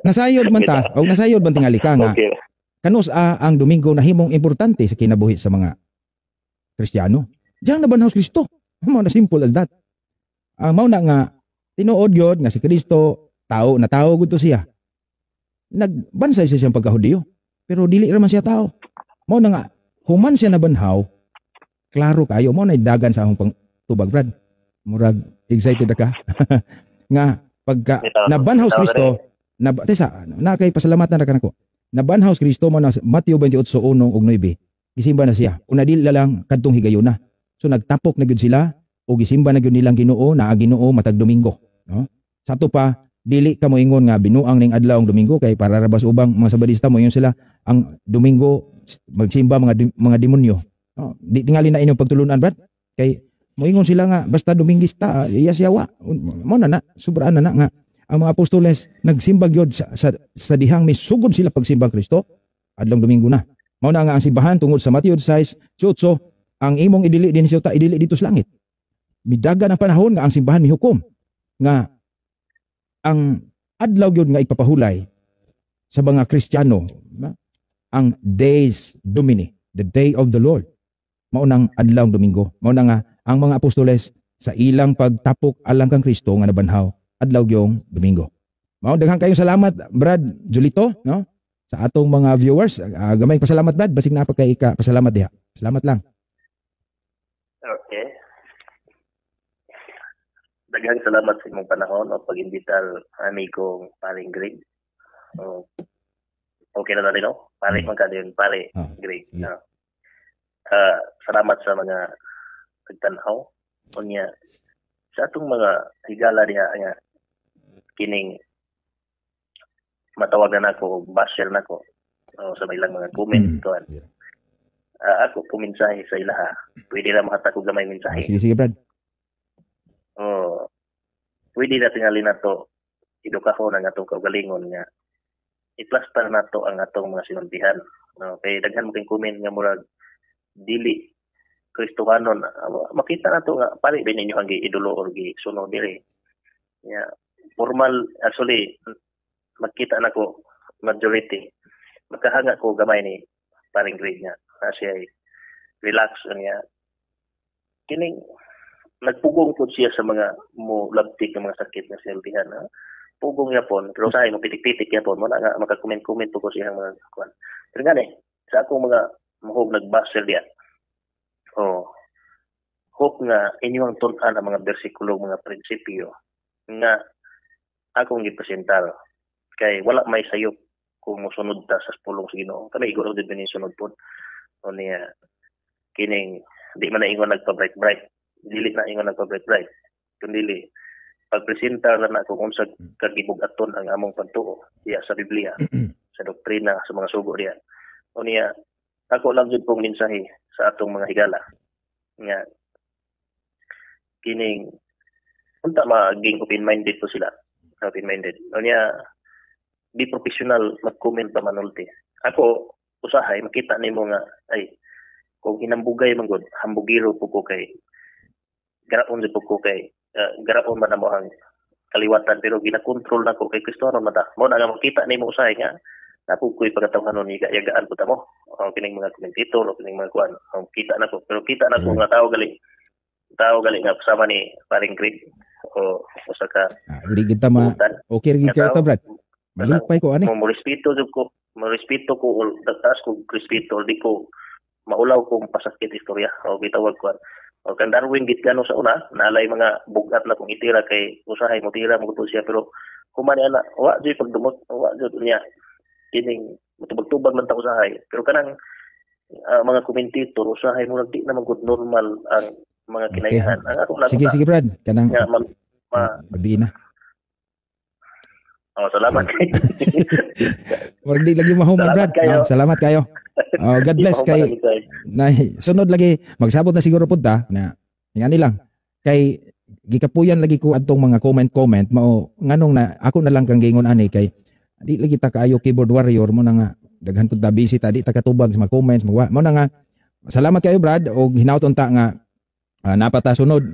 Nasayod man ta, o nasayod man tingali ka nga. Okay. Kanus ang Domingo nahimong importante sa kinabuhi sa mga Kristiyano. Diyan na banhaw si Kristo. Mao na simple as that. Mao na nga tinuod yun nga si Kristo tao na tao gud to siya. Nagbansay siya siyang pagkahudiyo. Pero dili raman siya tao. Mao na nga human siya na banhaw. Klaro kayo mao na dagan sa akong tubag, Brad. Murag excited ka. Nga pagka nabanhaw si Kristo, na kay pasalamatan na kanako. Nabanhaw si Kristo mo na Mateo 28:1 ug 9. Gisimba na siya. Una dili lang kadtong higayuna. So nagtapok na gyud sila o gisimba na gyud nilang Ginoo na Ginoo matag Domingo, no? Sa ato pa dili ka moingon nga binuang ning adlaw ang Domingo kay para rabas ubang mga sabadista mo sila ang Domingo magsimba mga demonyo. No? Di tingali na inyong pagtulunan, Brad. Kay moingon sila nga basta Domingista, iya siya wa. Mo na sobraan na nga ang mga apostoles nagsimba gyud sa dihang misugod sila pagsimba Kristo adlaw Domingo na. Mao na nga ang simbahan tungod sa Mateo 6:18 ang imong idili din siya idili dito sa langit. Midagan ang panahon nga ang simbahan mihukom nga ang adlaw gyud nga ipapahulay sa mga Kristiyano ang Days Domini, the day of the Lord. Mao nang adlaw Domingo. Mao na nga ang mga apostoles sa ilang pagtapok alang kang Kristo nga nabanhaw adlaw gyung Domingo. Mao daghang kayong salamat, Brad Julito, no? Sa atong mga viewers, gamay pasalamat, Brad, basig na pa kay ka pasalamat diha. Salamat lang. Okay. Daghang salamat sa imong panahon o pag-imbitar amigong paring Greg. Okay na rin, no? Pare man ka din, pare Greg. Yeah. Salamat sa mga pagtanaw. Unya sa atong mga higala diha nga kining matawagan ako, basher nako sa ilang mga comment tuan. Yeah. Ako puminsahe sa ilaha. Pwede na makata ko gamay mensahe. Sige, Brad. Pwede na tingali na to edukahon ang atong kaugalingon nga iplastar na to ang atong mga sinultihan. Kay daghan mo kayong comment nga murag dili Kristohanon. Makita na to nga pare ba ninyo ang giidolo or gisunod diri. Yeah. Formal actually makita na ko majority magkahanga ko gamay ni paring Greg nga siya relax niya kining nagpugong po siya sa mga mo labtik ng mga sakit na sinultihan. Pugong yapon pero sa mo pitik-pitik yapon mo na nga maka-comment po ko siya mga kuan. Pero gani sa akong mga mahog nagbasel diya. Hope nga inyong tun-an ang mga bersikulo, mga prinsipyo nga akong gipresentar kay wala may sayop kung mosunod ta sa pulong sa Ginoo. Kami iguro din ni sunod pod. O niya kining di man na ingon nagpa-bright. Dili na ingon nagpa-bright. Kundi pagpresentar na kung unsa kagibugaton ang among pagtuo diya sa Biblia, sa doktrina, sa mga sugo diya. O niya ako lang jud pong mensahe sa atong mga higala nga kining unta maging open-minded po sila. Open-minded. O niya di professional mag-comment pa manulti. Ako usahay makita nimo nga ay kung hinambugay man gud hambugiro po ko kay garaon jud po ko kay garaon man mo ang kaliwatan pero ginakontrol nako kay Kristo mata mo na nga makita nimo usahay nga napukoy pagkatawhanon ni yagaan po tamo. Kining mga komentator o kining mga kuan, kita na ko. Pero kita na ko nga tao gali nga kasama ni paring Greg o usa ka Hindi kita okay rin kayo to, Brad. Malipay ko, ani. Mo respeto ko taas ko respeto di ko maulaw kong pasakit istorya o gitawag ko. O kan Darwin git gano sa una, nalay mga bugat na kung itira kay usahay mo tira mo siya pero kumani ana wa jud pagdumot wa jud niya kining matubag-tubag man ta usahay pero kanang mga komentator usahay mo di na magud normal ang mga kinaihan. Ang ako lang sige Brad, kanang mabi na. Salamat kayo. Wag di lagi mahuman, Brad. Salamat kayo. God bless kay sunod lagi magsabot na siguro pud ta na ngani lang kay gikapuyan lagi ko adtong mga comment mao nganong na ako na lang kang gingon ani kay di lagi ta kaayo keyboard warrior mo na nga daghan pud ta busy ta di ta katubag sa mga comments mo na nga salamat kayo, Brad, og hinawton ta nga napata sunod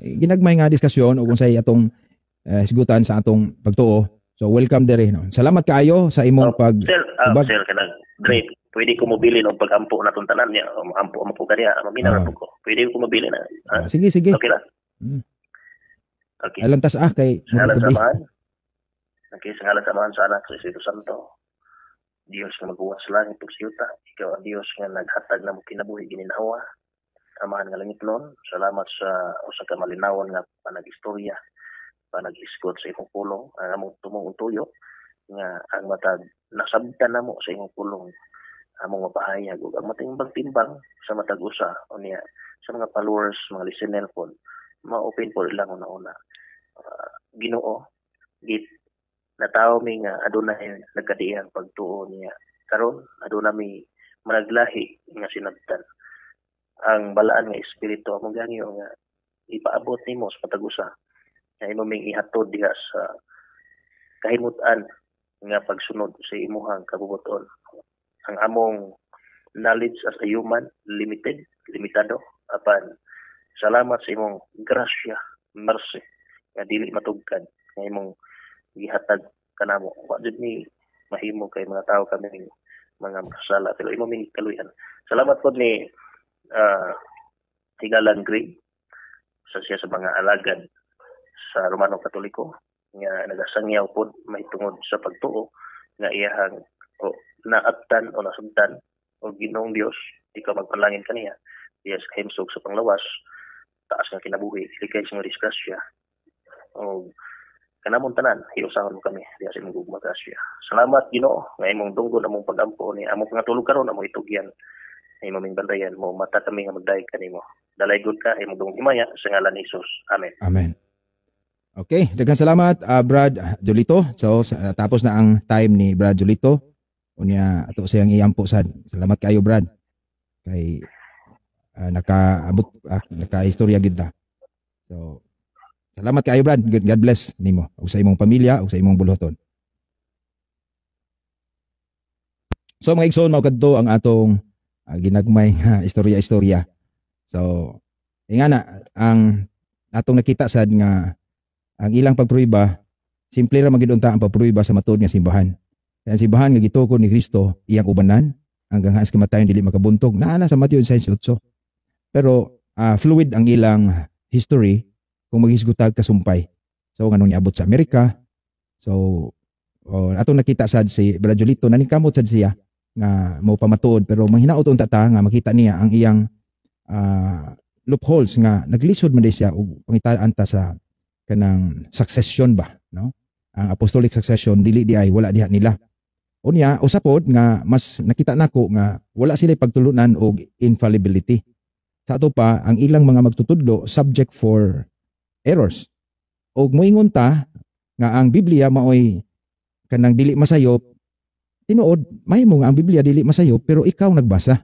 ginagmay nga diskusyon og unsay atong sigutan sa atong pagtuo. So welcome dere no. Salamat kaayo sa imong sir kanang Dre, pwede ko mobili ng pag-ampo na itong tanan niya. Ampo mo po kaniya. Maminaran po ko. Pwede ko mobili na. Sige. Okay lang. Okay. Alantas kay Sangalan samahan. Okay, sangalan samahan sa anak sa Espiritu Santo. Diyos na magbuhat sa langit ug siyuta. Ikaw ang Diyos nga naghatag na mo kinabuhi gininawa. Amahan nga langit nun. Salamat sa usa ka malinawan nga panag-istorya. Panag-iskot sa imong pulong. Ang among tumong tuyo. Nga ang matag nasabtan na mo sa imong pulong among mapahayag ug ang matimbang-timbang sa matag usa o niya sa mga followers, mga listener po ma-open po lang una-una. Ginoo git natawo mi nga adunay nagkadiyang pagtuo niya karon aduna mi managlahi nga sinabtan ang balaan nga espiritu among gangyo nga ipaabot nimo sa matag usa nga imo ming ihatod diha sa kahimutan nga pagsunod sa imuhang kabubuton. Ang among knowledge as a human limitado apan salamat sa imong grasya, mercy nga dili matugkad nga imong gihatag kanamo. Wa jud ni mahimo kay mga tao kami mga makasala pero imo ming kaluyan. Salamat pod ni Higalan Greg sa siya sa mga alagad sa Romano Katoliko nga nagasangyaw pod mahitungod sa pagtuo nga iyahang naabtan o nasabtan o Ginoong Dios ikaw magpalangin kaniya diya sa himsog sa panglawas taas nga kinabuhi likay sa mga disgrasya o kanamon tanan hiusahan mo kami diya sa imong gugmagasya. Salamat Ginoo nga imong dunggon among pagampo ni among pangatulog karon among itugyan ay maming bandayan mo mata kami nga magdayeg kanimo dalay gud ka imong dunggon himaya sa ngalan ni Hesus. Amen. Okay, daghang salamat Brad Jolito. So tapos na ang time ni Brad Jolito. Unya ato siyang iyampo sad. Salamat kayo, Brad. Kay naka-istorya gid ta. So salamat kayo, Brad. God bless nimo ug sa imong pamilya ug sa imong buluhaton. So mga igsoon mao kadto ang atong ginagmay nga istorya-istorya. So ingana ang atong nakita sad nga ang ilang pagpruiba, simple ra magid unta ang pagpruiba sa matuod nga simbahan. Kaya ang simbahan nga gitukod ni Kristo iyang ubanan hanggang haas kamatayon dili makabuntog naana sa Mateo 6:8. Pero fluid ang ilang history kung maghisgutag kasumpay. So nganong niabot sa Amerika. So atong nakita sad si Brad Jolito naningkamot sad siya nga mao pamatuod pero manghinaot unta ta nga makita niya ang iyang loopholes nga naglisod man siya og pangitaan ta sa kanang succession ba, no? Ang apostolic succession dili di ay wala diha nila. Unya usapod nga mas nakita nako nga wala sila pagtulunan og infallibility. Sa ato pa ang ilang mga magtutudlo subject for errors. Og moingon ta nga ang Biblia maoy kanang dili masayop. Tinuod mahimo nga ang Biblia dili masayop pero ikaw nagbasa.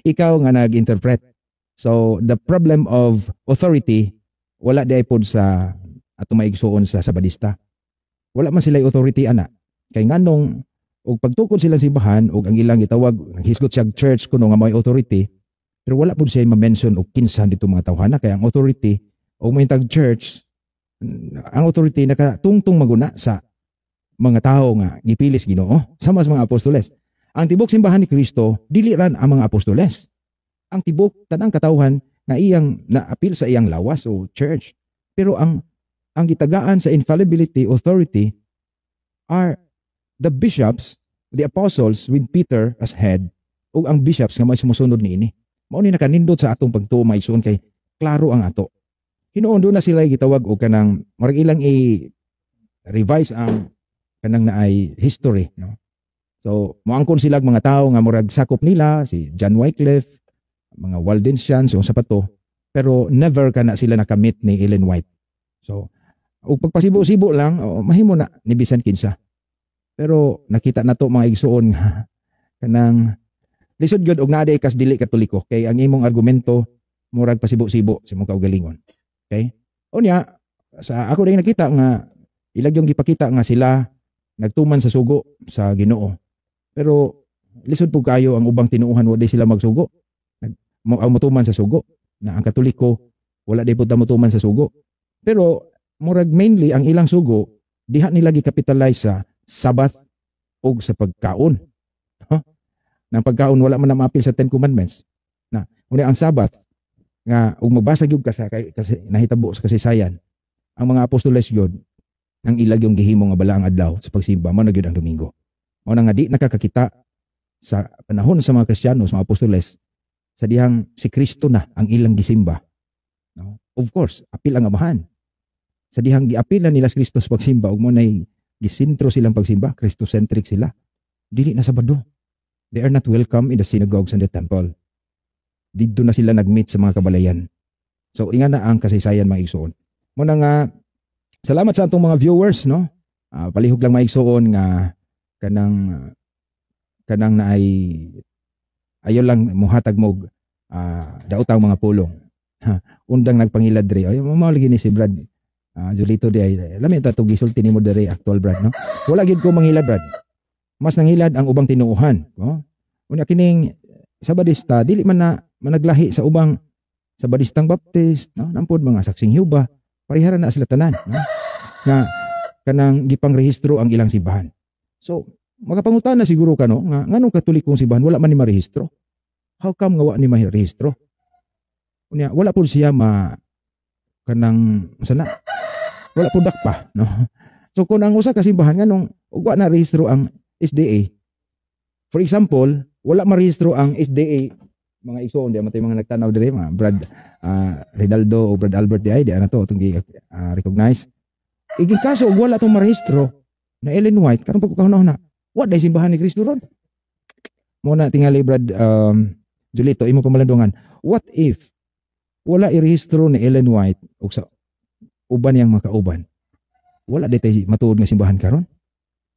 Ikaw nga nag-interpret. So the problem of authority wala di ay pod sa ato maigsuon sa Sabadista. Wala man sila authority ana. Kay nganong og pagtukod sila simbahan og ang ilang gitawag naghisgot siya church kuno nga may authority pero wala pod siya ma-mention og kinsa dito mga tawhana kay ang authority o may tag church ang authority nakatungtong maguna sa mga tao nga gipilis Ginoo sama sa mga apostoles. Ang tibok simbahan ni Kristo dili ran ang mga apostoles. Ang tibok tanang katawhan nga iyang naapil sa iyang lawas o church. Pero ang gitagaan sa infallibility authority are the bishops, the apostles with Peter as head, ug ang bishops nga may sumusunod niini. Mao ni nakanindot sa atong pagtuo maigsoon kay klaro ang ato. Hinuon do na sila gitawag og kanang murag ilang i-revise ang kanang naay history, no. So moangkon sila mga tao nga murag sakop nila si John Wycliffe, mga Waldensians o sa pato, pero never kana sila nakamit ni Ellen White. So ug pagpasibo-sibo lang mahimo na ni bisan kinsa. Pero nakita nato mga igsuon nga kanang lisod gyud og naa day kas dili katoliko kay ang imong argumento murag pasibo-sibo sa imong kaugalingon. Okay? Unya sa ako ding nakita nga ilagyong gipakita nga sila nagtuman sa sugo sa Ginoo. Pero lisod pug kayo ang ubang tinuuhan wa day sila magsugo. Ang mutuman sa sugo na ang katoliko wala day pud mutuman sa sugo. Pero murag mainly ang ilang sugo diha nila gi-capitalize sa Sabbath o sa pagkaon. Nang pagkaon wala man na maapil sa Ten Commandments. Na una ang Sabbath nga ug mabasa gyud kasi nahitabo sa kasaysayan. Ang mga apostoles gyud ang ilag yung gihimo nga balaang adlaw sa pagsimba mao na gyud ang Domingo. Mao na nga di nakakakita sa panahon sa mga Kristiyano, sa mga apostoles sa dihang si Kristo na ang ilang gisimba. No? Of course, apil ang amahan. Sa dihang giapilan nila si Kristo sa pagsimba ug mo nay gisintro silang pagsimba, Christocentric sila. Dili na Sabado. They are not welcome in the synagogues and the temple. Dito na sila nagmeet sa mga kabalayan. So inga na ang kasaysayan mga igsoon. Muna nga salamat sa atong mga viewers, no. Palihog lang mga igsoon nga kanang na ay ayo lang muhatag mo daotang mga pulong. Undang nagpangilad diri. Ay mao lagi ni si Brad. Julito di ay lami ta to gisulti nimo diri actual Brad, no. Wala gyud ko manghilad Brad. Mas nanghilad ang ubang tinuuhan, no. Unya kining Sabadista dili man na managlahi sa ubang Sabadistang Baptist, no. Nampod mga saksing Jehova, parihara na sila tanan, no. Nga kanang gipangrehistro ang ilang simbahan. So makapangutan na siguro ka, no, nga nganong katolikong simbahan wala man ni marehistro. How come nga wa ni marehistro? Unya wala pud siya kanang sana wala pud dakpa, no. So kung ang usa ka simbahan nganong wa na rehistro ang SDA. For example, wala marehistro ang SDA mga igsoon di matay mga nagtanaw diri mga Brad Rinaldo o Brad Albert di ay di ana to itong recognize. Iging kaso wala tong marehistro na Ellen White karon pagkakahuna na wa day simbahan ni Kristo ron. Mo na tingali Brad Julito imo pamalandungan. What if wala irehistro ni Ellen White ug sa uban yang makauban? Wala day tay matuod nga simbahan karon.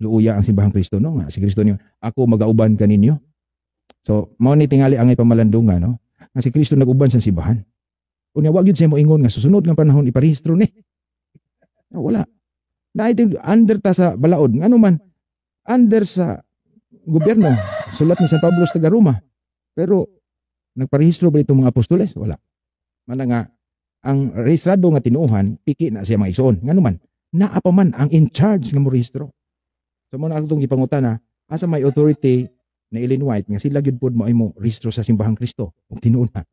Luuya ang simbahang Kristo, no, nga si Kristo niyo ako magauban kaninyo. So mao ni tingali ang pamalandungan, no, nga si Kristo naguban sa simbahan. Unya wa gyud siya moingon nga susunod nga panahon iparehistro ni. No, wala. Na under ta sa balaod ngano man under sa gobyerno sulat ni San Pablo sa Roma. Pero nagparehistro ba itong mga apostoles? Wala. Mana nga ang rehistrado nga tinuuhan piki na siya mga igsoon. Ngano man naa pa man ang in charge nga mo rehistro. So mo na atong gipangutana asa may authority na Ellen White nga sila gyud pod mo rehistro sa simbahang Kristo ug tinuod na.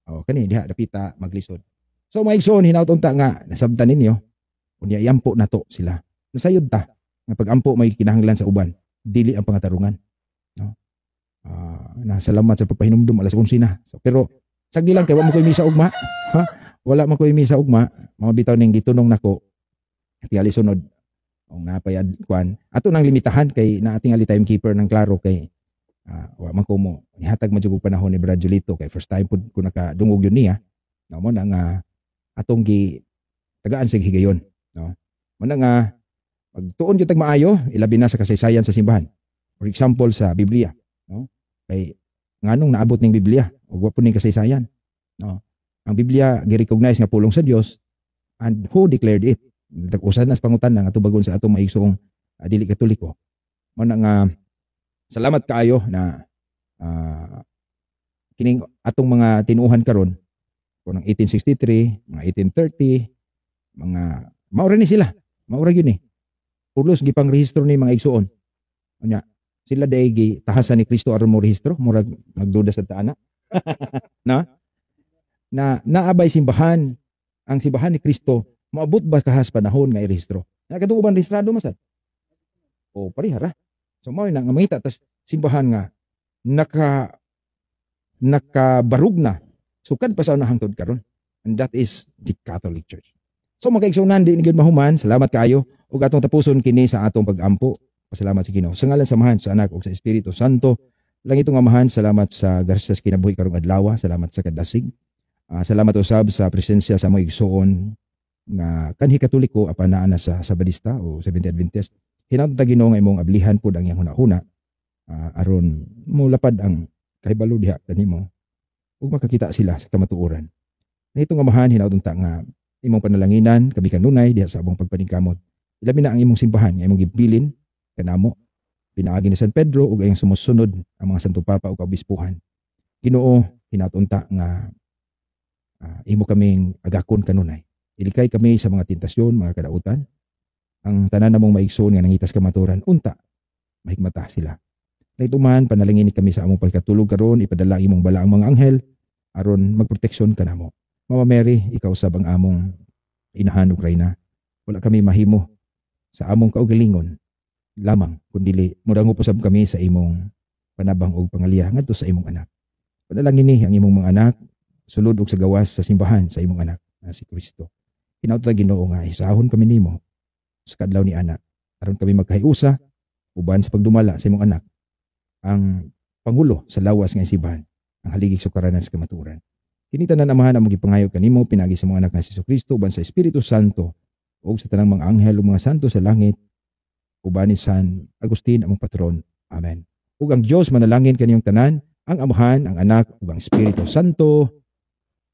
Oh kani diha dapita maglisod. So mga igsoon hinaut ta nga nasabtan ninyo unya iampo nato sila. Nasayod ta nga pag-ampo may kinahanglan sa uban dili ang pangatarungan, no. Salamat sa pagpahinumdum alas 11 na. So, pero sagdi lang kay wa mo koy misa ugma. Ha? Wala man koy misa ugma, mga bitaw ning gitunong nako. Tingali sunod ang napayad kwan ato nang limitahan kay naating ali timekeeper ng klaro kay wa man ko mo nihatag man jud panahon ni Brad Julito kay first time pud ko nakadungog yun niya, no. Mo na nga atong gi tagaan sa higayon, no. Mo na nga pagtuon gyud tag maayo ilabi na sa kasaysayan sa simbahan. For example sa Biblia, no, kay nganong naabot ning Biblia ug wa pud ning kasaysayan, no. Ang Biblia gi-recognize nga pulong sa Dios and who declared it. Usa na sa pangutan nga tubagon sa atong maigsoong dili katoliko. Mo na nga salamat kaayo na kining atong mga tinuuhan karon kunang 1863, mga 1830, mga maura ni sila. Maura gyud ni. Pulos gipang rehistro ni mga igsuon. Anya, sila day gi tahasan ni Kristo aron mo rehistro, murag magduda sa taana. na naabay simbahan, ang simbahan ni Kristo, maabot ba kahas panahon nga irehistro? Nakatuuban rehistrado masad. O parihara. So mao na nga mangita tas simbahan nga nakabarug na sukad pa sa unahang hangtod karon. And that is the Catholic Church. So mga kaigsunan, di nigid mahuman, salamat kayo ug atong tapuson kini sa atong pag-ampo. Pasalamat sa Ginoo. Sa ngalan sa Amahan, sa Anak ug sa Espiritu Santo. Lang itong Amahan, salamat sa garsas kinabuhi karong adlaw, salamat sa kadasig. Salamat usab sa presensya sa mga igsoon nga kanhi Katoliko apan naa na sa Sabadista o Seventh-day Adventist. Hinaut ta Ginoo nga imong ablihan pud ang iyang hunahuna aron mo lapad ang kahibalo diha kanimo ug makakita sila sa kamatuoran. Na itong Amahan, hinaut ta nga imong panalanginan kami kanunay diha sa among pagpaningkamot. Ilabi na ang imong simbahan nga imong gibilin kanamo. Pinaagi ni San Pedro ug ayang sumusunod ang mga Santo Papa ug kaobispuhan. Ginoo, hinaut-unta nga imo kaming agakon kanunay. Ilikay kami sa mga tentasyon, mga kadautan. Ang tanan namong maigsoon nga nangitas kamaturan, unta, mahigmata sila. Naituman, panalangin kami sa among pagkatulog karon, ipadala imong bala ang mga anghel, aron magproteksyon kanamo. Mama Mary, ikaw sab ang among inahan ug reyna. Wala kami mahimo sa among kaugalingon lamang, kundili mudango usab kami sa imong panabang ug pangaliya ngadto sa imong anak. Panalangin ni ang imong mga anak, sulod og sa gawas sa simbahan sa imong anak na si Kristo. Hinaut ta Ginoo nga isahon kami nimo sa kadlaw ni anak aron kami magkahiusa uban sa pagdumala sa imong anak ang pangulo sa lawas nga simbahan, ang haligig sukaranan sa kamatuoran. Kini tanan Amahan ang gipangayo kanimo pinagi sa mga anak nga si Kristo uban sa Espiritu Santo ug sa tanang mga anghel ug mga santo sa langit uban ni San Agustin among patron. Amen. Ug ang Dios manalangin kaniyong tanan, ang Amahan, ang Anak ug ang Espiritu Santo.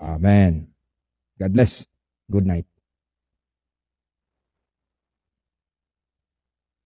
Amen. God bless. Good night.